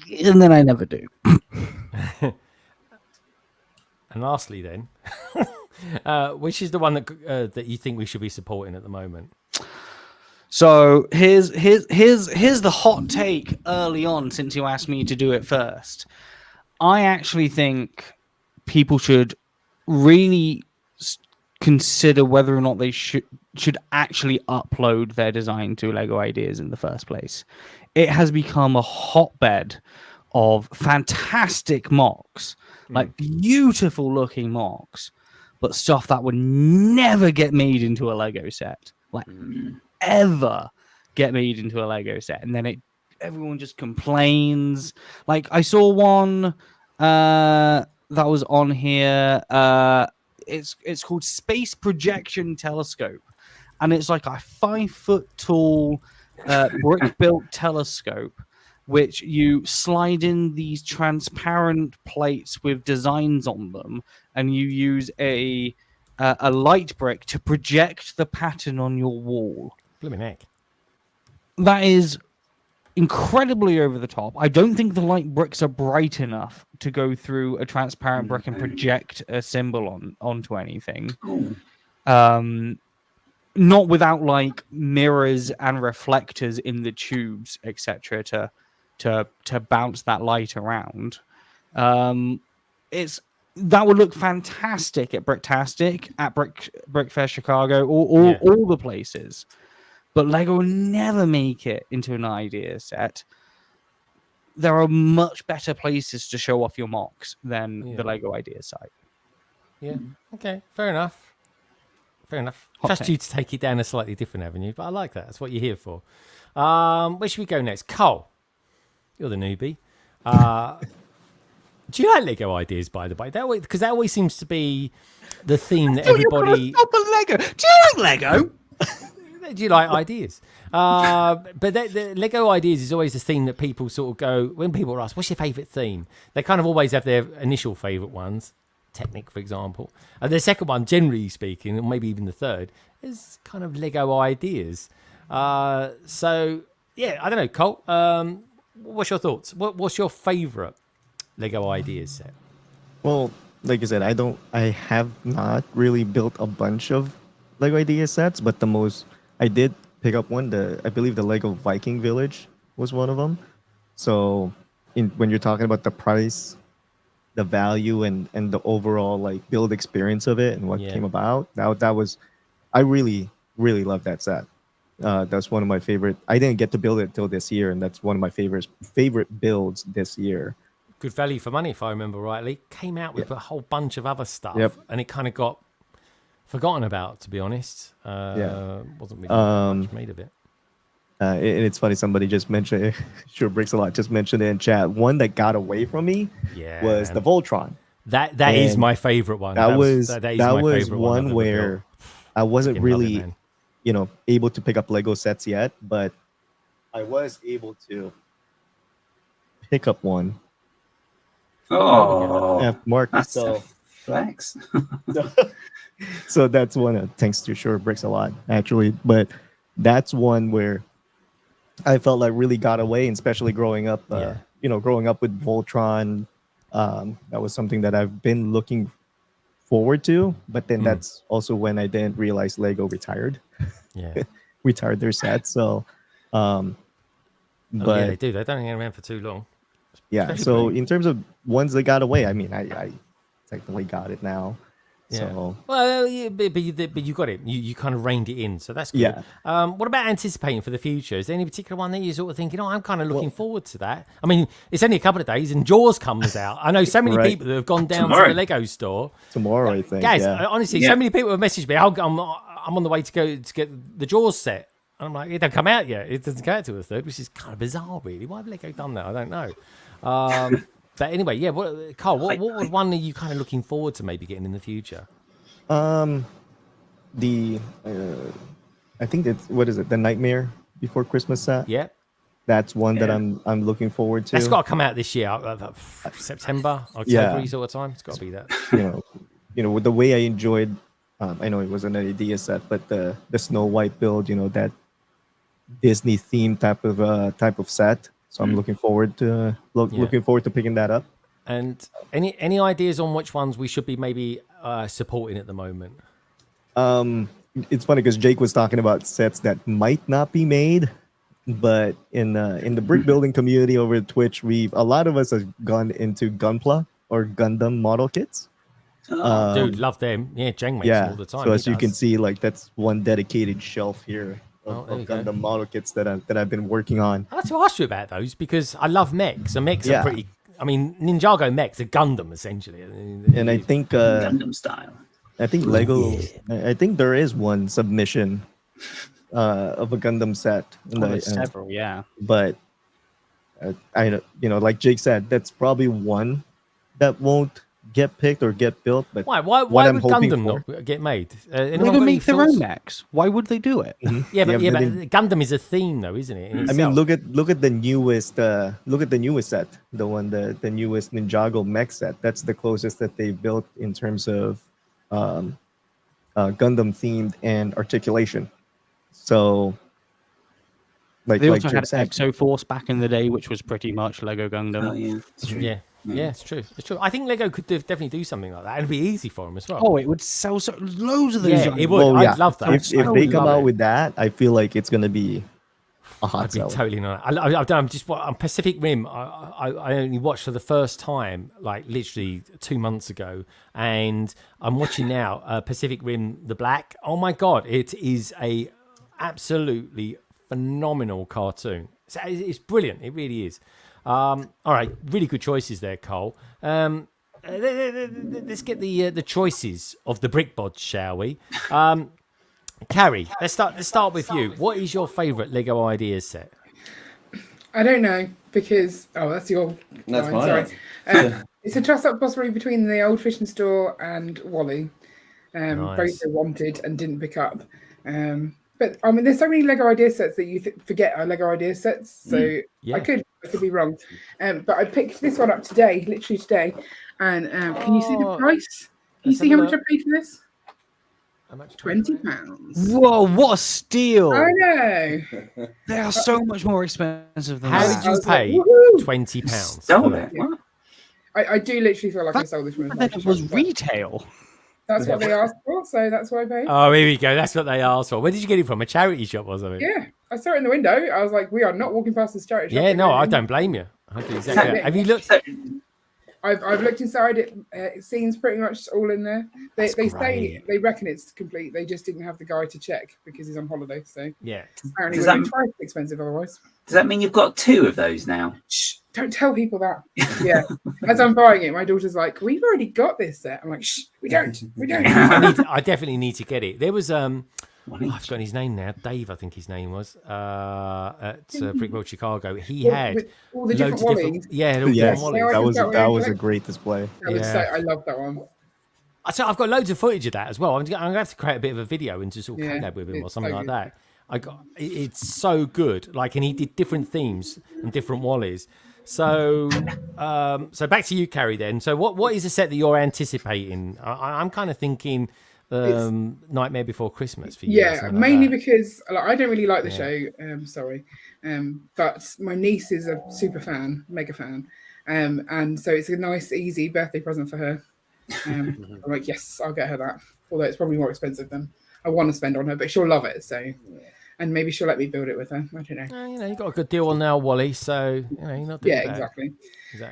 Yeah. And then I never do. And lastly, then, which is the one that you think we should be supporting at the moment? So here's the hot take early on, since you asked me to do it first. I actually think people should really consider whether or not they should actually upload their design to Lego Ideas in the first place. It has become a hotbed of fantastic mocks, like beautiful looking mocks, but stuff that would never get made into a Lego set. Like ever get made into a Lego set, and then everyone just complains. Like I saw one that was on here. It's called Space Projection Telescope, and it's like a 5-foot tall brick built telescope, which you slide in these transparent plates with designs on them, and you use a light brick to project the pattern on your wall. Blimey heck. That is incredibly over the top. I don't think the light bricks are bright enough to go through a transparent brick and project a symbol onto anything. Not without like mirrors and reflectors in the tubes, etc., to bounce that light around. That would look fantastic at Bricktastic, at Brickfair Chicago, or all the places. But Lego will never make it into an idea set. There are much better places to show off your mocks than the Lego Idea site. Yeah. Okay. Fair enough. Hot Trust take. you to take it down a slightly different avenue, but I like that. That's what you're here for. Where should we go next? Cole, you're the newbie. Do you like Lego Ideas, by the way? Because that always seems to be the theme that everybody. Stop at Lego. Do you like Lego? Do you like ideas? But the Lego Ideas is always the theme that people sort of go, when people ask, what's your favourite theme? They kind of always have their initial favourite ones. Technic, for example. And the second one, generally speaking, or maybe even the third, is kind of Lego Ideas. So, yeah, I don't know, Colt. What's your thoughts? What's your favourite Lego Ideas set? Well, like I said, I have not really built a bunch of Lego Ideas sets, but I did pick up one. I believe the Lego Viking Village was one of them. So when you're talking about the price, the value, and the overall like build experience of it and what came about, that was, I really, really love that set. That's one of my favorite. I didn't get to build it till this year, and that's one of my favorite builds this year. Good value for money, if I remember rightly. Came out with a whole bunch of other stuff, and it kind of got forgotten about, to be honest. Wasn't really much made of it. And it's funny, somebody just mentioned it. Sure Bricks a lot just mentioned it in chat. One that got away from me was the Voltron. That is my favorite one. That was one where I wasn't really, able to pick up Lego sets yet, but I was able to pick up one. Oh, Mark. That's a flex. So that's one. Thanks to Sure Bricks a lot, actually. But that's one where I felt like really got away, and especially growing up, growing up with Voltron, That was something that I've been looking forward to, but then that's also when I didn't realize Lego retired. Yeah. Retired their set. So, Oh, but yeah, they do. They don't hang around for too long. yeah. Especially So Blue. in terms of ones that got away, I mean, I technically got it now. Yeah. So Well, yeah, but you got it. You kind of reined it in, so that's good. Yeah. What about anticipating for the future? Is there any particular one that you're sort of thinking, I'm kind of looking forward to that? I mean, it's only a couple of days and Jaws comes out. I know so many Right. people that have gone down Tomorrow. to the Lego store. tomorrow, I think. Guys, yeah. honestly, Yeah. so many people have messaged me. I'm on the way to go to get the Jaws set. And I'm like, it don't come out yet. It doesn't come out till the 3rd, which is kind of bizarre, really. Why have Lego done that? I don't know. But anyway, yeah. Carl, what one are you kind of looking forward to maybe getting in the future? The I think it's what is it? The Nightmare Before Christmas set. Yeah. That's one that Yeah. I'm looking forward to. That's got to come out this year, September, October sort of time. It's got to be that. you know, with the way I enjoyed. I know it was an idea set, but the Snow White build, that Disney themed type of set. So I'm looking forward to looking forward to picking that up. And any ideas on which ones we should be maybe supporting at the moment? It's funny because Jake was talking about sets that might not be made, but in the brick building community over at Twitch, a lot of us have gone into Gunpla or Gundam model kits. Dude, love them. Yeah, Jeng makes them all the time. So He as you can does. see, like that's one dedicated shelf here of there you go. Gundam model kits that I've been working on. I'd like to ask you about those because I love mechs. And mechs Yeah. are pretty. I mean, Ninjago mechs are Gundam essentially. And I think Gundam style. I think Lego. I think there is one submission of a Gundam set. There's several, yeah. But I like Jake said, that's probably one that won't get picked or get built. But Why what I'm would hoping Gundam for- not get made? Anyone Lego got any make their thoughts? own mechs. Why would they do it? Yeah, but but Gundam is a theme though, isn't it? in I mean, itself? look at the newest set, the newest Ninjago mech set. That's the closest that they built in terms of Gundam themed and articulation. So, like They also Jake had said, Exo Force back in the day, which was pretty much Lego Gundam. Oh yeah, it's true. Yeah, it's true. It's true. I think Lego could definitely do something like that, and it'd be easy for them as well. Oh, it would sell loads of those. Yeah, giant- it would. well, yeah, I'd love that. If I they would come love out it. with that, I feel like it's gonna be a hot I'd be seller. totally not. I've done just what on Pacific Rim. I only watched for the first time, like literally 2 months ago, and I'm watching now Pacific Rim: The Black. Oh my god, it is a absolutely phenomenal cartoon. It's brilliant. It really is. All right, really good choices there, Cole. Let's get the choices of the brick bods, shall we? Carrie, let's start with you. What is your favourite Lego ideas set? I don't know because that's your. That's line, mine. sorry. It's a toss-up possibly between the old fishing store and Wally. Nice. Both they wanted and didn't pick up. But I mean, there's so many Lego idea sets that you forget are Lego idea sets. So Yeah. I could be wrong. But I picked this one up today, literally today. And can you see the price? Can you let's see have how a much I look. paid for this? How much? £20. Whoa, what a steal! I know. They are so much more expensive than How that. did you I was like, pay woohoo! £20? Stole it. What? I do literally feel like I sold this from That was retail. That's what they asked for, so that's why I paid. Oh, here we go. That's what they asked for. Where did you get it from? A charity shop or something? Yeah, I saw it in the window. I was like, we are not walking past this charity shop. Yeah, no, I again. don't blame you. I do exactly that. Have you looked? I've looked inside it. It seems pretty much all in there. They say great. they reckon it's complete. They just didn't have the guy to check because he's on holiday. So Yeah. apparently, Does it would that- be twice as expensive otherwise. Does that mean you've got 2 of those now? Shh! Don't tell people that. Yeah. As I'm buying it, my daughter's like, "We've already got this set." I'm like, "Shh! We don't. We don't." I definitely need to get it. There was I've One each. forgotten his name now. Dave, I think his name was at Brick World Chicago. He had With all the different loads of Wallies. Yeah, all Yes, different Yeah, Wallies. I that was just got a really great display. I would Yeah. say I love that one. So I've got loads of footage of that as well. I'm gonna have to create a bit of a video and just sort of Yeah, collab with him or it's something so like good. that. It's so good. Like, and he did different themes and different Wallies. So, so back to you, Carrie. Then, so what is a set that you're anticipating? I'm kind of thinking Nightmare Before Christmas for you. or Yeah, something mainly like that. because I don't really like the show. Sorry, but my niece is a super fan, mega fan, And so it's a nice, easy birthday present for her. I'm like, yes, I'll get her that. Although it's probably more expensive than I want to spend on her, but she'll love it. So, and maybe she'll let me build it with her. I don't know. You got a good deal on now, Wally. So you're not doing bad. Exactly.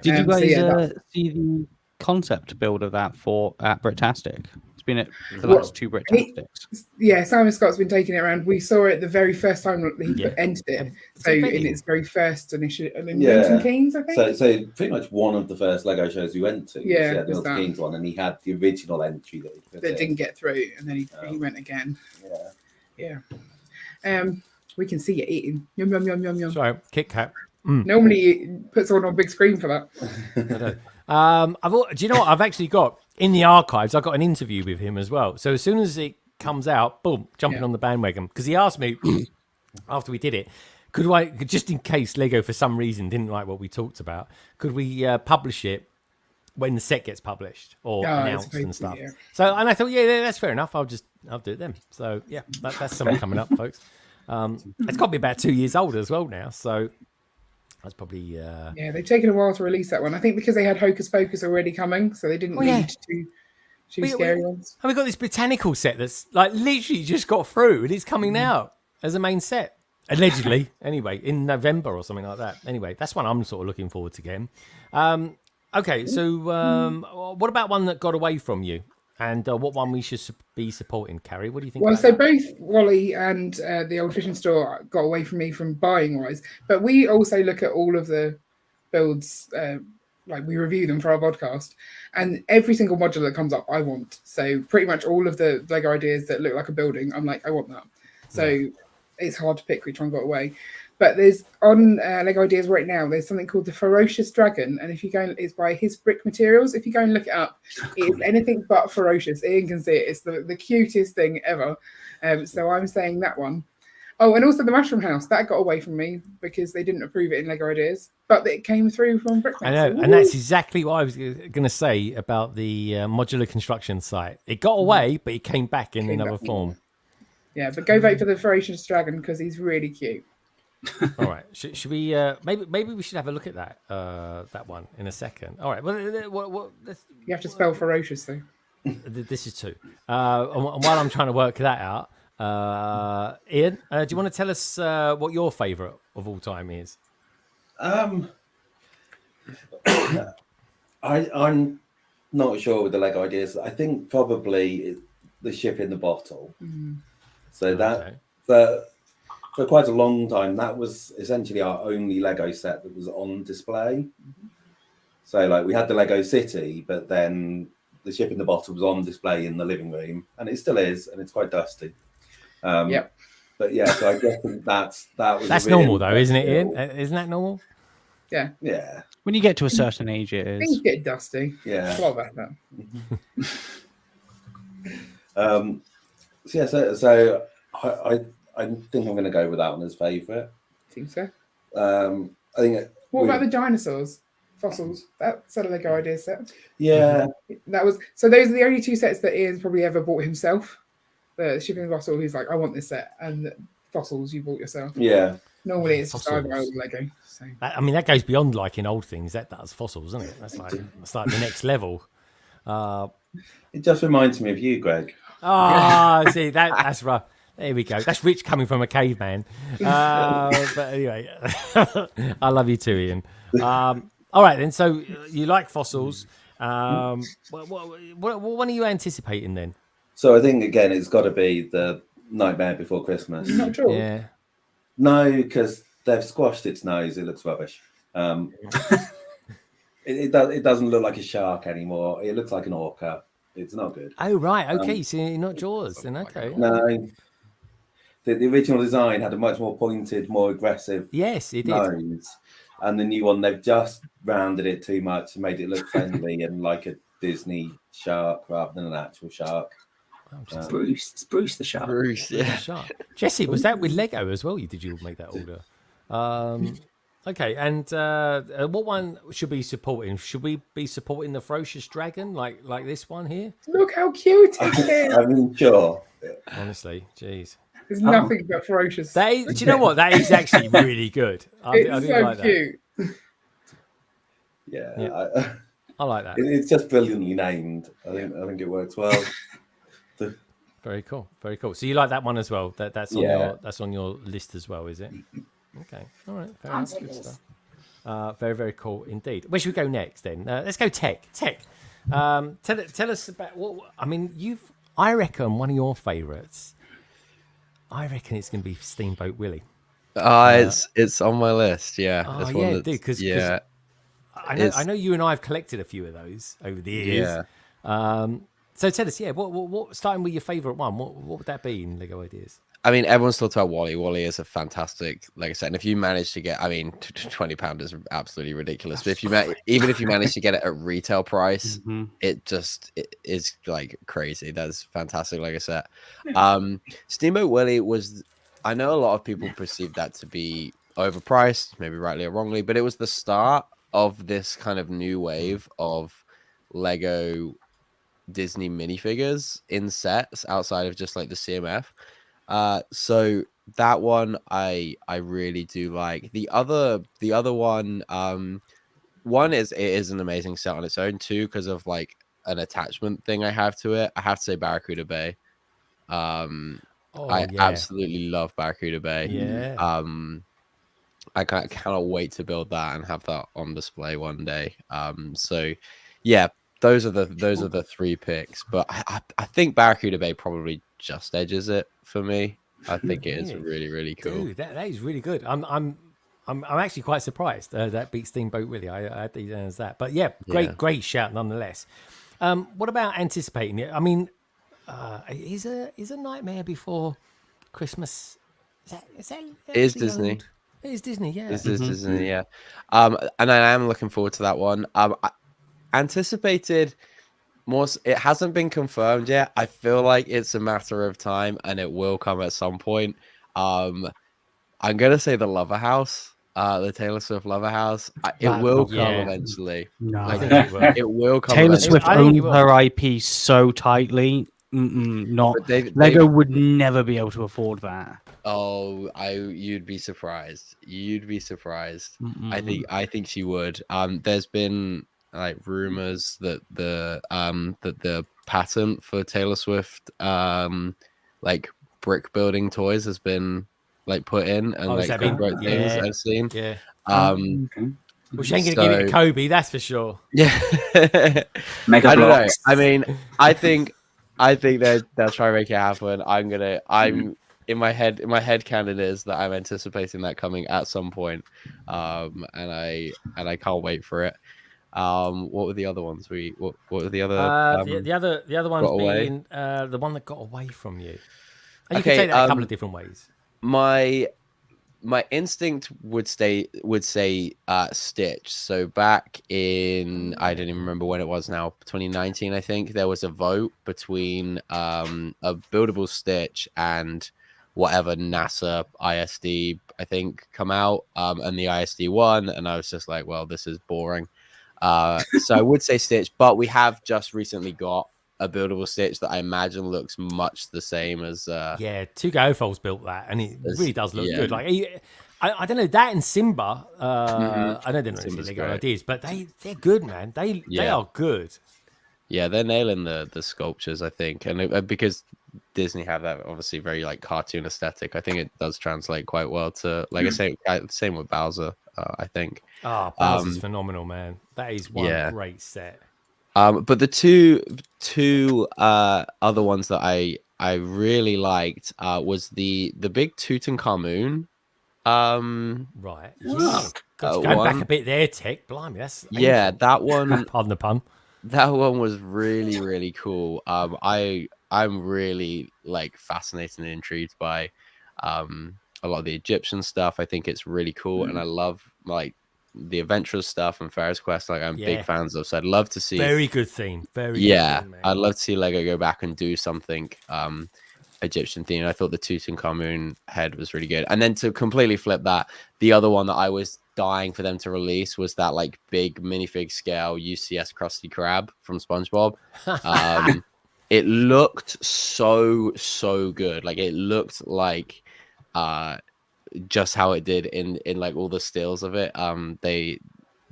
Did you So, guys see the concept build of that at Bricktastic? It's been at the last two Bricktastics. Simon Scott's been taking it around. We saw it the very first time he entered it. So in its very first initial in Milton Keynes, I think. So pretty much one of the first Lego shows we went to. Yeah, was the Milton Keynes one, and he had the original entry that didn't get through, and then he went again. Yeah. We can see you eating. Yum yum yum yum yum. Sorry, Kit Kat. Normally he puts on a big screen for that. Do you know what I've actually got in the archives? I got an interview with him as well. So as soon as it comes out, boom, jumping on the bandwagon, because he asked me after we did it, could I, just in case Lego for some reason didn't like what we talked about, could we publish it when the set gets published or announced and stuff? Yeah. So, and I thought, that's fair enough. I'll do it then. So yeah, that's something coming up, folks. It's got to be about 2 years old as well now. So that's probably yeah, they've taken a while to release that one. I think because they had Hocus Pocus already coming, so they didn't need two scary ones. And we've got this botanical set that's like literally just got through and it's coming out as a main set. Allegedly, anyway, in November or something like that. Anyway, that's one I'm sort of looking forward to getting. Okay, so what about one that got away from you? And what one we should be supporting, Carrie? What do you think? Well, so both Wally and the Old Fishing Store got away from me from buying wise, but we also look at all of the builds, like we review them for our podcast, and every single module that comes up, I want. So pretty much all of the Lego ideas that look like a building, I'm like, I want that. So it's hard to pick which one got away. But there's on Lego Ideas right now, there's something called the Ferocious Dragon. And if you go, it's by His Brick Materials. If you go and look it up, it's anything but ferocious. Ian can see it. It's the cutest thing ever. So I'm saying that one. Oh, and also the Mushroom House. That got away from me because they didn't approve it in Lego Ideas. But it came through from Brickfair. I know, and that's exactly what I was going to say about the modular construction site. It got away, but it came back in another form. Yeah, but go vote for the Ferocious Dragon because he's really cute. All right, should we? Maybe we should have a look at that one in a second. All right. Well, you have to spell ferocious though. This is two. And while I'm trying to work that out, Ian, do you want to tell us what your favourite of all time is? I'm not sure with the Lego Ideas. I think probably the ship in the bottle. So that for quite a long time, that was essentially our only Lego set that was on display. So like we had the Lego City, but then the ship in the bottle was on display in the living room, and it still is, and it's quite dusty. Yep. But yeah, so I guess that was that's normal though, isn't it, Ian? Isn't that normal? Yeah. Yeah. When you get to a certain age, it is. Things get dusty. Yeah. A lot about that. So I think I'm going to go with that one as favourite. I think so. I think. What about the dinosaurs? Fossils. That's a Lego Idea set. Yeah. That was so. Those are the only two sets that Ian's probably ever bought himself. The shipping bottle, he's like, I want this set, and the fossils you bought yourself. Yeah. Normally it's just old Lego. So. I mean, that goes beyond liking old things. That's fossils, isn't it? That's like the next level. It just reminds me of you, Greg. See that's rough. There we go. That's Rich coming from a caveman. But anyway, I love you too, Ian. All right, then. So you like fossils. What one are you anticipating then? So I think, again, it's got to be the Nightmare Before Christmas. Not sure. Yeah. No, because they've squashed its nose. It looks rubbish. It doesn't look like a shark anymore. It looks like an orca. It's not good. Oh, right. Okay, so you're not Jaws then. Okay. No. The original design had a much more pointed, more aggressive nose. And the new one, they've just rounded it too much and made it look friendly and like a Disney shark rather than an actual shark. It's Bruce the shark. Bruce, yeah. Shark. Jesse, was that with Lego as well? Did you make that order? Okay, and what one should we be supporting? Should we be supporting the Ferocious Dragon like this one here? Look how cute it is. I mean, sure. Honestly, jeez. There's nothing but ferocious. Do you know what? That is actually really good. I It's do so like cute. Yeah. I like that. It's just brilliantly named. I think it works well. Very cool. Very cool. So you like that one as well? That's on your list as well, is it? Okay. All right. Fair enough. Good stuff. Very, very cool indeed. Where should we go next then? Let's go tech. Tell us about what I mean. I reckon one of your favourites. I reckon it's going to be Steamboat Willie. It's on my list. Yeah. Oh yeah, dude. Because I know you and I have collected a few of those over the years. Yeah. So tell us, what starting with your favourite one? What would that be in Lego Ideas? I mean, everyone's talked about Wally. Wally is a fantastic Lego set, and if you manage to get, £20 is absolutely ridiculous. But even if you manage to get it at retail price, it is like crazy. That's fantastic Lego set. Steamboat Willie was. I know a lot of people perceive that to be overpriced, maybe rightly or wrongly, but it was the start of this kind of new wave of Lego Disney minifigures in sets outside of just like the CMF. So that one I really do like. The other one it is an amazing set on its own too, because of like an attachment thing I have to it. I have to say Barracuda Bay. I absolutely love Barracuda Bay. Yeah. I cannot wait to build that and have that on display one day. So yeah, those are the three picks. But I think Barracuda Bay probably just edges it for me. I think it is really, really cool. Dude, that is really good. I'm actually quite surprised that beat Steamboat Willie. I had these as that. But yeah, great shout nonetheless. What about anticipating it? I mean, is a Nightmare Before Christmas? Is that it is Disney. Old? It is Disney, yeah. It is Disney, yeah. And I am looking forward to that one. Anticipated more. It hasn't been confirmed yet. I feel like it's a matter of time, and it will come at some point. I'm gonna say the Lover House, the Taylor Swift Lover House. It will come eventually. No, I think it will. It will come. Taylor eventually. Swift owns her IP so tightly. Lego would never be able to afford that. Oh, you'd be surprised. You'd be surprised. I think she would. There's been like rumors that the patent for Taylor Swift like brick building toys has been like put in, and like great things I've seen. Yeah. Well, she ain't gonna give it to Kobe, that's for sure. Yeah. Mega I don't know. blocks. I mean, I think they'll try to make it happen. I'm in my head canon is that I'm anticipating that coming at some point. And I can't wait for it. What were the other ones? What were the other? The other ones being the one that got away from you. And you can take that a couple of different ways. My instinct would say Stitch. So back in, I don't even remember when it was now, 2019, I think there was a vote between a buildable Stitch and whatever NASA ISD I think come out, and the ISD won, and I was just like, well, this is boring. So I would say Stitch, but we have just recently got a buildable Stitch that I imagine looks much the same as Tuga Ofols built that, and it really does look good. Like I don't know, that and Simba. I know they're not really Lego ideas, but they're good, man. They are good. Yeah, they're nailing the sculptures, I think, and because Disney have that obviously very like cartoon aesthetic, I think it does translate quite well to, like I say, same with Bowser. I think. Bowser's phenomenal, man. That is one great set. But the two other ones that I really liked was the big Tutankhamun. Right. Yeah. Going back a bit there, Tech. Blimey, that's ancient. That one. Pardon the pun. That one was really, really cool. I'm really like fascinated and intrigued by a lot of the Egyptian stuff. I think it's really cool, and I love like the adventurous stuff and Pharaoh's Quest. Like I'm big fans of. So I'd love to see. Very good theme. Very good theme, man. I'd love to see Lego go back and do something Egyptian themed. I thought the Tutankhamun head was really good. And then to completely flip that, the other one that I was dying for them to release was that like big minifig scale UCS Krusty Krab from SpongeBob. It looked so good. Like it looked like just how it did in like all the stills of it.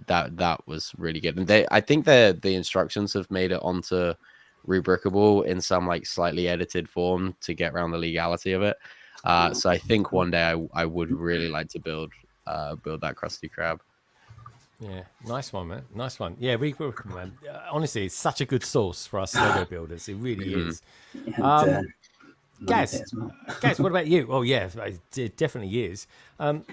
that was really good. And I think the instructions have made it onto Rubricable in some like slightly edited form to get around the legality of it. So I think one day I would really like to build that Krusty Krab. Yeah, nice one, man. Nice one. Yeah, man. Honestly, it's such a good source for us Lego builders. It really is. Gaz, what about you? Oh, yeah, it definitely is.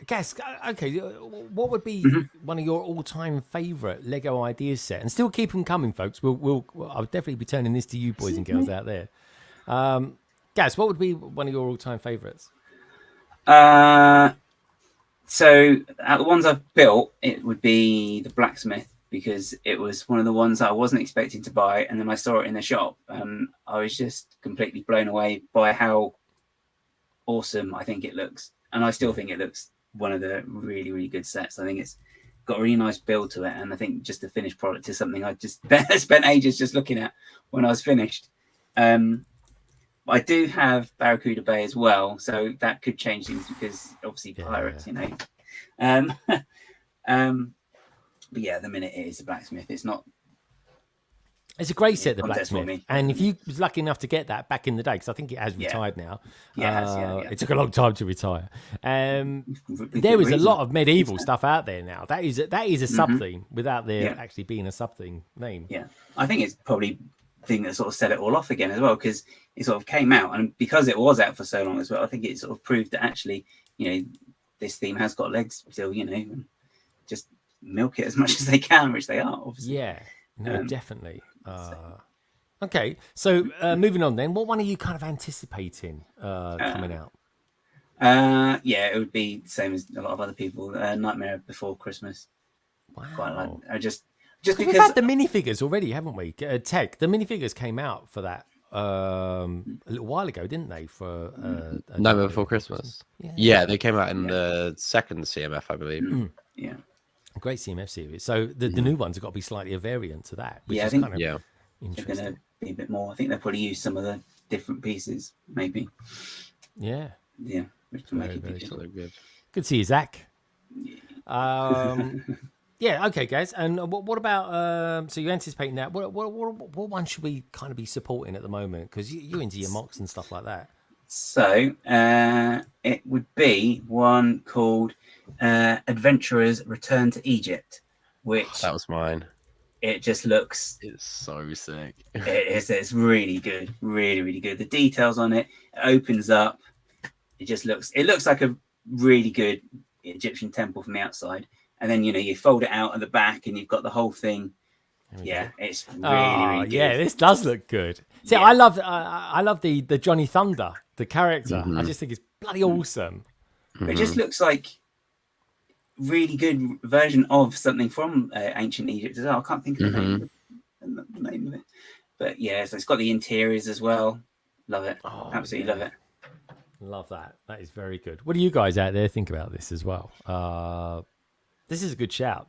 Gaz, okay, what would be one of your all-time favourite Lego ideas set? And still keep them coming, folks. I'll definitely be turning this to you, boys and girls out there. Gaz, what would be one of your all-time favourites? So out of the ones I've built, it would be the blacksmith, because it was one of the ones I wasn't expecting to buy, and then I saw it in the shop. I was just completely blown away by how awesome I think it looks, and I still think it looks one of the really, really good sets. I think it's got a really nice build to it, and I think just the finished product is something I just spent ages just looking at when I was finished. I do have Barracuda Bay as well, so that could change things because obviously pirates, you know. But yeah, the minute it is a blacksmith, it's not. It's a great set, the blacksmith. And if you was lucky enough to get that back in the day, because I think it has retired now. It took a long time to retire. There is a lot of medieval stuff out there now. That is a sub theme without there actually being a sub theme name. Yeah, I think it's probably the thing that sort of set it all off again as well, because it sort of came out, and because it was out for so long as well, I think it sort of proved that actually, you know, this theme has got legs still, you know, and just milk it as much as they can, which they are, obviously. Yeah, no, definitely. Okay, so moving on then, what one are you kind of anticipating coming out? Yeah, it would be the same as a lot of other people. Nightmare Before Christmas. Wow. Quite like. Just because because we've had the minifigures already, haven't we? The minifigures came out for that a little while ago, didn't they? For Nightmare Before Christmas. Yeah, they came out in the second CMF, I believe. Yeah. A great CMF series. So the new ones have got to be slightly a variant to that. Which I is think kind of interesting. They're going to be a bit more. I think they'll probably use some of the different pieces, maybe. Yeah. Yeah. Which can make it Very good. good. Good to see you, Zach. Yeah, okay, guys. And what about, so you're anticipating that. What one should we kind of be supporting at the moment? Because you're into your mocks and stuff like that. So it would be one called Adventurers Return to Egypt, which that was mine. It just looks. It's so sick. It's really good, really, really good. The details on it opens up. It just looks. It looks like a really good Egyptian temple from the outside, and then you fold it out at the back, and you've got the whole thing. Yeah, it's really good. Yeah, this does look good. See, I love the Johnny Thunder, the character. I just think it's bloody awesome. It just looks like really good version of something from ancient Egypt as well. I can't think of the name of it, but yeah, so it's got the interiors as well. Love it, absolutely love it. Love that. That is very good. What do you guys out there think about this as well? This is a good shout.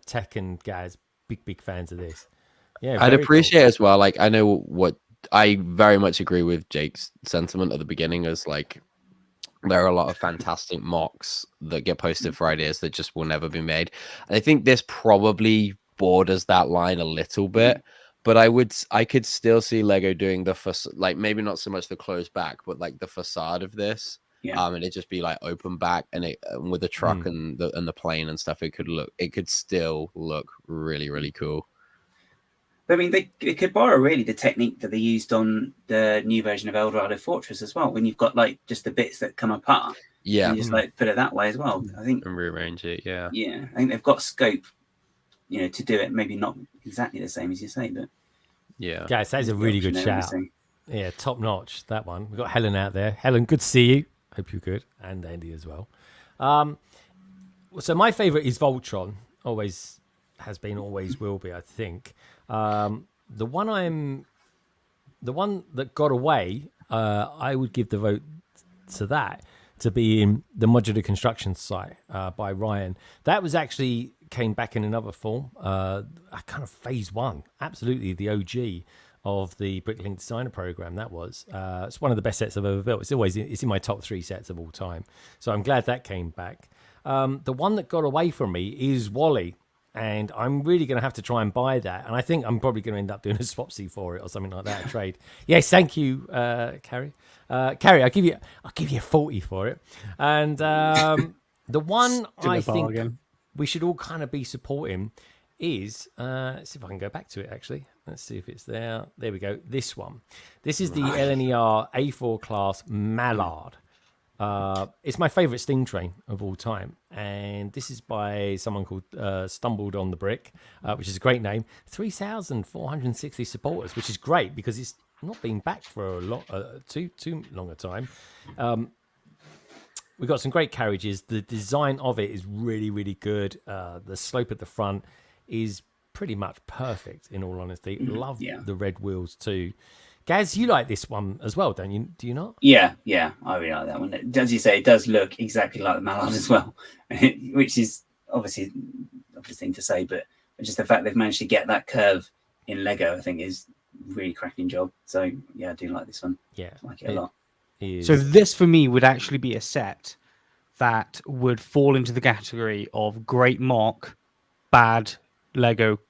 Tech and Gaz, big fans of this. Yeah, I'd appreciate as well. Like, I know what I very much agree with Jake's sentiment at the beginning. Is like there are a lot of fantastic mocks that get posted for ideas that just will never be made. And I think this probably borders that line a little bit. But I could still see Lego doing like maybe not so much the closed back, but like the facade of this. And it'd just be like open back, and it with the truck and the plane and stuff. It could still look really, really cool. I mean, they could borrow really the technique that they used on the new version of Eldorado Fortress as well. When you've got like just the bits that come apart, you just like put it that way as well. I think and rearrange it. Yeah, I think they've got scope, to do it. Maybe not exactly the same as you say, but yeah, guys, that is a really good shout. Yeah, top notch that one. We've got Helen out there. Helen, good to see you. Hope you're good, and Andy as well. So my favorite is Voltron. Always has been, always will be. I think the one that got away. I would give the vote to that to be in the modular construction site by Ryan. That was actually came back in another form. Kind of phase one, absolutely the OG of the Bricklink Designer program. That was it's one of the best sets I've ever built. It's in my top 3 sets of all time, so I'm glad that came back. The one that got away from me is Wally, and I'm really going to have to try and buy that. And I think I'm probably going to end up doing a swapsy for it or something like that, a trade. Yes, thank you, Carrie. Carrie, I'll give you 40 for it. And the one I think we should all kind of be supporting is, let's see if I can go back to it actually. Let's see if it's there. There we go. This one. This is the LNER A4 class Mallard. It's my favorite steam train of all time, and this is by someone called Stumbled on the Brick, which is a great name. 3,460 supporters, which is great because it's not been back for a lot too long a time. We've got some great carriages. The design of it is really, really good. The slope at the front is pretty much perfect, in all honesty. Love the red wheels too. Gaz, you like this one as well, don't you? Do you not? Yeah, I really like that one. As you say, it does look exactly like the Mallard as well, which is obviously obvious thing to say, but just the fact they've managed to get that curve in Lego, I think, is really cracking job. So yeah, I do like this one. Yeah, I like it a lot. So this for me would actually be a set that would fall into the category of great mock, bad Lego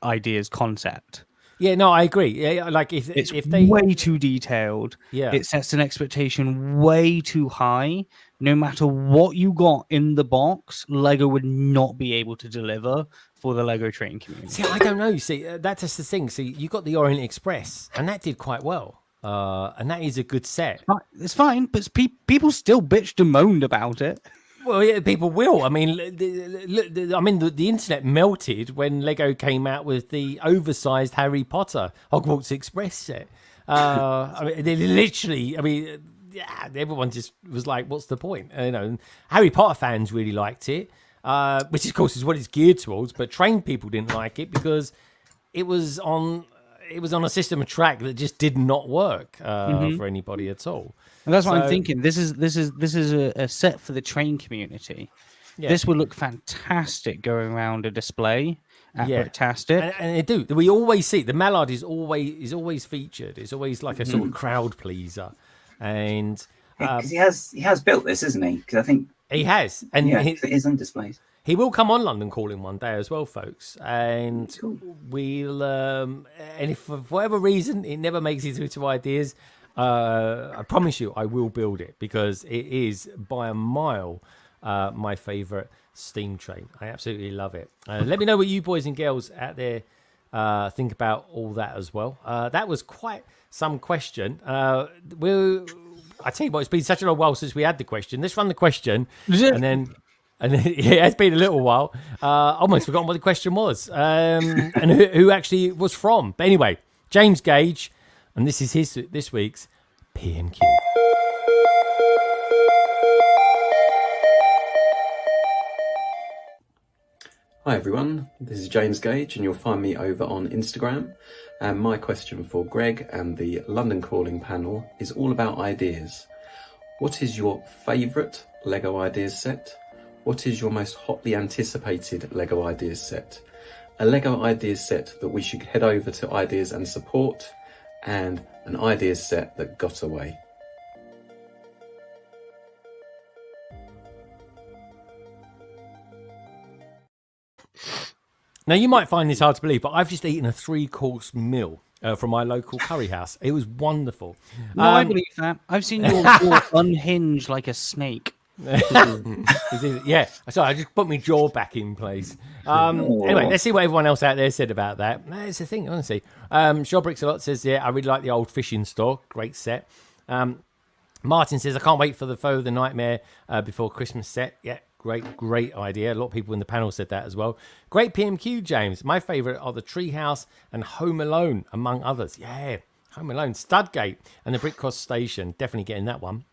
ideas concept. Yeah, no, I agree. Yeah, like if they way too detailed, it sets an expectation way too high. No matter what you got in the box, Lego would not be able to deliver for the Lego train community. See, I don't know. See, that's just the thing. See, you got the Orient Express, and that did quite well. And that is a good set. It's fine, but people still bitched and moaned about it. Well, yeah, people will. I mean, the internet melted when Lego came out with the oversized Harry Potter Hogwarts Express set. I mean, they literally. I mean, yeah, everyone just was like, "What's the point?" You know, Harry Potter fans really liked it, which of course is what it's geared towards. But train people didn't like it because it was on a system of track that just did not work for anybody at all. And that's what I'm thinking. This is a set for the train community. Yeah. This would look fantastic going around a display at Bricktastic. And they do. We always see the Mallard is always featured. It's always like a sort of crowd pleaser. And because he has built this, isn't he? Because I think he has, and it is on displays. He will come on London Calling one day as well, folks. And we'll and if for whatever reason it never makes it through to ideas, I promise you I will build it because it is by a mile my favourite steam train. I absolutely love it. Let me know what you boys and girls out there think about all that as well. That was quite some question. I tell you what, it's been such a long while since we had the question. Let's run the question, and then yeah, it's been a little while. Almost forgotten what the question was, and who actually it was from. But anyway, James Gage, and this is this week's PMQ. Hi everyone, this is James Gage and you'll find me over on Instagram. And my question for Greg and the London Calling panel is all about ideas. What is your favourite Lego Ideas set? What is your most hotly anticipated Lego Ideas set? A Lego Ideas set that we should head over to Ideas and support, and an Ideas set that got away. Now, you might find this hard to believe, but I've just eaten a 3-course meal from my local curry house. It was wonderful. No, I believe that. I've seen your jaw unhinge like a snake. Yeah, sorry, I just put my jaw back in place. Anyway, let's see what everyone else out there said about that. That's the thing, honestly. Shaw Bricks a lot says, yeah, I really like the old fishing store. Great set. Martin says, I can't wait for the Foe of the Nightmare before Christmas set. Yeah, great idea. A lot of people in the panel said that as well. Great PMQ, James. My favourite are the Treehouse and Home Alone, among others. Yeah, Home Alone, Studgate, and the Brickcross Station. Definitely getting that one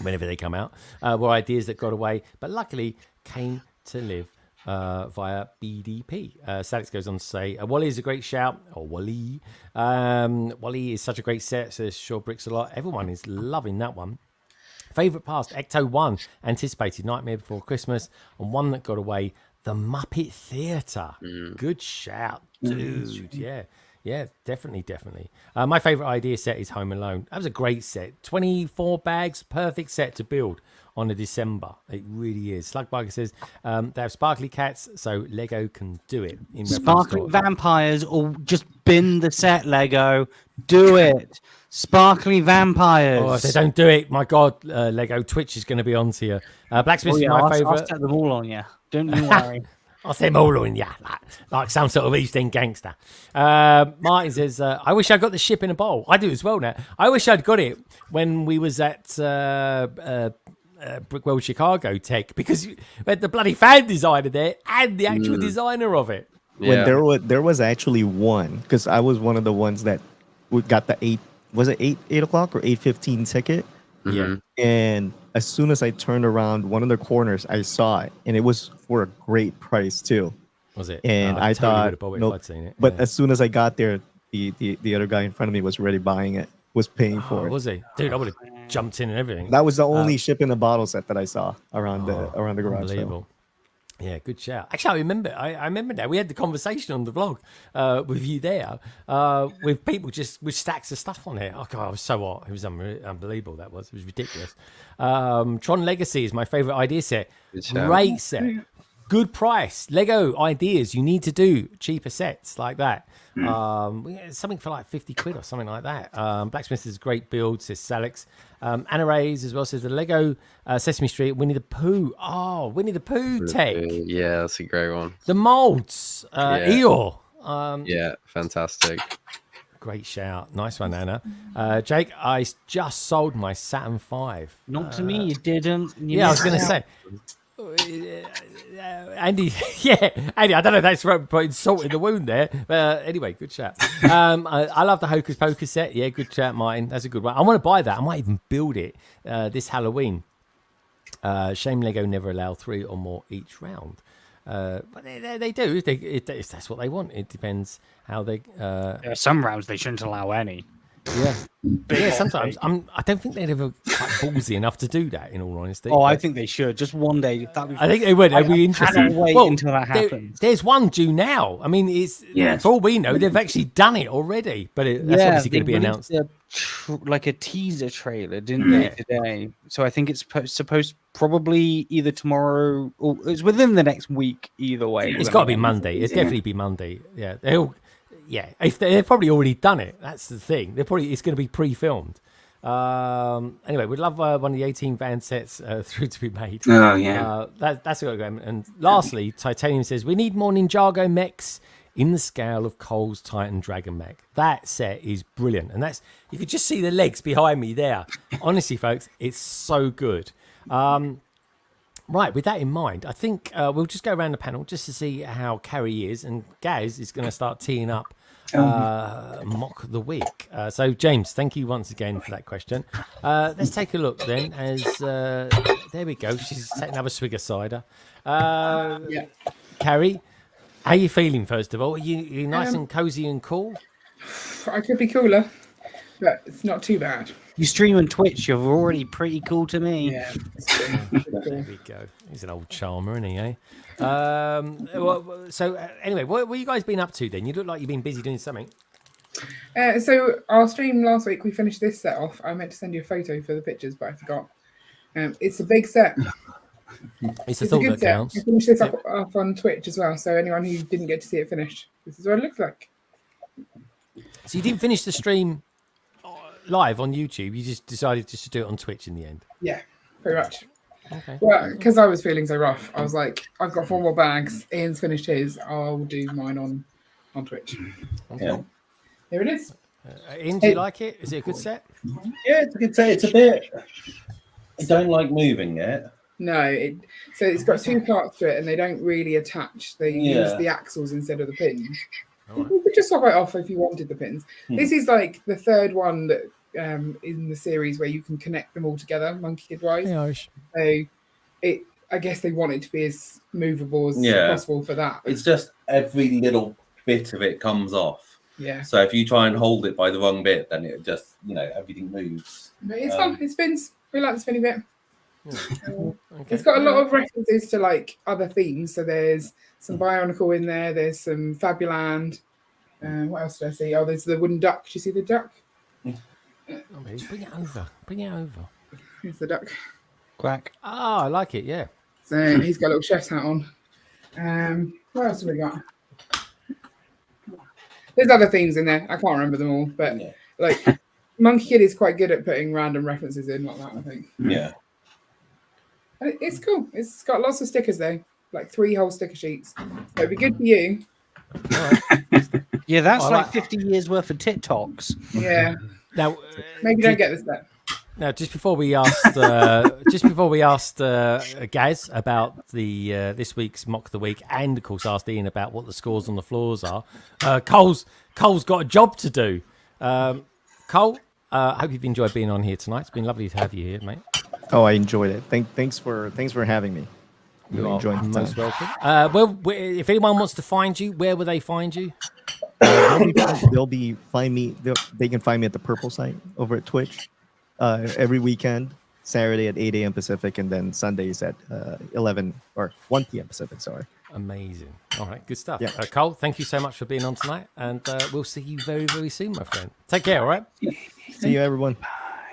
whenever they come out. Were ideas that got away, but luckily came to live via BDP. Salix goes on to say, Wally is a great shout, or Wally. Wally is such a great set, says Shaw Bricks a lot. Everyone is loving that one. Favourite past, Ecto 1, anticipated Nightmare Before Christmas, and one that got away, The Muppet Theatre. Good shout, dude. Yeah. Yeah, definitely. My favorite idea set is Home Alone. That was a great set. 24 bags, perfect set to build on a December. It really is. Slugbiker says they have sparkly cats, so Lego can do it. In Sparkly vampires, or just bin the set, Lego. Do it. Sparkly vampires. Oh, if they don't do it, my God, Lego Twitch is going to be on to you. Blacksmith is my favorite. I'll set them all on you. Don't you worry. I'll say them all on, yeah, like some sort of East End gangster. Martin says, I wish I got the ship in a bowl. I do as well now. I wish I'd got it when we was at Brickwell Chicago Tech, because we had the bloody fan designer there and the actual designer of it. When there was actually one, because I was one of the ones that got the 8 o'clock or 8:15 ticket. Yeah. And as soon as I turned around one of the corners, I saw it, and it was for a great price too. Was it? And I totally thought, if nope. I'd seen it. But Yeah. as soon as I got there, the other guy in front of me was already buying it, was paying for it. Was he? Dude, I would have jumped in and everything. That was the only ship in a bottle set that I saw around the garage sale. Unbelievable. Yeah, good shout. Actually, I remember now. We had the conversation on the vlog with you there, with people just with stacks of stuff on it. Oh God, I was so hot. It was unbelievable. It was ridiculous. Tron Legacy is my favorite idea set. Great set. Good price. Lego ideas. You need to do cheaper sets like that. Something for like 50 quid or something like that. Blacksmith is a great build, says Salix. Anna Rays as well says the Lego Sesame Street Winnie the Pooh. Oh, Winnie the Pooh tech. Yeah, that's a great one. The molds. Eeyore. Yeah, fantastic. Great shout. Nice one, Anna. Jake, I just sold my Saturn V. Not to me, you didn't. I was going to say. Andy, Andy, I don't know if that's putting salt in the wound there. But anyway, good chat. I love the Hocus Pocus set. Yeah, good chat, Martin. That's a good one. I want to buy that. I might even build it this Halloween. Shame Lego never allow 3 or more each round. But they do. If that's what they want. It depends how they. Some rounds they shouldn't allow any. Yeah, but yeah. Sometimes I don't think they'd ever quite ballsy enough to do that. In all honesty, I think they should. Just one day. I think they would. It'd be interesting. Wait until that happens. There's one due now. I mean, for all we know, they've actually done it already. But that's obviously going to be announced. Like a teaser trailer, didn't they, today? So I think it's supposed probably either tomorrow or it's within the next week. Either way, it's got to be Monday. It's definitely be Monday. Yeah, if they've probably already done it. That's the thing. It's going to be pre-filmed. Anyway, we'd love one of the 18 van sets through to be made. Oh yeah, that's got to go. And lastly, Titanium says we need more Ninjago mechs in the scale of Cole's Titan Dragon mech. That set is brilliant, and you could just see the legs behind me there. Honestly, folks, it's so good. Right, with that in mind, I think we'll just go around the panel just to see how Carrie is, and Gaz is going to start teeing up Mock the Week. So, James, thank you once again for that question. Let's take a look then, as there we go. She's taking another swig of cider. Carrie, how are you feeling, first of all? Are you nice and cozy and cool? I could be cooler, but it's not too bad. You stream on Twitch, you're already pretty cool to me. Yeah. There we go. He's an old charmer, isn't he, eh? Anyway, what have you guys been up to then? You look like you've been busy doing something. So our stream last week, we finished this set off. I meant to send you a photo for the pictures, but I forgot. It's a big set. It's a thought that counts. I finished this up on Twitch as well, so anyone who didn't get to see it finished, this is what it looks like. So you didn't finish the stream live on YouTube, you just decided just to do it on Twitch in the end? Yeah, pretty much. Okay. Well, because I was feeling so rough, I was like, I've got 4 more bags. Ian's finished his. I'll do mine on Twitch. Okay. Yeah. Here it is. Ian, do you like it? Is it a good set? Yeah, it's a good set. It's a bit. I don't like moving it. No, so it's got 2 parts to it, and they don't really attach. They use the axles instead of the pins. Right. You could just swap it off if you wanted the pins. This is like the 3rd one that in the series where you can connect them all together, monkey kid wise. So I guess they want it to be as movable as possible for that. It's just every little bit of it comes off. Yeah. So if you try and hold it by the wrong bit, then it just everything moves. But it's fun. It spins. We like the spinny bit. Okay. It's got a lot of references to like other themes. So there's some Bionicle in there. There's some Fabuland. What else did I see? Oh, there's the wooden duck. Do you see the duck? Bring it over. Bring it over. Here's the duck. Quack. Oh, I like it. Yeah. So he's got a little chef's hat on. What else have we got? There's other themes in there. I can't remember them all, but like Monkey Kid is quite good at putting random references in like that, I think. Yeah. And it's cool. It's got lots of stickers though, like 3 whole sticker sheets. So it'd be good for you. Yeah, that's I like like- 50 years worth of TikToks. Yeah. Now, Maybe don't get this set. now, just before we asked, Gaz about the this week's Mock of the Week, and of course asked Ian about what the scores on the floors are. Cole's got a job to do. Cole, I hope you've enjoyed being on here tonight. It's been lovely to have you here, mate. Oh, I enjoyed it. Thanks for having me. Really enjoyed the most time. welcome. If anyone wants to find you, where will they find you? They can find me at the Purple site over at Twitch every weekend, Saturday at 8 a.m. Pacific, and then Sundays at 11 or 1 p.m. Pacific. Sorry. Amazing. All right, good stuff. Yeah. Cole, thank you so much for being on tonight, and we'll see you very, very soon, my friend. Take care, all right? See you, everyone.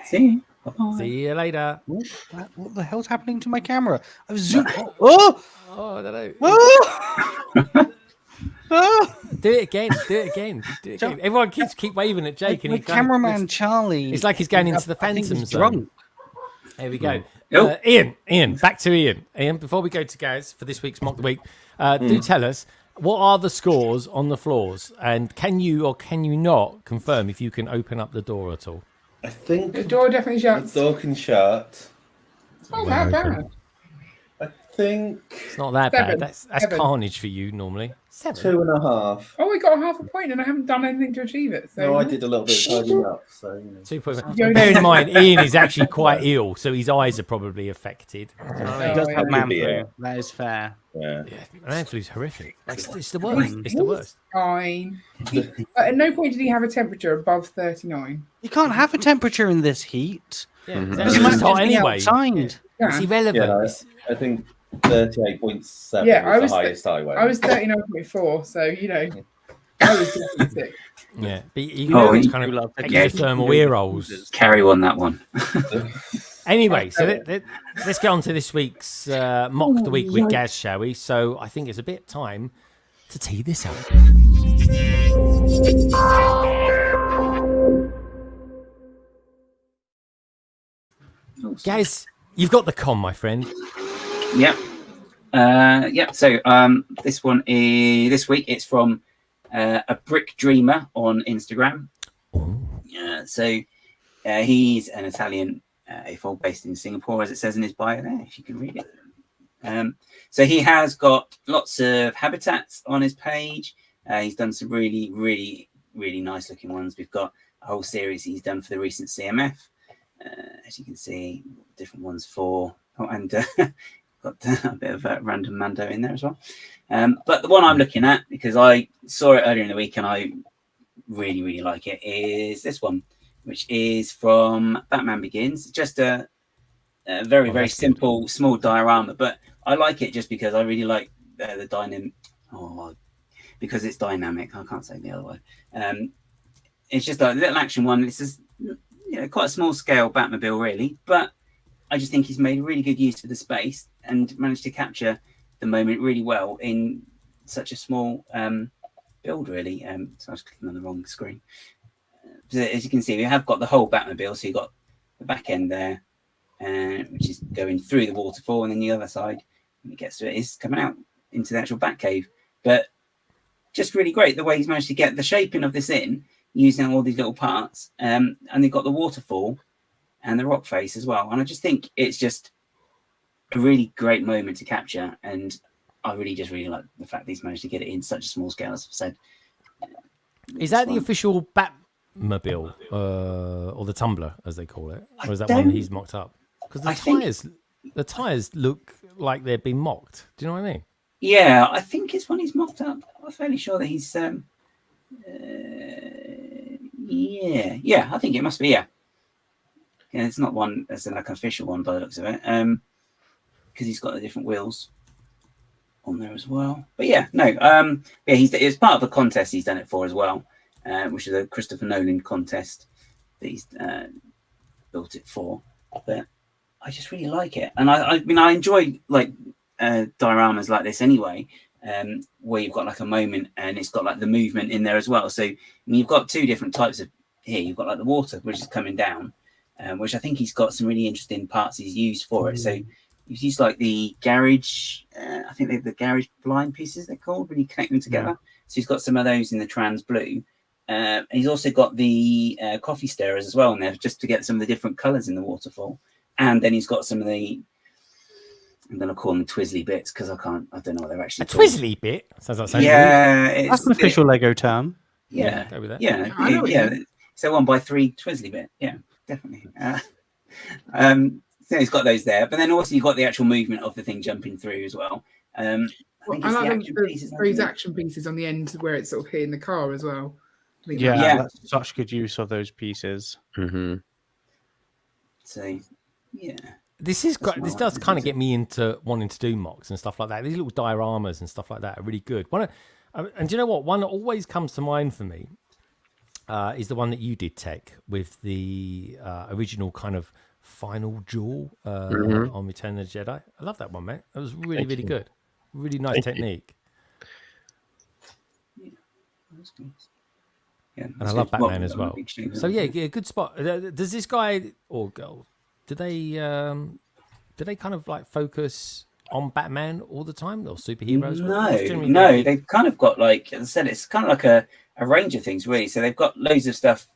See you. Bye-bye. See you later. What the hell's happening to my camera? I've zoomed. Oh! Oh, I don't know. Oh! Oh! Do it again. Do it again. Do it again. Everyone keep waving at Jake, and My he cameraman Charlie. It's like he's going into the I think Phantom he's Zone. drunk. There we go. Oh. Ian, back to Ian. Ian, before we go to Gaz for this week's Mock of the Week, do tell us, what are the scores on the floors? And can you or can you not confirm if you can open up the door at all? I think The door definitely the shuts. door can shut. Oh, not bad. I think It's not that 7. bad. That's 7. carnage for you normally. 7. 2.5. Oh, we got a half a point, and I haven't done anything to achieve it. So No, I did a little bit of tidying up. So, you know. 2.5. You're- Bear in mind, Ian is actually quite ill, so his eyes are probably affected. He does yeah. have man Could be, yeah. flu. That is fair. Yeah. Man flu's horrific. It's the worst. It's the worst. Fine. At no point did he have a temperature above 39. You can't have a temperature in this heat. Yeah, Mhm. it's Doesn't matter hot if it's anyway. outside. It's Yeah, irrelevant. Yeah, It's- I think 38.7 Yeah, I was was the highest I went. I was 39.4, so you know, I was definitely sick. Yeah, but you Oh, know, it's you kind of love like yeah. thermal ear rolls. Carry on that one. Anyway, so let's get on to this week's Mock of the Week with Gaz, shall we? So I think it's a bit time to tee this up. Gaz, you've got the con, my friend. Yep. Yep. So this one is this week. It's from a Brick Dreamer on Instagram. So he's an Italian AFOL based in Singapore, as it says in his bio there, if you can read it. So he has got lots of habitats on his page. He's done some really, really, really nice looking ones. We've got a whole series he's done for the recent CMF. As you can see, different ones for, and got a bit of random Mando in there as well. But the one I'm looking at, because I saw it earlier in the week and I really, really like it, is this one, which is from Batman Begins. Just a very, very simple, small diorama, but I like it just because I really like the dynamic. Oh, because it's dynamic. I can't say the other word. It's just a little action one. It's just, quite a small scale Batmobile, really, but I just think he's made really good use of the space and managed to capture the moment really well in such a small build, really. So I was clicking on the wrong screen. So as you can see, we have got the whole Batmobile. So you've got the back end there, which is going through the waterfall, and then the other side, when it gets to it, is coming out into the actual Batcave. But just really great the way he's managed to get the shaping of this in, using all these little parts. And they've got the waterfall and the rock face as well. And I just think it's just a really great moment to capture. And I really like the fact that he's managed to get it in such a small scale, as I've said. Is that the official Batmobile or the Tumbler, as they call it? Or is that one he's mocked up? Because the tyres look like they've been mocked. Do you know what I mean? Yeah, I think it's one he's mocked up. I'm fairly sure that he's... yeah, I think it must be, yeah. Yeah, it's not one that's like an official one by the looks of it. Because he's got the different wheels. on there as well. But yeah, no, yeah, it's part of a contest he's done it for as well, which is a Christopher Nolan contest that he's built it for. But I just really like it, and I mean, I enjoy like dioramas like this anyway, where you've got like a moment and it's got like the movement in there as well. So I mean, you've got two different types of here. You've got like the water, which is coming down, which I think he's got some really interesting parts he's used for it. So he's used like the garage, I think they're the garage blind pieces they're called when you connect them together. Yeah. So he's got some of those in the trans blue. And he's also got the coffee stirrers as well in there, just to get some of the different colours in the waterfall. And then he's got some of the, I'm going to call them twizzly bits because I don't know what they're actually called. Twizzly bit? Sounds like something. Yeah. That's an official Lego term. Yeah. Go with that. Yeah. So 1x3 twizzly bit. Yeah, definitely. So he's got those there. But then also you've got the actual movement of the thing jumping through as well. I like those action pieces on the end where it's sort of hitting the car as well. That's such good use of those pieces. Mm-hmm. So, yeah. This does kind of get me into wanting to do mocks and stuff like that. These little dioramas and stuff like that are really good. And do you know what? One that always comes to mind for me is the one that you did, Tech, with the original kind of final duel on Return of the Jedi. I love that one, mate. It was really, really good. Really nice technique. Yeah, that was good. Yeah, and I love Batman as well. So yeah, good spot. Does this guy or girl, do they kind of like focus on Batman all the time or superheroes? No, they've kind of got like, as I said, it's kind of like a range of things really. So they've got loads of stuff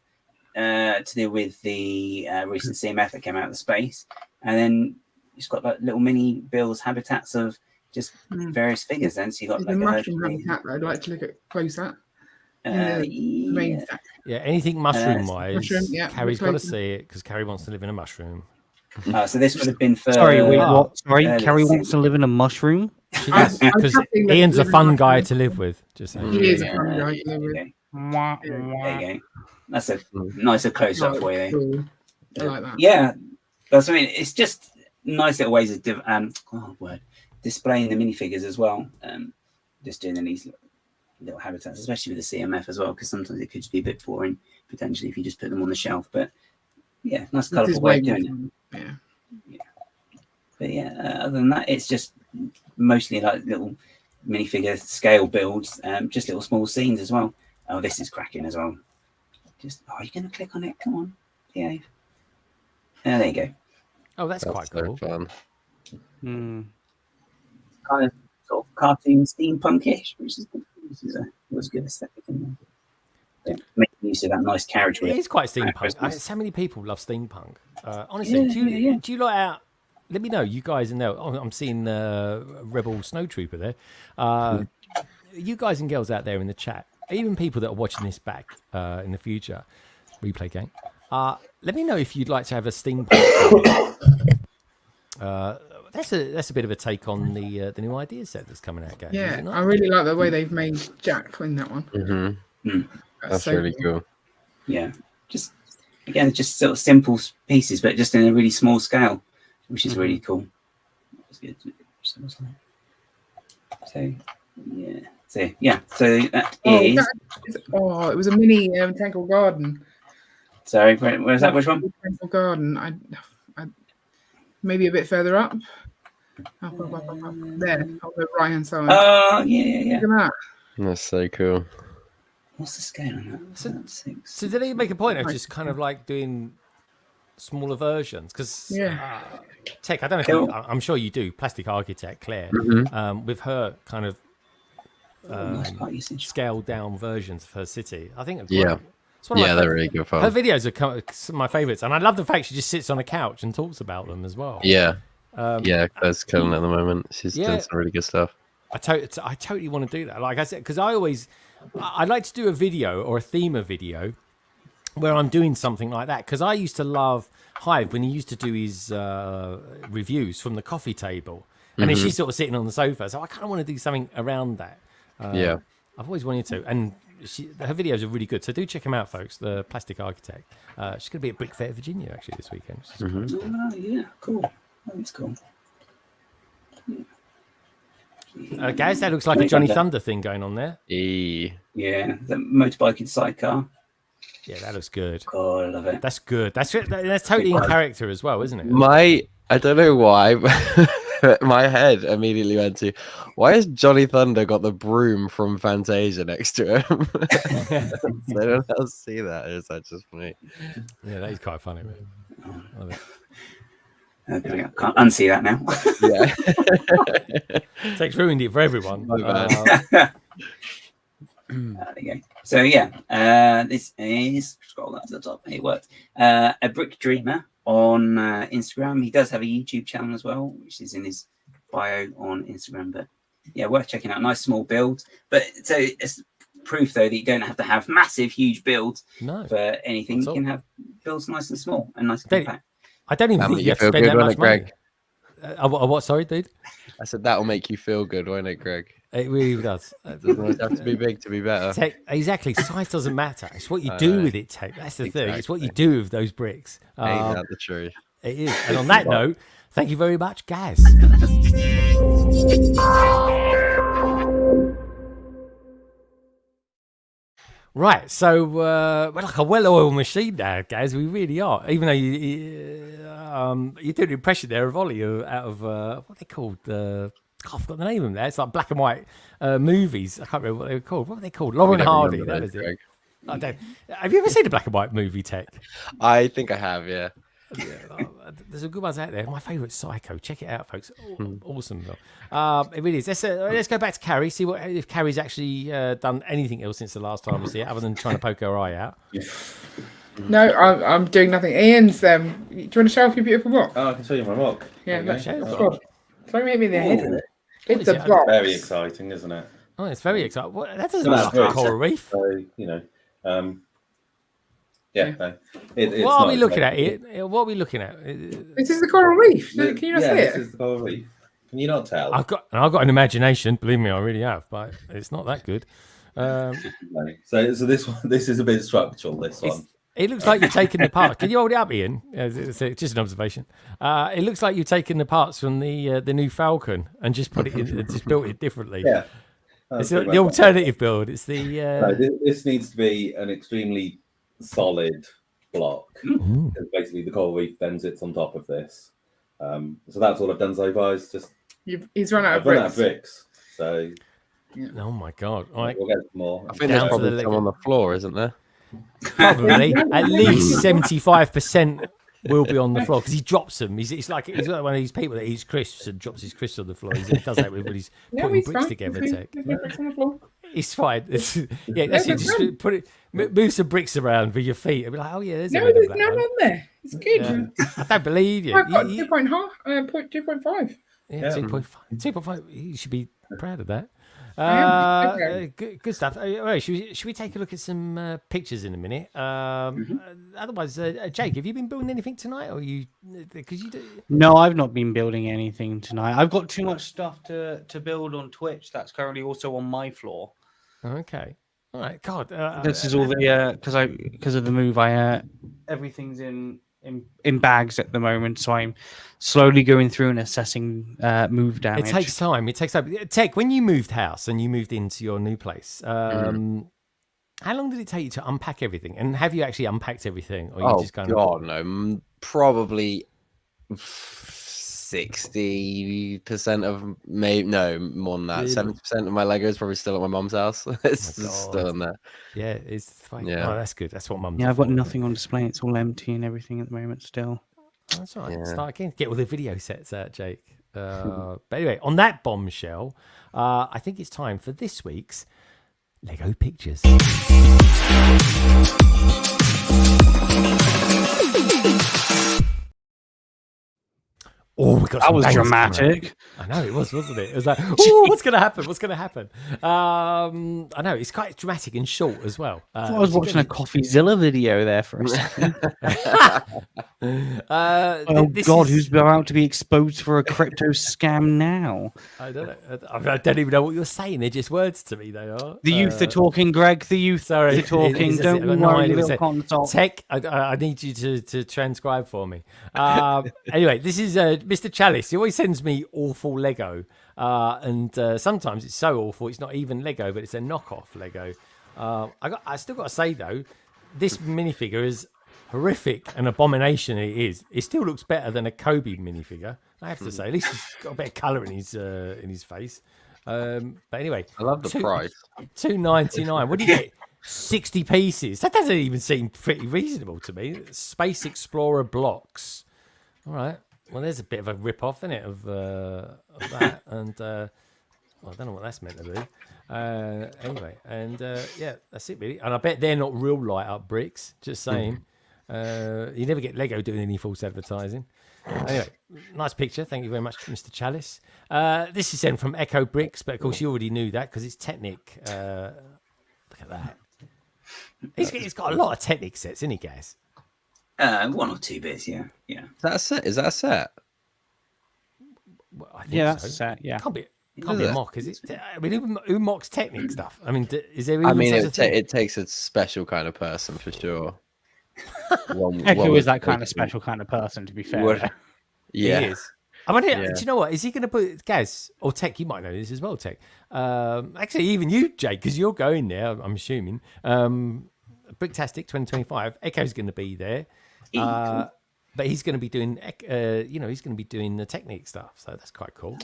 to do with the recent CMF that came out of space, and then it's got like little mini builds, habitats of just various figures. Then so you got like the mushroom habitat that I'd like to look at close at. Anything mushroom wise, Carrie's got to see it because Carrie wants to live in a mushroom. So this would have been for Sorry, Carrie wants to live in a mushroom? Because Ian's a fun guy to live with. Just saying. He is a fun guy to live with. There you go. That's a nicer close up for you. Cool. I like that. Yeah, that's. I mean, it's just nice little ways of displaying the minifigures as well. Just doing these little habitats, especially with the CMF as well, because sometimes it could just be a bit boring potentially if you just put them on the shelf. But yeah, nice colourful way of doing it. Yeah. But yeah, other than that, it's just mostly like little minifigure scale builds, just little small scenes as well. Oh, this is cracking as well. Just are you going to click on it? Come on, behave. There you go. Oh, that's quite cool. Fun. Kind of sort of cartoon steampunkish, which is was good aesthetic in there. Making use of that nice carriage. It is quite steampunk. So many people love steampunk. Honestly, do you lot out? Let me know, you guys in there. I'm seeing Rebel Snowtrooper there. You guys and girls out there in the chat, even people that are watching this back in the future, replay gang. Let me know if you'd like to have a steampunk. That's a bit of a take on the new idea set that's coming out, guys. Yeah, I really like the way they've made Jack in that one. Mm-hmm. That's so really cool. Yeah, just sort of simple pieces, but just in a really small scale, which is really cool. That's good. So that is. It was a mini Tangled Garden. Sorry, where's that? Which one? Tangled Garden. I maybe a bit further up. Up, there, on the right hand side. Oh, yeah. Look at that. That's so cool. What's the scale on that? So did they make a point of just kind of like doing smaller versions? Because Tech, I don't know if I'm sure you do. Plastic Architect Claire, with her kind of scaled down versions of her city. I think it's they're really good fun. Her videos are some of my favourites, and I love the fact she just sits on a couch and talks about them as well. Yeah. Claire's killing at the moment. She's doing some really good stuff. I totally want to do that. Like I said, because I'd like to do a video or a theme of video where I'm doing something like that. Because I used to love Hive when he used to do his reviews from the coffee table. And then she's sort of sitting on the sofa. So I kind of want to do something around that. I've always wanted to. And her videos are really good. So do check them out, folks. The Plastic Architect. She's going to be at Brickfair, Virginia, actually, this weekend. Oh, yeah, cool. That's cool. Yeah. Guys, that looks like a Johnny Thunder thing going on there. Yeah, the motorbiking sidecar. Yeah, that looks good. God, I love it. That's good. That's totally in character as well, isn't it? I don't know why, but my head immediately went to, why has Johnny Thunder got the broom from Fantasia next to him? I don't know how to see that. Is that just for me? Yeah, that is quite funny, man. Love it. I can't unsee that now. Yeah. Tech's ruined it for everyone. There you go. So this is, scroll up to the top. It worked. A Brick Dreamer on Instagram. He does have a YouTube channel as well, which is in his bio on Instagram. But yeah, worth checking out. Nice small build. But so it's proof though that you don't have to have massive, huge builds for anything. You can have builds nice and small and nice and compact. I don't even think you have to spend that much money. What? Sorry, dude. I said that'll make you feel good, won't it, Greg? It really does. It doesn't always have to be big to be better. Tech, exactly. Size doesn't matter. It's what you do with it, Tech. That's the thing. It's what you do with those bricks. Ain't that the truth? It is. And on that note, thank you very much, guys. Right, so we're like a well-oiled machine now, guys. We really are. Even though you did an impression there of Ollie out of what they called. I forgot the name of them there. It's like black and white movies. I can't remember what they were called. What were they called? Lauren Hardy. That was it. I don't. Have you ever seen a black and white movie, Tech? I think I have, yeah. There's some good ones out there. My favourite, Psycho. Check it out, folks. Awesome film. It really is. Let's go back to Carrie. See if Carrie's actually done anything else since the last time we see it, other than trying to poke her eye out. No, I'm doing nothing. Ian's. Do you want to show off your beautiful mock? Oh, I can show you my mock. Yeah, let's show. God, don't make me in the head with it. It's a box. Very exciting, isn't it? Oh, it's very exciting. That doesn't look like a coral reef. So, what are we looking at? What are we looking at? This is the coral reef. Can you not see it? This is the coral reef. Can you not tell? I've got an imagination. Believe me, I really have, but it's not that good. So this one, this is a bit structural. This one. It looks like you've taken the parts. Can you hold it up, Ian? It's just an observation. It looks like you've taken the parts from the new Falcon and just put it in, just built it differently. Yeah, it's the alternative build. It's the. No, this needs to be an extremely solid block. Because basically, the coral reef then sits on top of this. So that's all I've done so far. Is just he's run out of bricks. So. Yeah. Oh my god! Right. We'll get more. I think there's probably some on the floor, isn't there? Probably at least 75% will be on the floor because he drops them. He's like one of these people that eats crisps and drops his crisps on the floor. He does that when he's putting bricks together. It's fine. That's it. Just put it, move some bricks around with your feet. And be like, oh yeah, there's none on there. It's good. Yeah. I don't believe you. I've got 2.5. Yeah, 2.5. 2.5. You should be proud of that. Good stuff. Right, should we take a look at some pictures in a minute? Otherwise, Jake, have you been building anything tonight, or you? Because you do. No, I've not been building anything tonight. I've got too much stuff to build on Twitch. That's currently also on my floor. Okay. All right. God, this is all the because of the move. Everything's in bags at the moment, so I'm slowly going through and assessing move damage. It takes time. Tech, when you moved house and you moved into your new place, how long did it take you to unpack everything? And have you actually unpacked everything, or you just kind of? No, probably 60% of no more than that. 70% of my Lego is probably still at my mum's house. It's still in there. Yeah, it's fine. Yeah, that's good. That's what mum. Yeah, I've got nothing on display. It's all empty and everything at the moment still. That's all right. Start again. Get all the video sets out, Jake. But anyway, on that bombshell, I think it's time for this week's Lego Pictures. Oh, we got that was dramatic. I know it was, wasn't it? It was like, oh, what's going to happen? What's going to happen? I know it's quite dramatic and short as well. I was watching a CoffeeZilla video there for a second. God, who's about to be exposed for a crypto scam now? I don't know. I don't even know what you're saying. They're just words to me. They are. The youth are talking, Greg. The youth are talking. Don't worry, little console. Tech, I need you to transcribe for me. Anyway, this is Mr. Chalice, he always sends me awful Lego, and sometimes it's so awful it's not even Lego, but it's a knockoff Lego. I still got to say though, this minifigure is horrific and abomination. It is. It still looks better than a Kobe minifigure. I have to say, at least he's got a bit of colour in his face. But anyway, I love the price. $2.99. What do you get? 60 pieces. That doesn't even seem pretty reasonable to me. Space Explorer blocks. All right. Well, there's a bit of a rip-off, isn't it, of that? And well, I don't know what that's meant to be. Anyway, and yeah, that's it really. And I bet they're not real light-up bricks. Just saying. You never get Lego doing any false advertising. Anyway, nice picture. Thank you very much, Mr. Chalice. This is sent from Echo Bricks, but of course you already knew that because it's Technic. Look at that. He's got a lot of Technic sets, isn't he, Gaz? 1 or 2 bits, yeah. Is that a set? Is that a set? Well, I think Yeah, that's so. a set. Yeah. Can't be a mock, is it? I mean, who mocks Technic stuff? I mean, is there? I even mean, such a thing? it takes a special kind of person for sure. Echo is that kind of special kind of person, to be fair. Yeah. He is. I mean, do you know what? Is he going to put Gaz or Tech? You might know this as well, Tech. Actually, even you, Jake, because you're going there. I'm assuming. Bricktastic 2025. Echo's going to be there, but he's going to be doing, he's going to be doing the Technic stuff. So that's quite cool.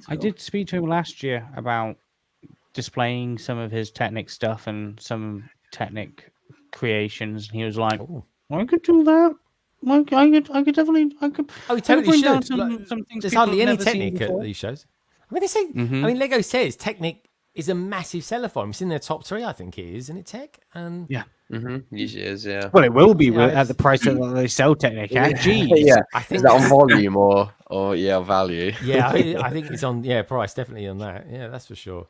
I did speak to him last year about displaying some of his Technic stuff and some Technic creations, and he was like, "I could do that. I could definitely. Oh, he totally bring should. down some things There's people hardly have any never seen Technic at before." these shows. I mean, they say. I mean, Lego says Technic is a massive seller for him. It's in their top 3, I think it is, isn't it, Tech? And yeah, usually is. Yeah. well, it will be Yeah, at the price that they sell Technic at. Jeez. Yeah. I think Is that on volume or value? Yeah, I think it's on. Yeah, price definitely on that. Yeah, that's for sure.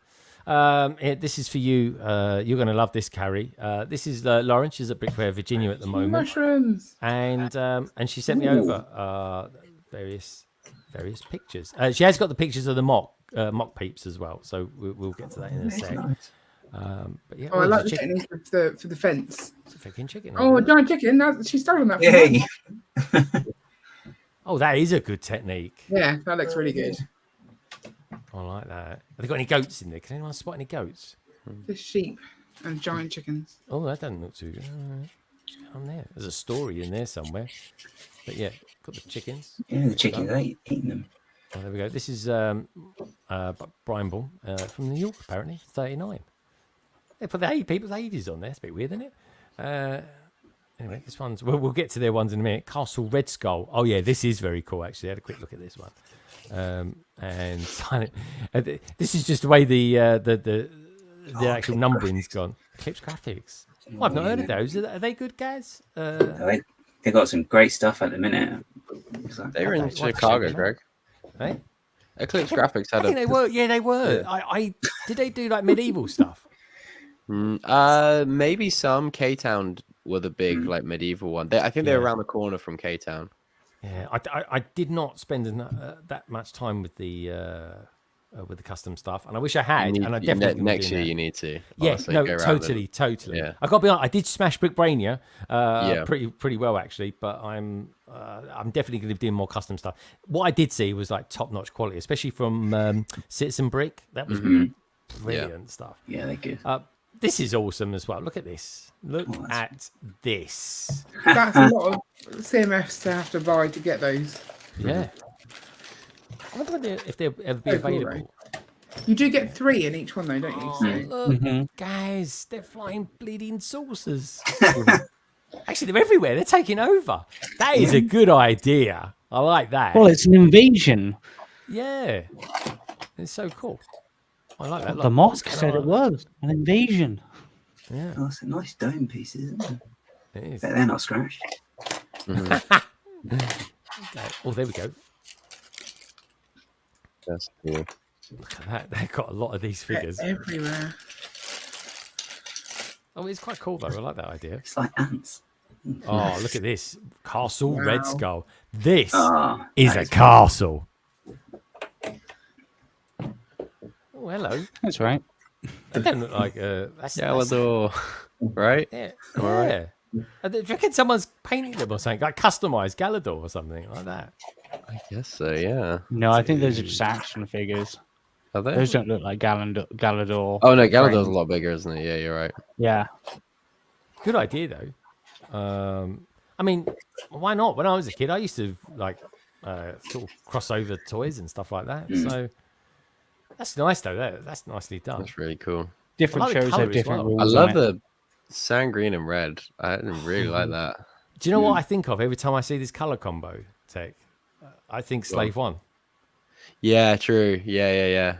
This is for you. You're going to love this, Carrie. This is Lauren. She's at Brickfair, Virginia at the moment, Mushrooms. and she sent me over various pictures. She has got the pictures of the mock peeps as well, so we'll get to that in a sec. But yeah, I like the technique for the fence. It's a freaking chicken. Oh, a giant chicken! She's stolen that. From Yay. Oh, that is a good technique. Yeah, that looks really good. I like that. Have they got any goats in there? Can anyone spot any goats? Just sheep and giant chickens. Oh, that doesn't look too good. On there, there's a story in there somewhere. But yeah, got the chickens. Yeah, the chickens, eating them. Oh, there we go. This is Brian Bull from New York, apparently, 39. They put the people's ages on there. It's a bit weird, isn't it? Anyway, this one's... We'll get to their ones in a minute. Castle Red Skull. Oh, yeah, this is very cool, actually. I had a quick look at this one. And this is just the way the actual numbering's gone. Eclipse Graphics. Well, I've not heard of those. Are they good, guys? They got some great stuff at the minute. They were in Chicago, Greg. Hey? Eclipse Graphics had I think they were. Yeah, they were. Yeah. Did they do like medieval stuff? Maybe some. K-Town were the big like medieval one. I think they're around the corner from K-Town. Yeah, I did not spend that much time with the custom stuff, and I wish I had. And I definitely next year you need to. Yeah, honestly, no, go around totally. Yeah. I got to be honest. I did smash Brickbrainia pretty well actually, but I'm definitely going to be doing more custom stuff. What I did see was like top notch quality, especially from Citizen Brick. That was brilliant stuff. Yeah, they're good. This is awesome as well. Look at this. Look at this. That's a lot of CMFs to have to buy to get those. Yeah. I wonder if they'll ever be available. Cool, right? You do get 3 in each one, though, don't you? Oh, look, guys, they're flying bleeding saucers. Actually, they're everywhere. They're taking over. That is a good idea. I like that. Well, it's an invasion. Yeah. It's so cool. I like that. The mosque said it was an invasion. Yeah. Oh, it's a nice dome piece, isn't it? It is. They're not scratched. Okay. Oh, there we go. That's cool. Look at that. They've got a lot of these figures. They're everywhere. Oh, it's quite cool, though. I like that idea. It's like ants. Oh, look at this. Castle Red Skull. This Oh, is a castle. Oh, hello. That's right. They don't look like that's Galador, right? Yeah. Am I right? Do you reckon someone's painting them or something? Like customized Galador or something like that? I guess so. Yeah. No, I think those are just action figures. Are they? Those don't look like Galador. Oh no, Galador's framed. a lot bigger, isn't it? Yeah, you're right. Yeah. Good idea though. I mean, why not? When I was a kid, I used to like sort of crossover toys and stuff like that. So that's nice though. That's nicely done. That's really cool. Different I like the shows colour have as different well. I rules. love on it. the sand green and red. I didn't really like that. Do you know what I think of every time I see this color combo, Tech? I think Slave One. Yeah, true. Yeah.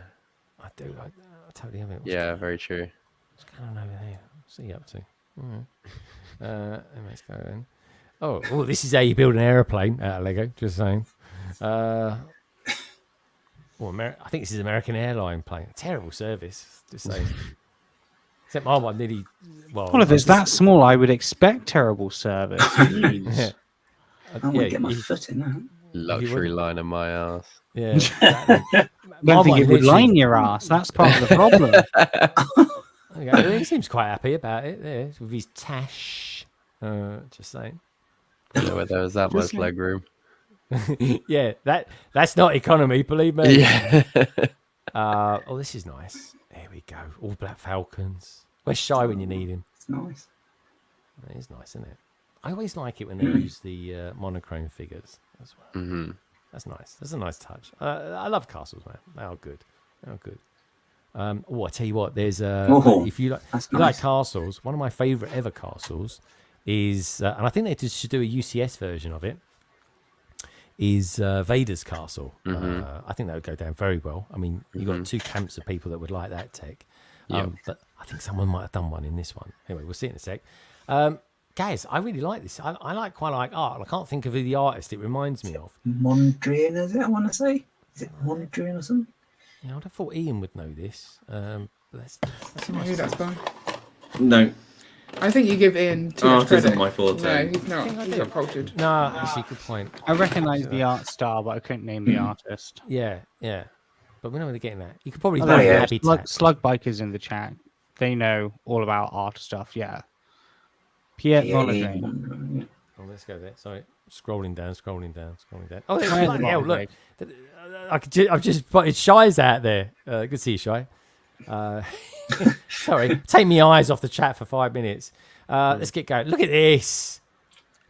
I do. I totally have it. Yeah, very true. What's going on over there? What's he up to? Let's go in. Oh, this is how you build an aeroplane out of Lego. Just saying. I think this is American airline plane. Terrible service. Just saying. Except my one nearly. Well, if it's that small, I would expect terrible service. Jeez. I want to get my foot in that. Luxury line in my ass. Yeah. Exactly. I don't think it would literally- line your ass. That's part of the problem. Okay, he seems quite happy about it there with his tash. Just saying. You know where there was that much leg room. Yeah, that's not economy, believe me. Yeah. This is nice. There we go. All black Falcons. Where's Shy when you need him? It's nice. It is nice, isn't it? I always like it when they use the monochrome figures as well. Mm-hmm. That's nice. That's a nice touch. I love castles, man. They are good. They are good. I tell you what. There's if you like castles, one of my favourite ever castles is, and I think they should do a UCS version of it. Is Vader's castle. I think that would go down very well. I mean, you've got two camps of people that would like that tech. But I think someone might have done one in this one. Anyway, we'll see in a sec. Guys, I really like this. I quite like art. I can't think of who the artist it reminds me of. Mondrian, is it? I want to say. Is it Mondrian or something? Yeah, I'd have thought Ian would know this. But that's a nice Maybe that's touch. fine. No. I think you give Ian too Art much credit. isn't my forte. No, he's not. I He's do. not cultured. No, actually, good point. I recognise the art style, but I couldn't name the artist. Yeah. But we know where they're getting that. You could probably Oh, find there a you happy go. tag. Slug Bikers in the chat. They know all about art stuff. Yeah. Pierre Molyneux. Oh, let's go there. Sorry, scrolling down. Oh, Right at the bloody hell, bottom, look! I've just putted Shy's out there. Good to see you, Shy. Sorry, take me eyes off the chat for 5 minutes. Let's get going. Look at this.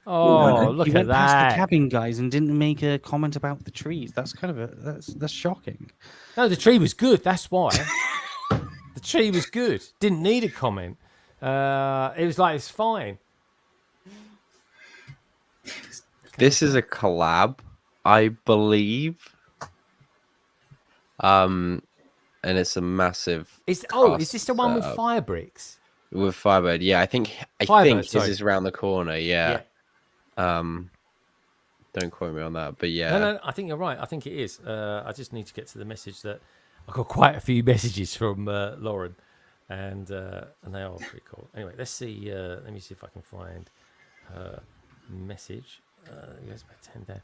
Oh, look He at went past that. the cabin guys and didn't make a comment about the trees. That's kind of that's shocking. No, the tree was good. That's why. The tree was good. Didn't need a comment. It was like, it's fine. This is a collab, I believe. And it's a massive. Is this the one with cast, fire bricks? with Firebird? Yeah, I think Firebird, this sorry. is around the corner. Yeah. Don't quote me on that, but yeah. No, I think you're right. I think it is. I just need to get to the message that I got quite a few messages from Lauren, and they are pretty cool. Anyway, let's see. Let me see if I can find her message. It goes back 10 down.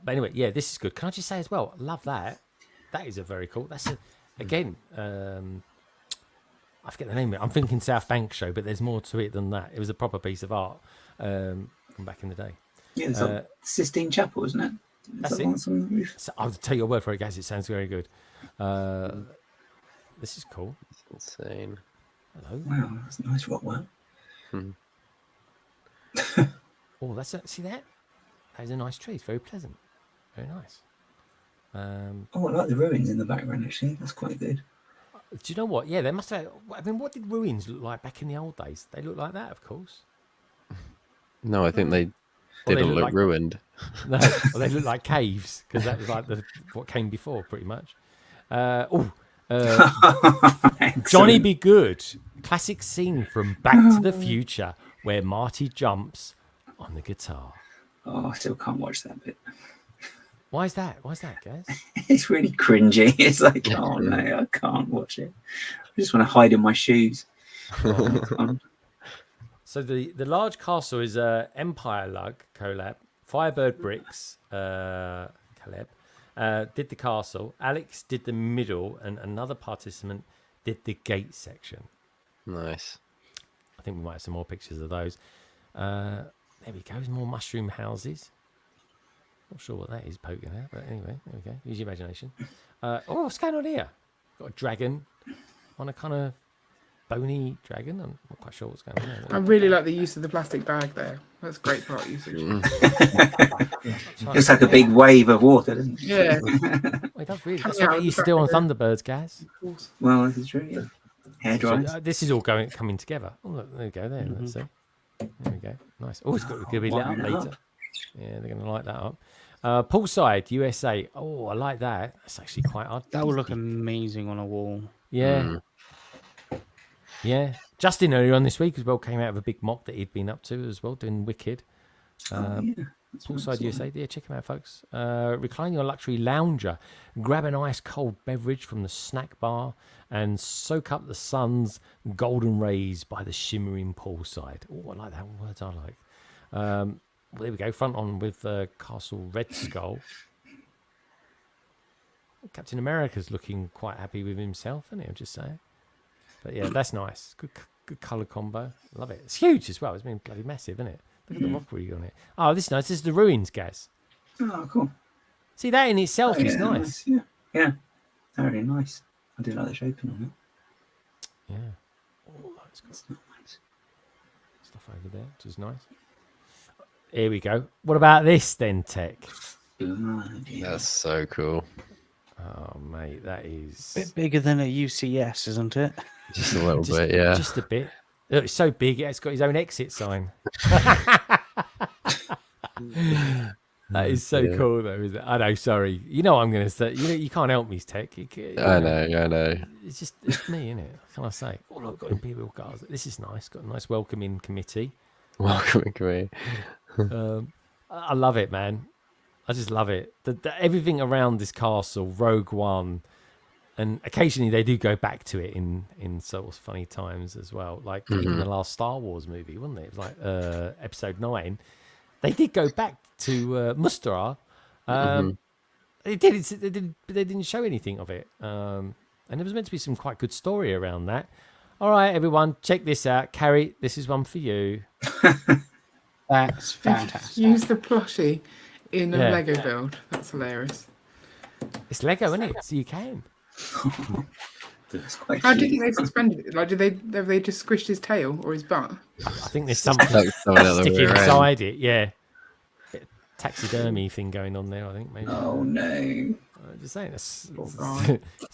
But anyway, yeah, this is good. Can I just say as well? I love that. That is a very cool. That's again. I forget the name of it. I'm thinking South Bank show, but there's more to it than that. It was a proper piece of art from back in the day. Yeah, it's like Sistine Chapel, isn't it? That's that it. one that's on the roof? So I'll tell you a word for it, guys. It sounds very good. This is cool. It's insane. Hello. Wow, that's a nice rock work. Oh, see that? That is a nice tree. It's very pleasant. Very nice. Oh, I like the ruins in the background, actually. That's quite good. Do you know what? Yeah, they must have. I mean, what did ruins look like back in the old days? They look like that, of course. No, I think they Or they didn't look look like- ruined. No, well, they look like caves because that was like what came before, pretty much. Johnny Be Good, classic scene from Back to the Future where Marty jumps on the guitar. Oh, I still can't watch that bit. Why is that? Why is that, guys? It's really cringy. It's like, oh no, I can't watch it. I just want to hide in my shoes. So the large castle is Empire Lug collab. Firebird Bricks collab did the castle. Alex did the middle, and another participant did the gate section. Nice. I think we might have some more pictures of those. There we go. More mushroom houses. Not sure what that is poking at, but anyway, there we go. Use your imagination. What's going on here? Got a dragon on a kind of bony dragon. I'm not quite sure what's going on there. I really like the use of the plastic bag there. That's great part usage. It's like a big wave of water, doesn't it? Yeah. Well, it does really. That's what they used to do on Thunderbirds, guys. Well, this is true, yeah. Hair dryers. So, this is all coming together. Oh, look, there we go. There, let's see. There we go. Nice. Oh, it's going to be lit up later. Yeah, they're going to light that up. Poolside, USA. Oh, I like that. That's actually quite odd. That would look amazing on a wall. Yeah. Yeah. Justin earlier on this week as well came out of a big mock that he'd been up to as well, doing Wicked. Poolside USA. Yeah, check him out, folks. Recline your luxury lounger. Grab an ice cold beverage from the snack bar and soak up the sun's golden rays by the shimmering poolside. Oh, I like that. Words I like. Well, there we go. Front on with Castle Red Skull. Captain America's looking quite happy with himself, isn't he? I'm just saying. But yeah, that's nice. Good colour combo. Love it. It's huge as well. It's been bloody massive, isn't it? Look at the mockery on it. Oh, this is nice. This is the ruins, Gaz. Oh, cool. See, that in itself is nice. Yeah. Very nice. I do like the shaping on it. Yeah. Oh, that's got stuff over there, which is nice. Here we go. What about this then, Tech? That's so cool. Oh, mate, that is... Bit bigger than a UCS, isn't it? Just a little bit, yeah. Just a bit. Look, it's so big, it's got his own exit sign. That is so cool, though, isn't it? I know, sorry. You know what I'm going to say. You can't help me, Tech. I know. It's me, isn't it? What can I say? Oh, look, got Imperial Guards. This is nice. Got a nice welcoming committee. Welcoming committee. I love it, man. I just love it. Everything around this castle, Rogue One, and occasionally they do go back to it in sort of funny times as well. Like even the last Star Wars movie, wasn't it? It was like Episode 9. They did go back to Mustara. They didn't show anything of it, and there was meant to be some quite good story around that. All right, everyone, check this out. Carrie, this is one for you. That's fantastic. Use the plushie in a Lego build. That's hilarious. It's Lego, isn't it? So you can. How do you think they suspended it? Like, have they just squished his tail or his butt? I think there's something sticking inside it. Yeah, taxidermy thing going on there. I think maybe. Oh no! I'm just saying, it's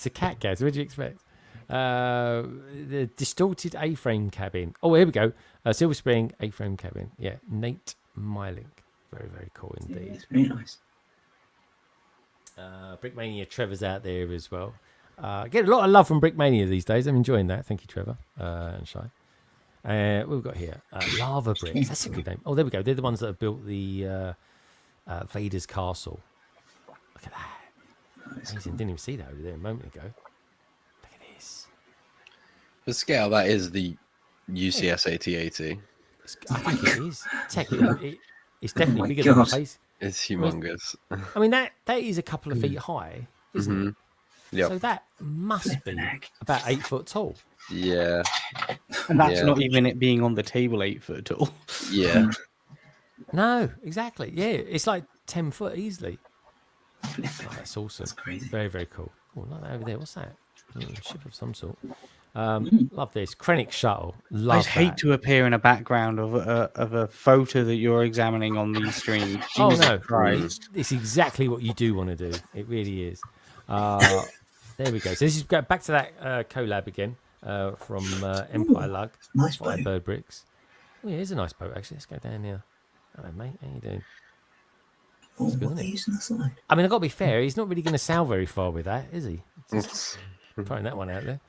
a cat, Gaz. What do you expect? The distorted A-frame cabin. Oh, here we go. Silver Spring A-frame cabin. Yeah, Nate Mylink. Very, very cool indeed. Yeah, it's very nice. Brickmania Trevor's out there as well. Get a lot of love from Brickmania these days. I'm enjoying that. Thank you, Trevor and Shai. What we've got here? Lava Bricks. That's a good name. Oh, there we go. They're the ones that have built the Vader's castle. Look at that. Amazing. Cool. Didn't even see that over there a moment ago. Look at this. For scale, that is the UCS AT-80. I think it is. It's definitely bigger than the place. It's humongous. I mean, that is a couple of feet high, isn't it? Yep. So that must be about 8 foot tall. Yeah. And that's not even it being on the table 8 foot tall. Yeah. No, exactly. Yeah, it's like 10 foot easily. Oh, that's awesome. That's crazy. Very, very cool. Oh, like that over there. What's that? Ship of some sort. Love this. Krennic shuttle. Love I just hate to appear in a background of a photo that you're examining on these streams. Oh, Jesus no. Christ. It's exactly what you do want to do. It really is. There we go. So this is go back to that collab again from Empire Lug. Nice boat. Bird Bricks. Oh, yeah, it's a nice boat, actually. Let's go down here. Hello, mate. How you doing? Oh, what are they using the side? I mean, I've got to be fair. He's not really going to sail very far with that, is he? Just throwing that one out there.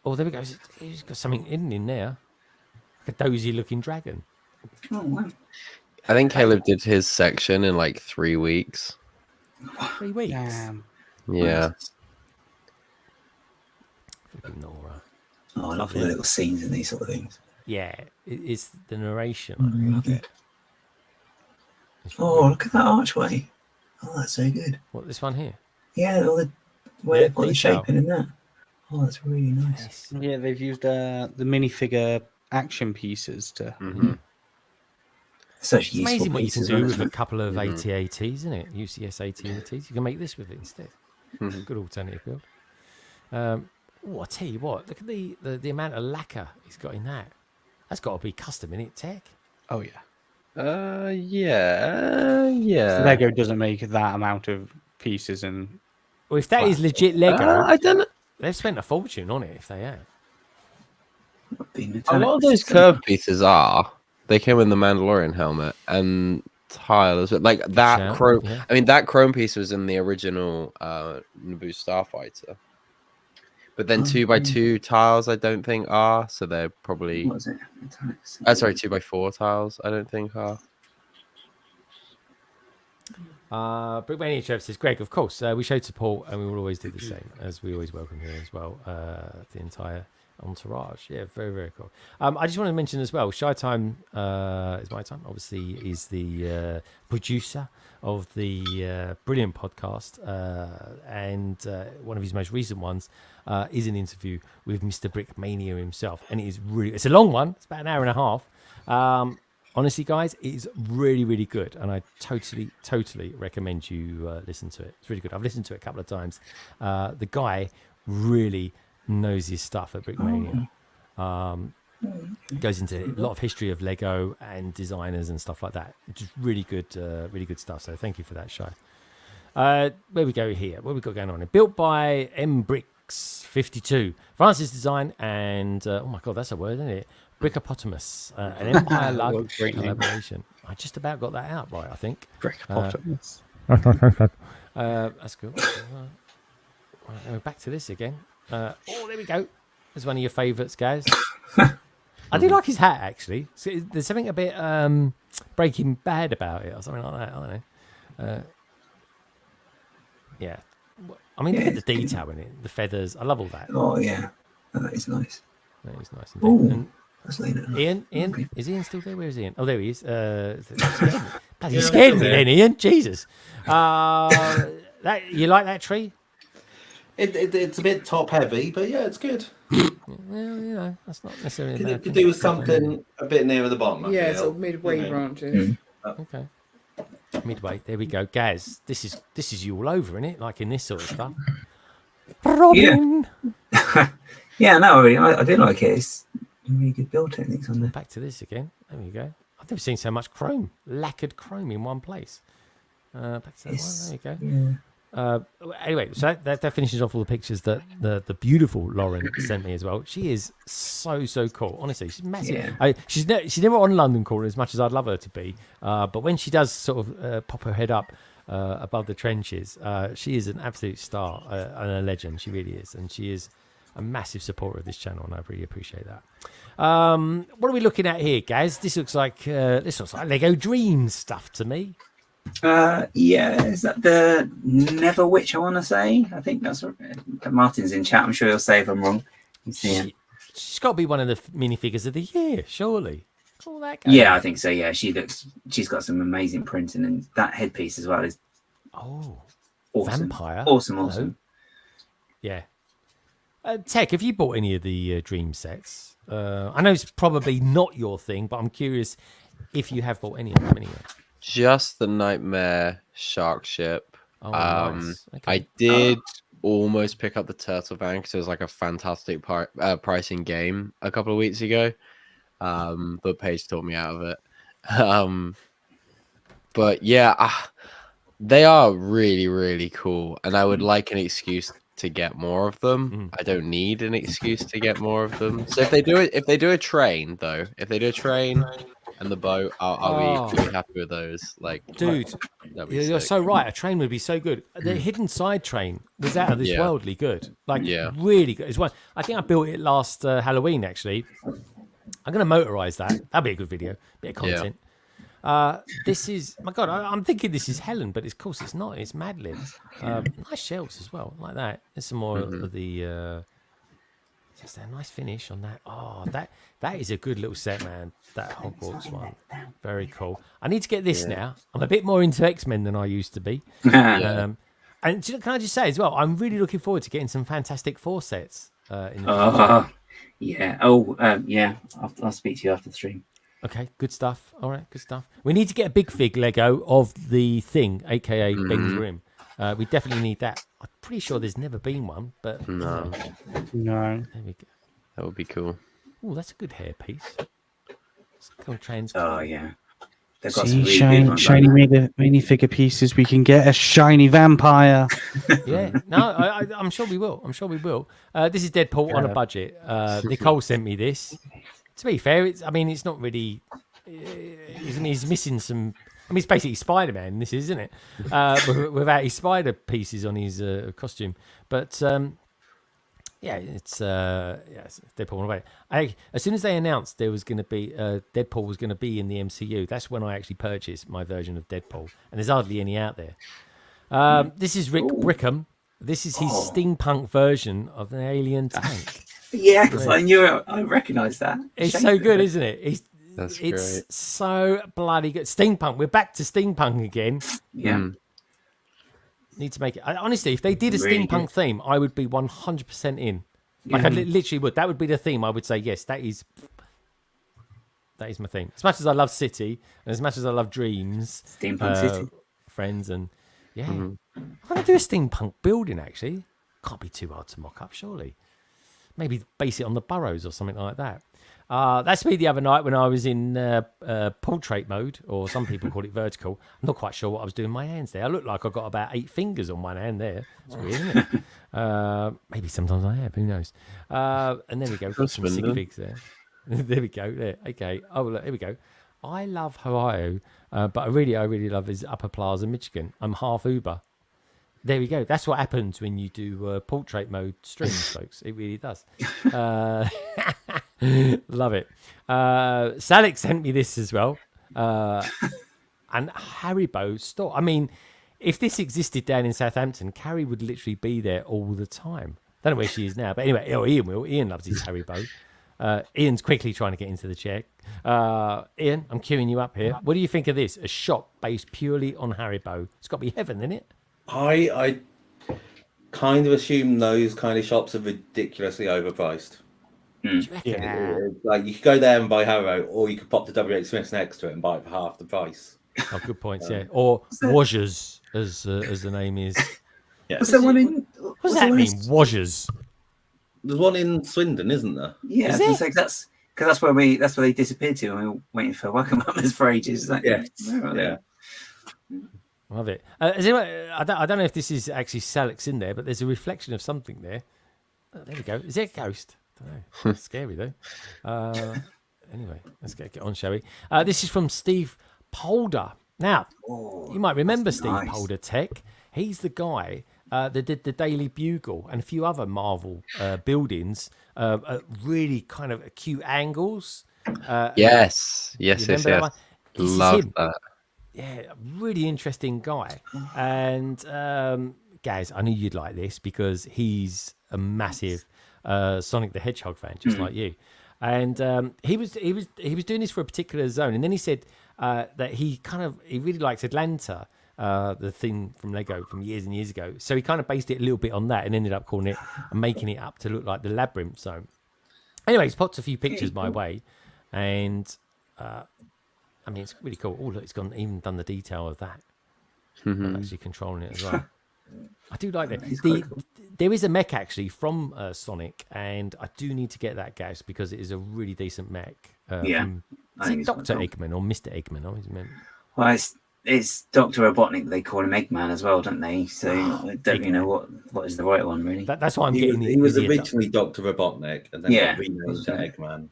Oh, there we go. He's got something hidden in there. Like a dozy-looking dragon. Oh, wow. I think Caleb did his section in like 3 weeks. 3 weeks? Yeah. Nora. Oh, I love the little scenes in these sort of things. Yeah, it's the narration. I love it. Oh, look at that archway. Oh, that's so good. What, this one here? Yeah, all the way they've got the shaping in that. Oh, that's really nice. Yeah, they've used the minifigure action pieces to. such It's useful amazing what you can piece as do well, with isn't a it? couple of AT-ATs, isn't it? UCS AT-ATs. You can make this with it instead. Good alternative build. Oh, I tell you what, look at the amount of lacquer he's got in that. That's got to be custom, innit, Tech? Oh yeah. Yeah. Lego doesn't make that amount of pieces and. Well, if that is legit Lego, I don't know. they've spent a fortune on it. If they have. A lot of those curved pieces are. They came in the Mandalorian helmet and tiles, like that Shout, chrome. yeah. I mean, that chrome piece was in the original Naboo Starfighter. But then 2x2 tiles, I don't think are. So they're probably. What was it? Sorry, 2x4 tiles. I don't think are. Brickmania Trev says, Greg, of course, we showed support and we will always do the same, as we always welcome here as well. The entire entourage. Yeah, very, very cool. I just want to mention as well, Shy Time is my time, obviously, is the producer of the brilliant podcast. And one of his most recent ones is an interview with Mr. Brickmania himself. And it's a long one. It's about an hour and a half. Honestly, guys, it is really, really good. And I totally, totally recommend you listen to it. It's really good. I've listened to it a couple of times. The guy really knows his stuff at Brickmania. Goes into a lot of history of Lego and designers and stuff like that. Just really good stuff. So thank you for that, Shy. Where we go here? What we got going on here? Built by M Bricks 52, Francis Design, and oh my god, that's a word, isn't it? Brickopotamus, an Empire Lug collaboration. I just about got that out right, I think. Brickopotamus. That's good. Right, we're back to this again. Oh, there we go. There's one of your favourites, guys. I do like his hat, actually. There's something a bit Breaking Bad about it, or something like that. I don't know. Yeah. I mean, look at the detail in it. The feathers. I love all that. Oh, yeah. Oh, that is nice. That is nice. Ooh, Ian, is Ian still there? Where is Ian? Oh, there he is. Bloody scared me then, Ian. Jesus. That you like that tree? It's a bit top heavy, but yeah, it's good. Well, that's not necessarily. It could do with something a bit nearer the bottom. Yeah, sort of midway branches. Okay. Midway. There we go, Gaz. This is you all over, isn't it? Like in this sort of stuff. Robin. Yeah, no, I do like it. It's really good build techniques on there. Back to this again. There we go. I've never seen so much chrome, lacquered chrome in one place. Back to that one. There you go. Yeah. Anyway, so that finishes off all the pictures that the beautiful Lauren sent me as well. She is so cool. Honestly, she's massive. Yeah. She's never on London Calling as much as I'd love her to be. But when she does sort of pop her head up above the trenches, she is an absolute star and a legend. She really is, and she is a massive supporter of this channel, and I really appreciate that. What are we looking at here, guys? This looks like Lego Dreams stuff to me. Yeah, is that the Never Witch? I want to say. I think that's Martin's in chat. I'm sure he'll say if I'm wrong. She's got to be one of the minifigures of the year, surely. All that guy. Yeah, I think so. Yeah, she's got some amazing printing, and that headpiece as well is awesome. Vampire. Awesome. Yeah. Tech, have you bought any of the Dream sets? I know it's probably not your thing, but I'm curious if you have bought any of them anyway. Just the Nightmare Shark Ship. Oh, nice. Okay. I did almost pick up the Turtle Van because it was like a fantastic pricing game a couple of weeks ago. But Paige talked me out of it. But yeah, they are really, really cool. And I would like an excuse to get more of them. I don't need an excuse to get more of them. So if they do a train and the boat, I'll be really happy with those. Like, dude, you're so right. A train would be so good. The hidden side train was out of this worldly good. Like, really good. It's one. I think I built it last Halloween. Actually, I'm going to motorize that. That'd be a good video. Bit of content. This is my God. I'm thinking this is Helen, but of course it's not. It's Madeline. Nice shells as well, like that. There's some more of the. Just a nice finish on that. Oh, that is a good little set, man. That Hogwarts one, very cool. I need to get this now. I'm a bit more into X-Men than I used to be. And can I just say as well, I'm really looking forward to getting some Fantastic Four sets in the future. Yeah. Oh, yeah. I'll speak to you after the stream. Okay, good stuff. All right, good stuff. We need to get a big fig Lego of the thing, aka Ben's room. We definitely need that. I'm pretty sure there's never been one, but No. No. there we go. That would be cool. Oh, that's a good hairpiece. Oh yeah. They've got some See, really shiny, good ones, shiny like that. minifigure pieces. We can get a shiny vampire. Yeah, no, I'm sure we will. I'm sure we will. This is Deadpool on a budget. Nicole sent me this. To be fair, it's not really. He's missing some. I mean, it's basically Spider-Man. This is, isn't it? Without his spider pieces on his costume, but yeah, it's Deadpool on a budget. As soon as they announced there was going to be Deadpool was going to be in the MCU, that's when I actually purchased my version of Deadpool, and there's hardly any out there. This is Rick Brickham. This is his steampunk version of an alien tank. Yeah, because I recognised that. It's so good, isn't it? That's it's great. so bloody good. Steampunk. We're back to steampunk again. Yeah. Need to make it. Honestly, if they did a Really steampunk good. theme, I would be 100% in. Like I literally would. That would be the theme. I would say yes. That is my theme. As much as I love City, and as much as I love Dreams, Steampunk City. Friends, and yeah, I want to do a steampunk building. Actually, can't be too hard to mock up, surely. Maybe base it on the Burrows or something like that. That's me the other night when I was in portrait mode, or some people call it vertical. I'm not quite sure what I was doing with my hands there. I look like I got about 8 fingers on one hand there. It's weird, isn't it? Maybe sometimes I have. Who knows? And there we go. Got some sig figs there. There we go. There. Okay. Oh, look, here we go. I love Ohio, but I really love his Upper Plaza, Michigan. I'm half Uber. There we go. That's what happens when you do portrait mode streams, folks. It really does. Love it. Salik sent me this as well. And Haribo store. I mean, if this existed down in Southampton, Carrie would literally be there all the time. Don't know where she is now, but anyway, Ian will. Ian loves his Haribo. Ian's quickly trying to get into the chair. Ian, I'm queuing you up here. What do you think of this? A shop based purely on Haribo. It's got to be heaven, isn't it? I kind of assume those kind of shops are ridiculously overpriced. Yeah. Like you could go there and buy Haribo, or you could pop the WH Smiths next to it and buy it for half the price. Oh, good points. Yeah, or Washers, as the name is. Yeah. Was there one in? What does that mean? Washers. There's one in Swindon, isn't there? Yeah, Is I was it? gonna say, that's where they disappeared to, and we were waiting for Welcome Mamas for ages. Like, Yes. where are they? Yeah. Love it. Is anyone, I don't know if this is actually Salik's in there, but there's a reflection of something there. Oh, there we go. Is it a ghost? I don't know. It's scary though. Anyway, let's get on, shall we? This is from Steve Polder. Now, you might remember Steve nice. Polder Tech. He's the guy that did the Daily Bugle and a few other Marvel buildings at really kind of acute angles. Yes. Remember that one? This is Love him. that. Yeah, really interesting guy. And Gaz, I knew you'd like this because he's a massive Sonic the Hedgehog fan, just like you. And he was doing this for a particular zone, and then he said that he really likes Atlanta, the thing from Lego from years and years ago. So he kind of based it a little bit on that, and ended up calling it and making it up to look like the Labyrinth Zone. Anyway, he's popped a few pictures my way, and I mean, it's really cool. Oh, look, it's even done the detail of that. I'm actually controlling it as well. I do like that. There is a mech actually from Sonic, and I do need to get that, guys, because it is a really decent mech. Yeah. Is it Dr. Eggman or Mr. Eggman? I always meant. Well, it's Dr. Robotnik. They call him Eggman as well, don't they? So I don't really know what is the right one, really. That's why I'm He getting. was the originally Dr. Robotnik, and then Yeah. got renamed to Eggman.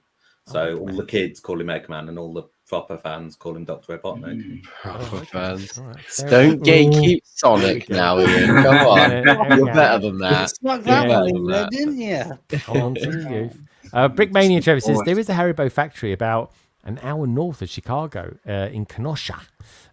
So all the kids call him Eggman, and all the proper fans call him Dr. Robotnik. Proper fans. All right. Don't gatekeep Sonic now, Ian. Come on. You're better than that. Snuck that that one one in in there, there, didn't you? On to you. Brickmania Trevor says there is a Haribo factory about an hour north of Chicago in Kenosha.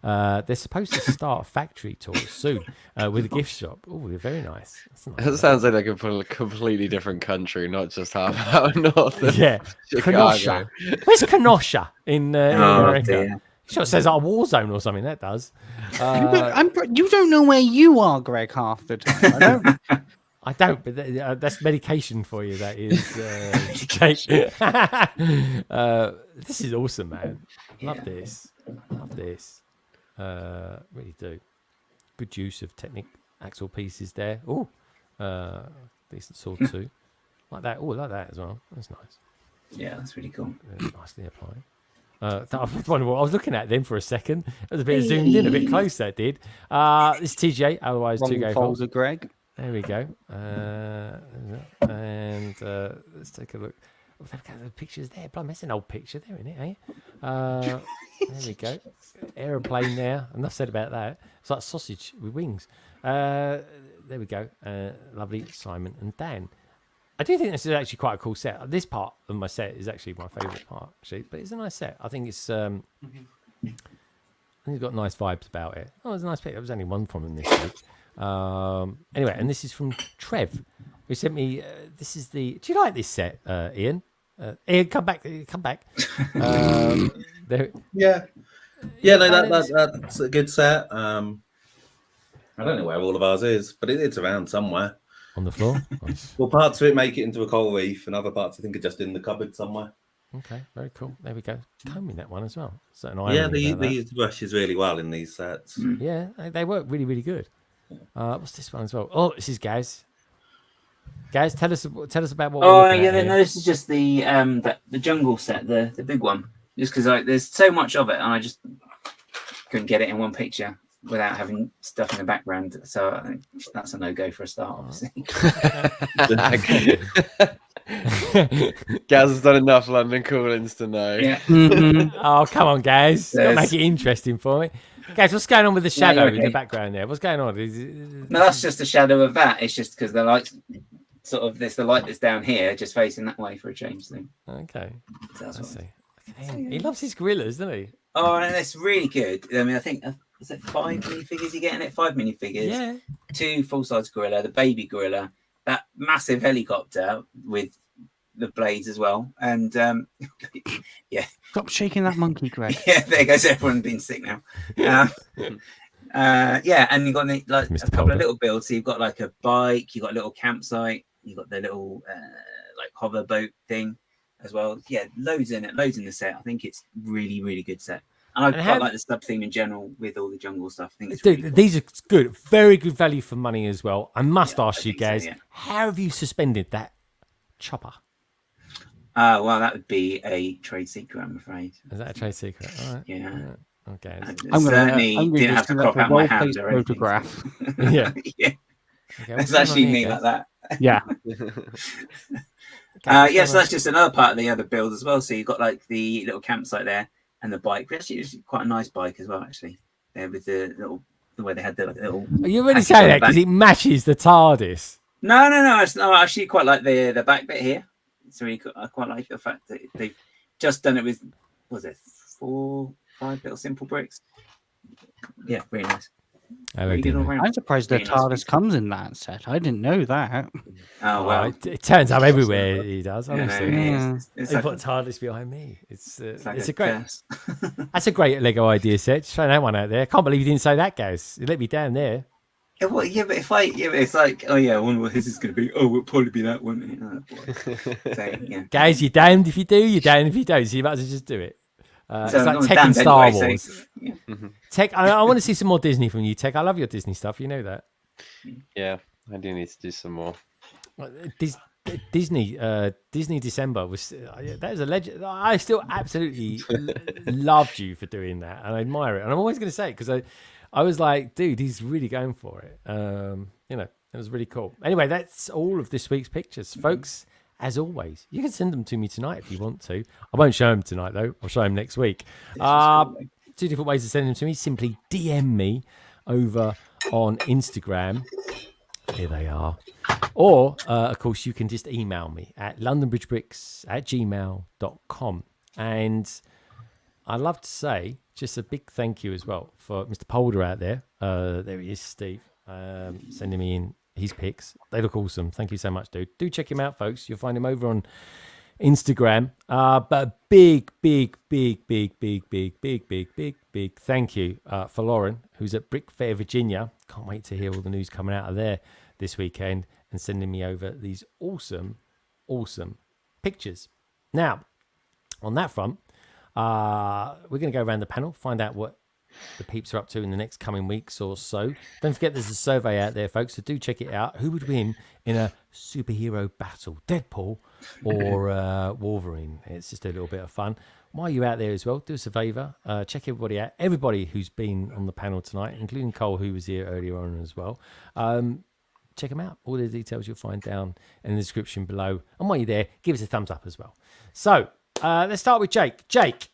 They're supposed to start a factory tour soon with a gift shop. Oh, they're very nice. That's nice. That sounds like a completely different country, not just half hour north of Yeah, Chicago. Kenosha. Where's Kenosha in America? dear. Sure, it says our war zone or something. That does. You don't know where you are, Greg, half the time. I don't. I don't, but that's medication for you. That is. Gage. This is awesome, man. Love this. Love this. Really do. Good use of Technic axle pieces there. Oh, decent sword too. Like that. Oh, like that as well. That's nice. Yeah, that's really cool. Nicely applied. I was wondering what I was looking at then for a second. It was a bit zoomed in, a bit close. That did. This is TJ. Otherwise, Wrong 2 folder, Greg. There we go. And let's take a look. Oh, the picture's there. Blimey, that's an old picture there, isn't it? Eh? There we go. Aeroplane there. Enough said about that. It's like sausage with wings. There we go. Lovely Simon and Dan. I do think this is actually quite a cool set. This part of my set is actually my favourite part, actually. But it's a nice set. I think it's. I think it's got nice vibes about it. Oh, it's a nice pic. There was only one from him this week. Anyway, and this is from Trev, who sent me. This is the. Do you like this set, Ian? Ian, come back. Come back. There. Yeah. Yeah, no, that's a good set. I don't know where all of ours is, but it's around somewhere. On the floor? Nice. Well, parts of it make it into a coal reef, and other parts I think are just in the cupboard somewhere. Okay, very cool. There we go. Combing that one as well. So yeah, they use the brushes really well in these sets. Yeah, they work really, really good. What's this one as well? Oh, this is Gaz. Gaz, tell us about what. Oh yeah, no, this is just the jungle set, the big one. Just because there's so much of it, and I just couldn't get it in one picture without having stuff in the background. So I think that's a no-go for a start, obviously. Gaz has done enough London callings to know. Yeah. Oh, come on, guys. Don't make it interesting for me. Guys, what's going on with the shadow in the background there? What's going on? No, that's just a shadow of that. It's just because the light, sort of, there's the light that's down here, just facing that way for a change thing. Okay. So that's what he loves his gorillas, doesn't he? Oh, and it's really good. I mean, I think, is it 5 minifigures you're getting it? 5 minifigures. Yeah. 2 full-size gorilla, the baby gorilla, that massive helicopter with the blades as well. And yeah. Stop shaking that monkey, Greg. Yeah, there goes everyone being sick now. Yeah, and you've got like Mr. a couple of little builds. So you've got like a bike, you've got a little campsite, you've got the little like hover boat thing as well. Yeah, loads in the set. I think it's really, really good set. And I quite like the sub theme in general with all the jungle stuff. I think it's really cool. These are good, very good value for money as well. I must ask you guys, how have you suspended that chopper? Well, that would be a trade secret, I'm afraid. Is that a trade secret? All right. Yeah. Okay. I'm certainly didn't have to crop out my hand or anything. Photograph. Yeah. Yeah. Okay, it's actually me like that. Yeah. Yeah, so that's just another part of the other build as well. So you've got like the little campsite there and the bike. Actually, it's quite a nice bike as well, actually. With the way they had the little. Are you really saying that because it matches the TARDIS? No. It's not. I actually quite like the back bit here. It's really cool. I quite like the fact that they've just done it with, was it 4, 5 little simple bricks? Yeah, really nice. I'm surprised the TARDIS comes in that set. I didn't know that. Oh well, it turns up everywhere. He does. Honestly, it's they like put TARDIS behind me. It's like a great. That's a great Lego idea set. Just throw that one out there. I can't believe you didn't say that, guys. You let me down there. Yeah, well, but it's like, oh yeah, I wonder what his is going to be. Oh, it'll probably be that one. So, yeah. Guys, you're damned if you do, you're damned if you don't. So you might as well just do it. It's So like I'm Tech damned and Star anyway, Wars. so, yeah. Tech, I want to see some more Disney from you, Tech. I love your Disney stuff. You know that. Yeah, I do need to do some more. Disney December was that is a legend. I still absolutely loved you for doing that, and I admire it. And I'm always going to say it because I was like, dude, he's really going for it. You know, it was really cool. Anyway, that's all of this week's pictures, folks. As always, you can send them to me tonight if you want to. I won't show them tonight though. I'll show them next week. 2 different ways to send them to me. Simply DM me over on Instagram. Here they are. Or, of course, you can just email me at londonbridgebricks@gmail.com. And I'd love to say just a big thank you as well for Mr. Polder out there. There he is, Steve, sending me in his pics. They look awesome. Thank you so much, dude. Do check him out, folks. You'll find him over on Instagram. But a big thank you for Lauren, who's at Brickfair, Virginia. Can't wait to hear all the news coming out of there this weekend. and sending me over these awesome pictures. Now, on that front, we're going to go around the panel, find out what the peeps are up to in the next coming weeks or so. Don't forget there's a survey out there, folks, so do check it out. Who would win in a superhero battle, Deadpool or Wolverine? It's just a little bit of fun. While you're out there as well, do us a favour, check everybody out. Everybody who's been on the panel tonight, including Cole, who was here earlier on as well. Check them out. All the details you'll find down in the description below. And while you're there, give us a thumbs up as well. So let's start with Jake. Jake,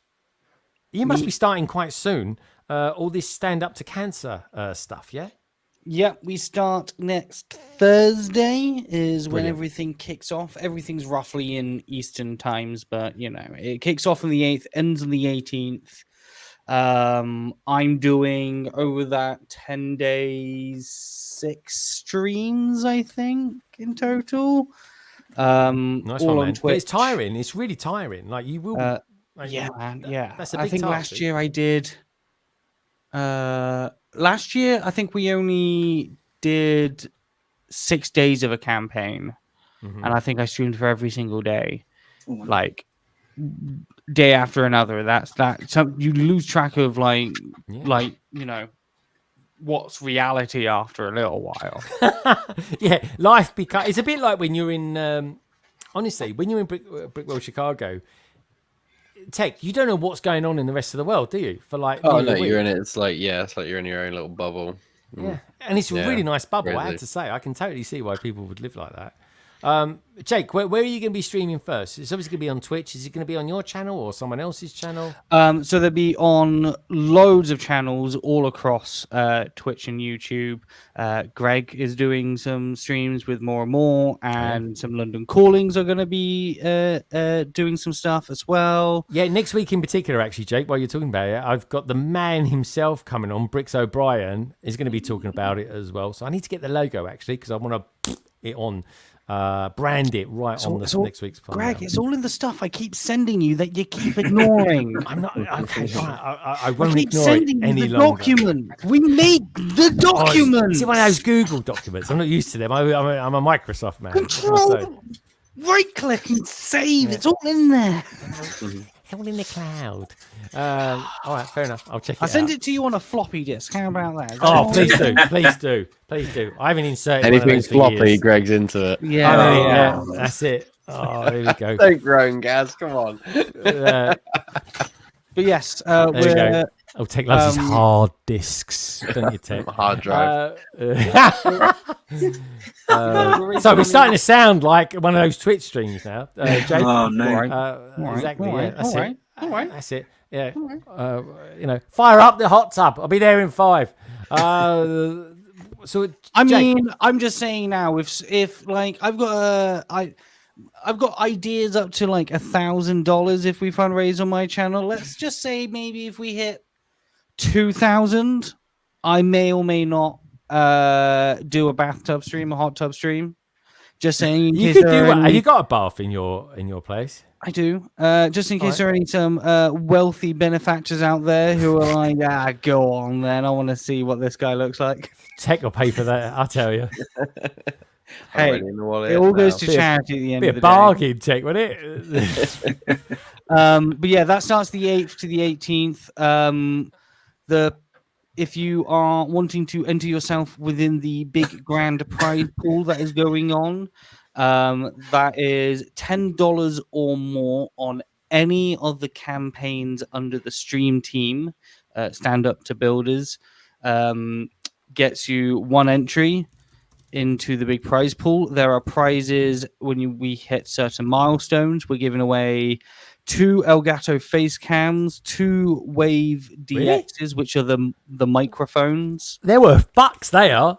you must be starting quite soon. All this stand up to cancer stuff, yeah? Yeah, we start next Thursday is when Brilliant. everything kicks off. Everything's roughly in Eastern times, but you know, it kicks off on the 8th, ends on the 18th. I'm doing over that 10 days, 6 streams, I think, in total. Nice all one, on man. Twitch. But it's tiring. It's really tiring. Like you will. Yeah, man. Yeah. That's a I big think task, last dude. year I did. Last year, I think we only did 6 days of a campaign, and I think I streamed for every single day, like day after another. That's that. So you lose track of like you know what's reality after a little while. Yeah, life becomes. It's a bit like when you're in. Honestly, when you're in Brickwell, Chicago, Tech, you don't know what's going on in the rest of the world, do you? For like, Oh nearly no, a week. you're in it. It's like you're in your own little bubble. Yeah, and it's a really nice bubble. I crazy. have to say, I can totally see why people would live like that. Jake, where are you going to be streaming first? It's obviously going to be on Twitch. Is it going to be on your channel or someone else's channel? So they'll be on loads of channels all across Twitch and YouTube. Greg is doing some streams with More and More, and some London Callings are going to be doing some stuff as well. Yeah, next week in particular, actually, Jake, while you're talking about it, I've got the man himself coming on. Bricks O'Brien is going to be talking about it as well. So I need to get the logo, actually, because I want to it on. Brand it right on the next week's plan. Greg, it's all in the stuff I keep sending you that you keep ignoring. I'm not okay. Fine. I won't keep ignore it sending you any the longer. document. We make the document. Is it one of those Google documents? I'm not used to them. I'm a Microsoft man. Control, right click and save. It's all in there. It's all in the cloud. All right, fair enough. I'll check it I send out. it to you on a floppy disk. How about that? Oh, please do. I haven't inserted one of Anything those for floppy, years. Greg's into it. Yeah, That's it. Oh, there we go. Don't groan, Gaz. Come on. But yes, There we go. we're Oh, Tech loves his hard discs, don't you, Tech? Hard drive. So we're starting to sound like one of those Twitch streams now, Jake. Oh no! Exactly. all Yeah, right, that's all it. right, all right. That's it. Yeah. Fire up the hot tub. I'll be there in 5. So I Jake, mean, I'm just saying now, if like I've got I've got ideas up to like $1,000 if we fundraise on my channel. Let's just say maybe if we hit 2,000, I may or may not do a bathtub stream, a hot tub stream. Just saying, in you case could there do. are any- Have you got a bath in your place? I do. Just in case there are any some wealthy benefactors out there who are like, go on then. I want to see what this guy looks like. Tech will pay for that. I'll tell you. Hey, Already in the wallet it all goes now. to charity at the end Be of a the day. bargain, Tech, wouldn't it? But yeah, that starts the 8th to the 18th. If you are wanting to enter yourself within the big grand prize pool that is going on, that is $10 or more on any of the campaigns under the stream team. Stand Up to Builders gets you 1 entry into the big prize pool. There are prizes when we hit certain milestones. We're giving away 2 Elgato face cams, 2 Wave DXs, which are the microphones. They're worth bucks. They are.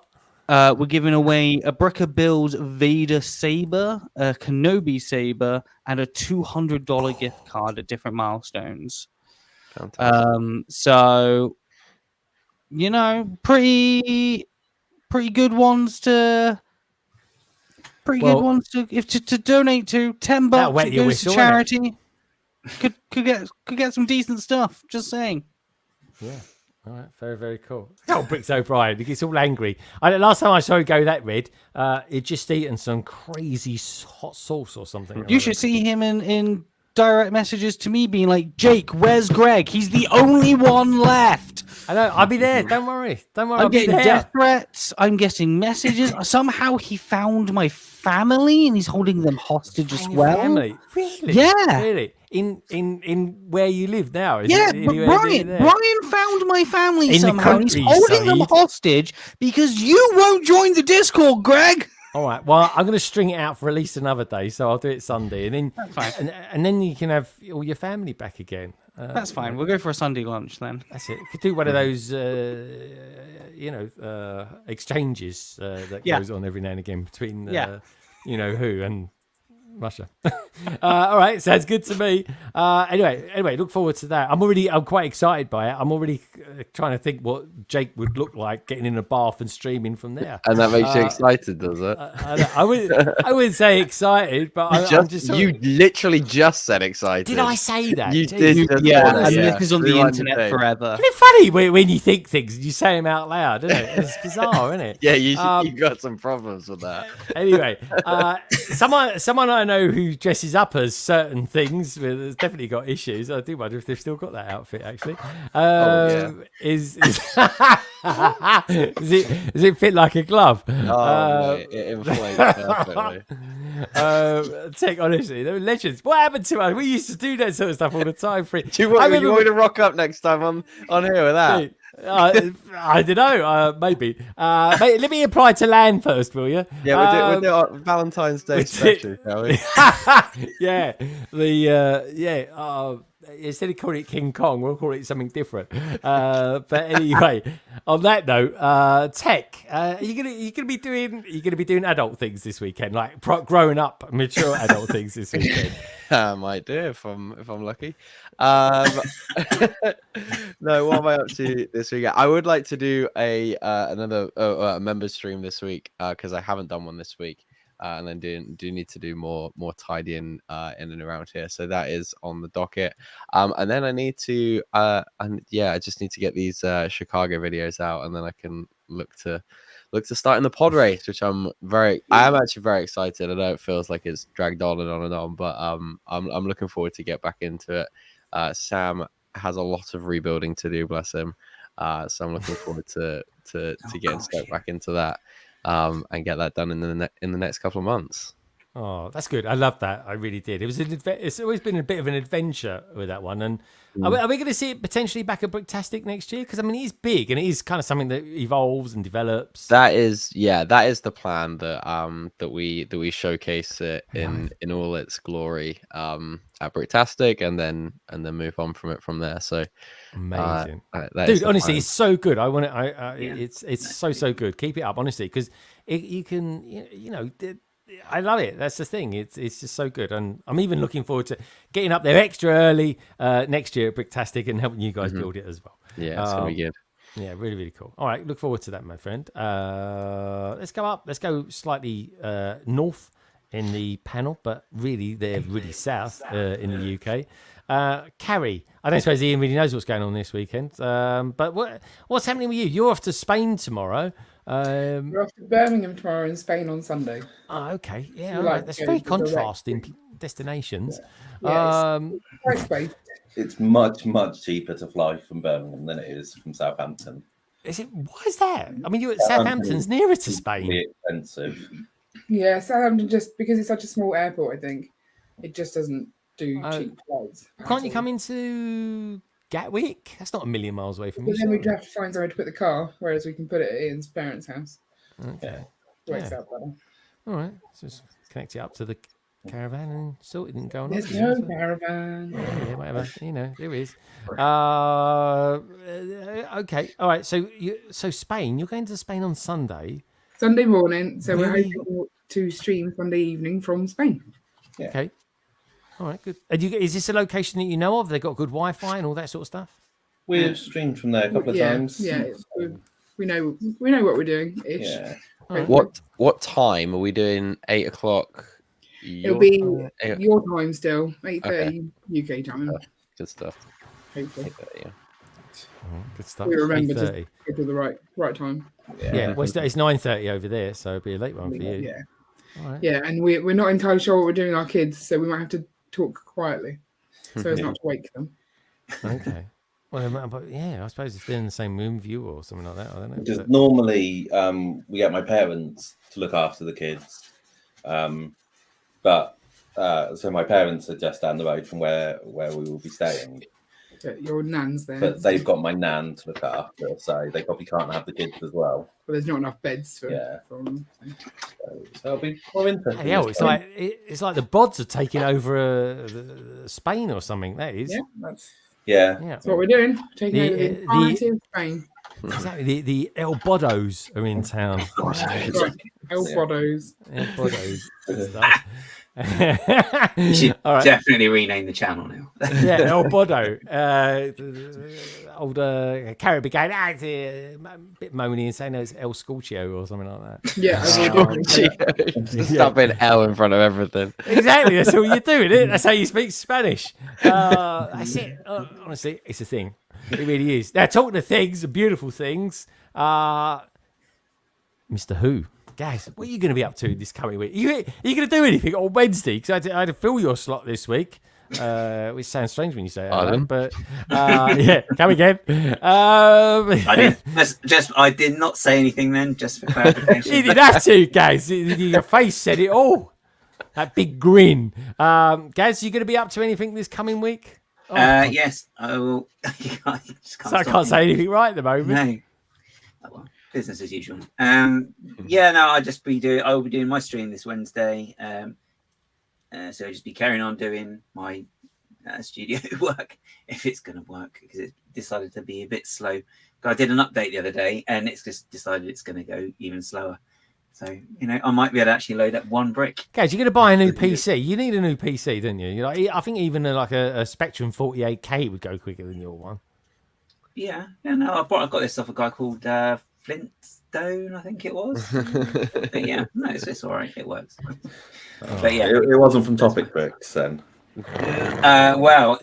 We're giving away a Bricker Builds Vader Saber, a Kenobi Saber, and a $200 gift card at different milestones. Fantastic. So, you know, pretty good ones to to donate to. $10 That'll wet it your goes whistle, to won't it? charity. Could get some decent stuff. Just saying. Yeah. All right, very, very cool. Oh, Bricks O'Brien, he gets all angry. Last time I saw him go that red, he'd just eaten some crazy hot sauce or something. You should see him in direct messages to me being like, Jake, where's Greg? He's the only one left. I know, I'll be there. Don't worry. I'm getting death threats. I'm getting messages. Somehow he found my family and he's holding them hostage as well. Family? Really? Yeah. Really? In where you live now? Yeah, but Brian found my family somehow. And he's holding them hostage because you won't join the Discord, Greg. All right. Well, I'm going to string it out for at least another day, so I'll do it Sunday, and then that's fine. And then you can have all your family back again. That's fine. We'll go for a Sunday lunch then. That's it. You could do one of those, exchanges that goes on every now and again between, who and Russia. All right, sounds good to me. Anyway, look forward to that. I'm quite excited by it. I'm already trying to think what Jake would look like getting in a bath and streaming from there. And that makes you excited, does it? I wouldn't say excited, but I'm just you literally just said excited. Did I say that? You did. And this is on the internet forever. Isn't it funny when you think things and you say them out loud, isn't it? It's bizarre, isn't it? Yeah, you got some problems with that. Anyway, someone I know who dresses up as certain things has definitely got issues. I do wonder if they've still got that outfit actually. Is it fit like a glove? It inflates perfectly. Tech, honestly, they were legends. What happened to us? We used to do that sort of stuff all the time. Do you want me to rock up next time on here with that? I don't know. Maybe. Let me apply to land first, will you? Yeah, we'll do our Valentine's Day special, shall we? Yeah. Instead of calling it King Kong, we'll call it something different. But anyway, on that note, Tech, are you gonna be doing adult things this weekend, like growing up, mature adult things this weekend? I might do if I'm lucky. No, what am I up to this weekend? I would like to do another member stream this week because I haven't done one this week. And then do need to do more tidying in and around here, so that is on the docket. And then I need to I just need to get these Chicago videos out, and then I can look to starting the pod race, which I am actually very excited. I know it feels like it's dragged on and on, but I'm looking forward to get back into it. Sam has a lot of rebuilding to do, bless him. So I'm looking forward to getting stuck back into that. And get that done in the next couple of months. Oh, that's good. I love that. I really did. It's always been a bit of an adventure with that one. And are we going to see it potentially back at Bricktastic next year? Because I mean, it is big and it is kind of something that evolves and develops. That is the plan that we showcase it in all its glory at Bricktastic and then move on from there. So amazing, dude. Honestly, it's so good. I want it. It's so good. Keep it up, honestly, because you can. I love it. That's the thing. It's just so good, and I'm even looking forward to getting up there extra early next year at Bricktastic and helping you guys build it as well. Yeah, it's gonna be good. Yeah, really, really cool. All right, look forward to that, my friend. Let's go up. Let's go slightly north in the panel, but really they're really south in the UK. Carrie, I don't suppose Ian really knows what's going on this weekend, but what's happening with you? You're off to Spain tomorrow. We're off to Birmingham tomorrow and Spain on Sunday. Oh, okay. Yeah, all right. That's very contrasting destinations. Yeah, it's much cheaper to fly from Birmingham than it is from Southampton. Is it? Why is that? I mean, Southampton's nearer to Spain. Really expensive. Yeah, Southampton, just because it's such a small airport, I think it just doesn't do cheap flights. Can't you come into Gatwick? That's not a million miles away from you. But then we'd have to find somewhere to put the car, whereas we can put it at Ian's parents' house. Okay. Works out better. All right. So just connect it up to the caravan and sort it and go on. There's no caravan. Yeah, whatever. There is. Okay. All right. So Spain. You're going to Spain on Sunday. Sunday morning. So we're hoping to stream Sunday evening from Spain. Yeah. Okay. All right, good. Is this a location that you know of? They've got good Wi-Fi and all that sort of stuff. We've streamed from there a couple of times. Yeah, we know what we're doing. Yeah. What time are we doing? 8 o'clock. It'll be your time still. 8:30 UK time. Good stuff. Hopefully. Good stuff. We remember to 3:30. go to the right time. Yeah, well, it's 9:30 over there, so it'll be a late one for you. Yeah. All right. Yeah, and we're not entirely sure what we're doing with our kids, so we might have to talk quietly so as not to wake them. Okay. Well, but yeah, I suppose if they're in the same room with you or something like that, I don't know. Because but- normally we get my parents to look after the kids, but so my parents are just down the road from where we will be staying. But your nan's there. But they've got my nan to look after, so they probably can't have the kids as well. But there's not enough beds for Yeah. for them. So it'll be more interesting. Yeah, it's like the Bods are taking over Spain or something. That is. Yeah, that's Yeah. that's what we're doing. Taking over the The- entirety of Spain. Exactly. The El Bodos are in town. Right. El Bodos. El Bodos. Good stuff. You should All right. definitely rename the channel now. Yeah, El Bodo. Old Carrot be going, it's a bit moany and saying it's El Scorchio or something like that. Yeah, Stop being L in front of everything. Exactly, that's all you do, isn't it? That's how you speak Spanish. That's it. Honestly, it's a thing. It really is. Now, talking of things, beautiful things, Mr. Who. Guys, what are you going to be up to this coming week? Are you going to do anything on Wednesday? Because I had to fill your slot this week, which sounds strange when you say it, Alan, but yeah, come again. I did not say anything then, just for clarification. You didn't have to, Gaz. Your face said it all. That big grin. Gaz, you going to be up to anything this coming week? Yes, I will. I can't say anything right at the moment. No. Oh, well, business as usual. Yeah, no, I'll be doing my stream this Wednesday. So I'll just be carrying on doing my studio work if it's going to work, because it decided to be a bit slow. I did an update the other day and it's just decided it's going to go even slower. So, I might be able to actually load up one brick. Guys, you're going to buy a new PC. You need a new PC, don't you? I think even a Spectrum 48K would go quicker than your one. Yeah, no, I got this off a guy called Flintstone, I think it was. But yeah, no, it's all right. It works. But yeah, it wasn't from Topic Bricks then. Well,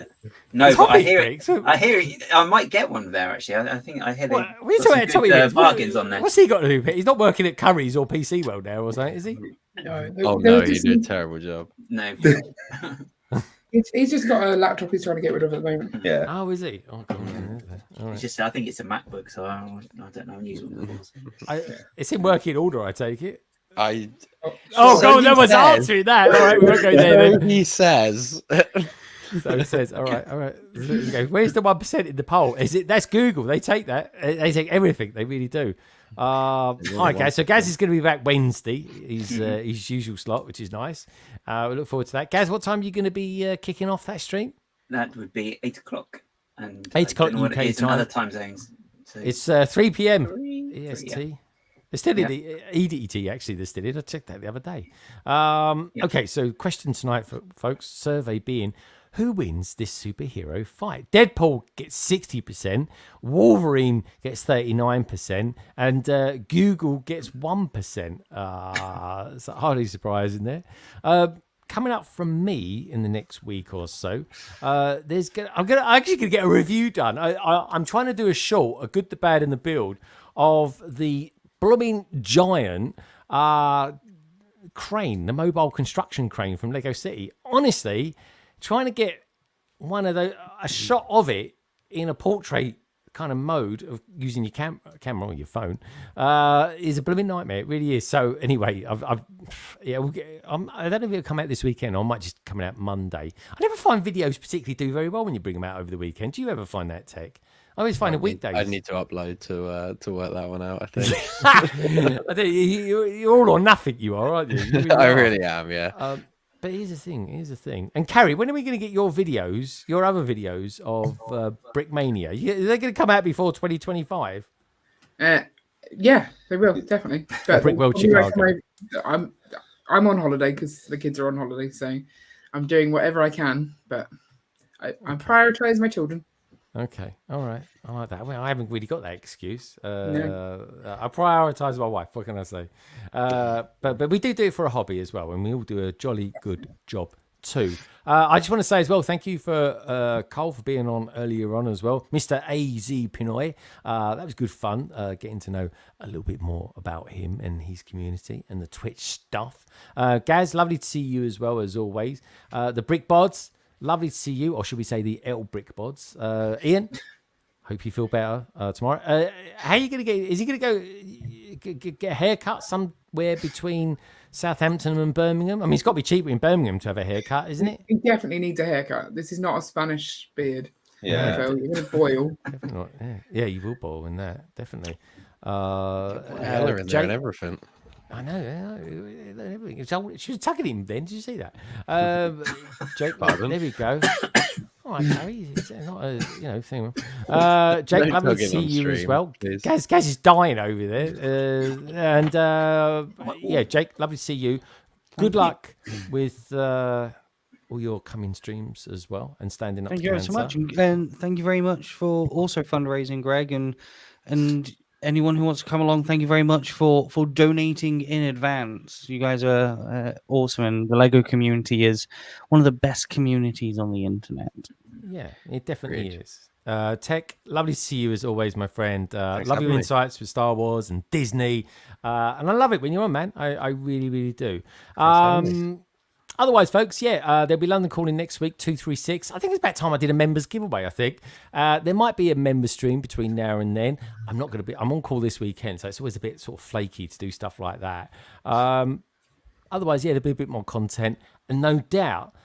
no, but I hear Bricks? I might get one there actually. I think I heard We're talking about Tommy Bricks. bargains on there. What's he got to do? He's not working at Curry's or PC World now, or something, is he? No, Oh no, you did a terrible job. No. He's just got a laptop he's trying to get rid of at the moment. Yeah. Oh, is he? Oh, God. All right. It's just I think it's a MacBook, so I don't know. Use one. It's in working order, I take it. Oh, God, no one's answering that. All right, we won't go there then. He says. So it says, all right. Where's the 1% in the poll? That's Google? They take that. They take everything. They really do. All right, Gaz. So Gaz is going to be back Wednesday. His usual slot, which is nice. We look forward to that. Gaz, what time are you going to be kicking off that stream? That would be 8 o'clock. And 8 o'clock UK UK in time. other time zones. So It's 3 p.m. EST. yeah. They're still in the EDT, actually. They're still in. I checked that the other day. Okay, so question tonight, folks. Survey being, who wins this superhero fight? Deadpool gets 60%, Wolverine gets 39%, and Google gets 1%. So hardly surprising there. Coming up from me in the next week or so, I'm actually gonna get a review done. I'm trying to do a short, a good, the bad, and the build of the blooming giant crane, the mobile construction crane from Lego City. Honestly, trying to get a shot of it in a portrait kind of mode of using your camera or your phone is a blooming nightmare. It really is. So anyway, I don't know if it'll come out this weekend, or I might just come out Monday. I never find videos particularly do very well when you bring them out over the weekend. Do you ever find that, Tech? I always find it weekdays. I need to upload to work that one out, I think. I think you're all or nothing, you are, aren't you? I really am, yeah. But here's the thing. And Carrie, when are we going to get your other videos of Brickmania? Are they going to come out before 2025? Yeah, they will, definitely. But Brick World Chicago. I'm on holiday because the kids are on holiday, so I'm doing whatever I can, but I prioritise my children. Okay, all right, I like that. Well, I haven't really got that excuse. I prioritise my wife. What can I say? But we do it for a hobby as well, and we all do a jolly good job 2. I just want to say as well, thank you for Cole for being on earlier on as well. Mr. Azpinoy. That was good fun getting to know a little bit more about him and his community and the Twitch stuff. Gaz, lovely to see you as well as always. The Brick Bods, lovely to see you, or should we say the L Brick Bods. Ian, hope you feel better tomorrow. How are you going to get? Is he going to go get a haircut somewhere between Southampton and Birmingham? I mean, it's got to be cheaper in Birmingham to have a haircut, isn't it? He definitely needs a haircut. This is not a Spanish beard. Yeah. You're going to boil. Yeah, you will boil in that, definitely. Hella in there and everything. I know. She was tugging him then. Did you see that? Jake, there we go. All right, Gary. It's not a thing. Jake, lovely to see you as well. Gaz is dying over there. Jake, lovely to see you. Good luck with all your coming streams as well and standing up. Thank you so much, and thank you very much for also fundraising, Greg, and anyone who wants to come along. Thank you very much for donating in advance. You guys are awesome, and the Lego community is one of the best communities on the internet. Yeah, it definitely is. Tech, lovely to see you as always, my friend. Love your insights with Star Wars and Disney, and I love it when you're on, man. I really, really do. Otherwise, folks, there'll be London Calling next week, 236. I think it's about time I did a members giveaway, I think. There might be a member stream between now and then. I'm on call this weekend, so it's always a bit sort of flaky to do stuff like that. Otherwise, there'll be a bit more content. And no doubt,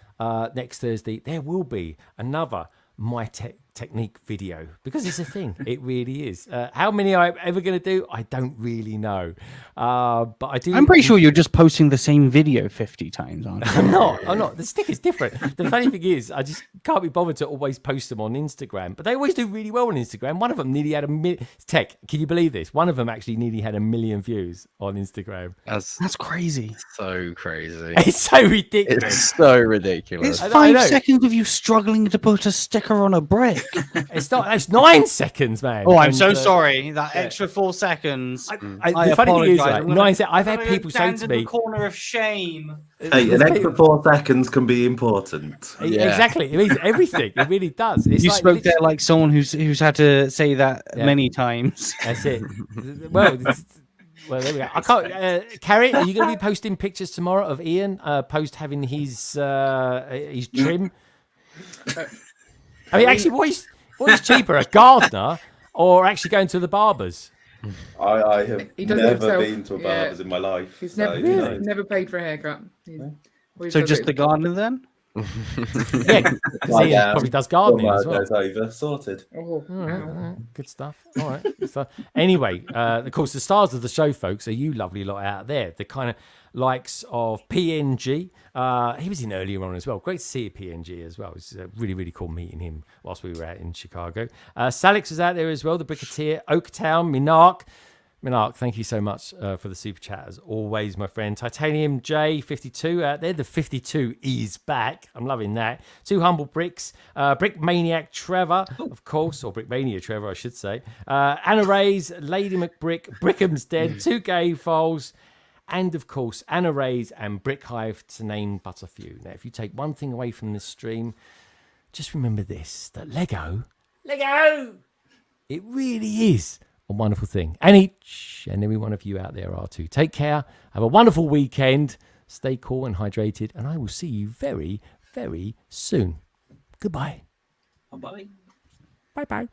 next Thursday, there will be another My Technique video, because it's a thing. It really is. How many I'm ever going to do, I don't really know. But I do. I'm pretty sure you're just posting the same video 50 times, aren't you? I'm not. The stick is different. The funny thing is, I just can't be bothered to always post them on Instagram. But they always do really well on Instagram. One of them nearly had Tech, can you believe this? One of them actually nearly had 1 million views on Instagram. That's crazy. So crazy. It's so ridiculous. It's so ridiculous. It's 5 seconds of you struggling to put a sticker on a brick. It's 9 seconds, man. Oh, I'm so sorry. That extra 4 seconds. The funny thing is, like, 9 seconds. I've had people say to me, the corner of shame. Hey, an extra 4 seconds can be important. Exactly. It means everything. It really does. It's you spoke there like someone who's had to say that many times. That's it. Well, there we go. I can't. Carrie, are you going to be posting pictures tomorrow of Ian post having his trim? I mean, actually, what is cheaper, a gardener or actually going to the barbers? I have never been to a barber's in my life. He's never paid for a haircut. So just the gardener then? Yeah, because he probably does gardening as well. Goes over, sorted. Oh, wow. Good stuff. All right. Good stuff. Anyway, of course, the stars of the show, folks, are you lovely lot out there. The kind of likes of PNG. He was in earlier on as well. Great to see you, PNG, as well. It was really, really cool meeting him whilst we were out in Chicago. Salix was out there as well, the Bricketeer, Oaktown, Minark, thank you so much for the super chat as always, my friend. Titanium J52 out there. The 52 is back. I'm loving that. 2 Humble Bricks. Brick Maniac Trevor, of course, or Brick Mania Trevor, I should say. Anna Rays, Lady McBrick, Brickham's Dead, 2 Gay Foals, and of course, Anna Rays and Brick Hive, to name but a few. Now, if you take one thing away from this stream, just remember this, that Lego, it really is a wonderful thing. And each and every one of you out there are too. Take care. Have a wonderful weekend. Stay cool and hydrated. And I will see you very, very soon. Goodbye. Bye-bye. Bye-bye.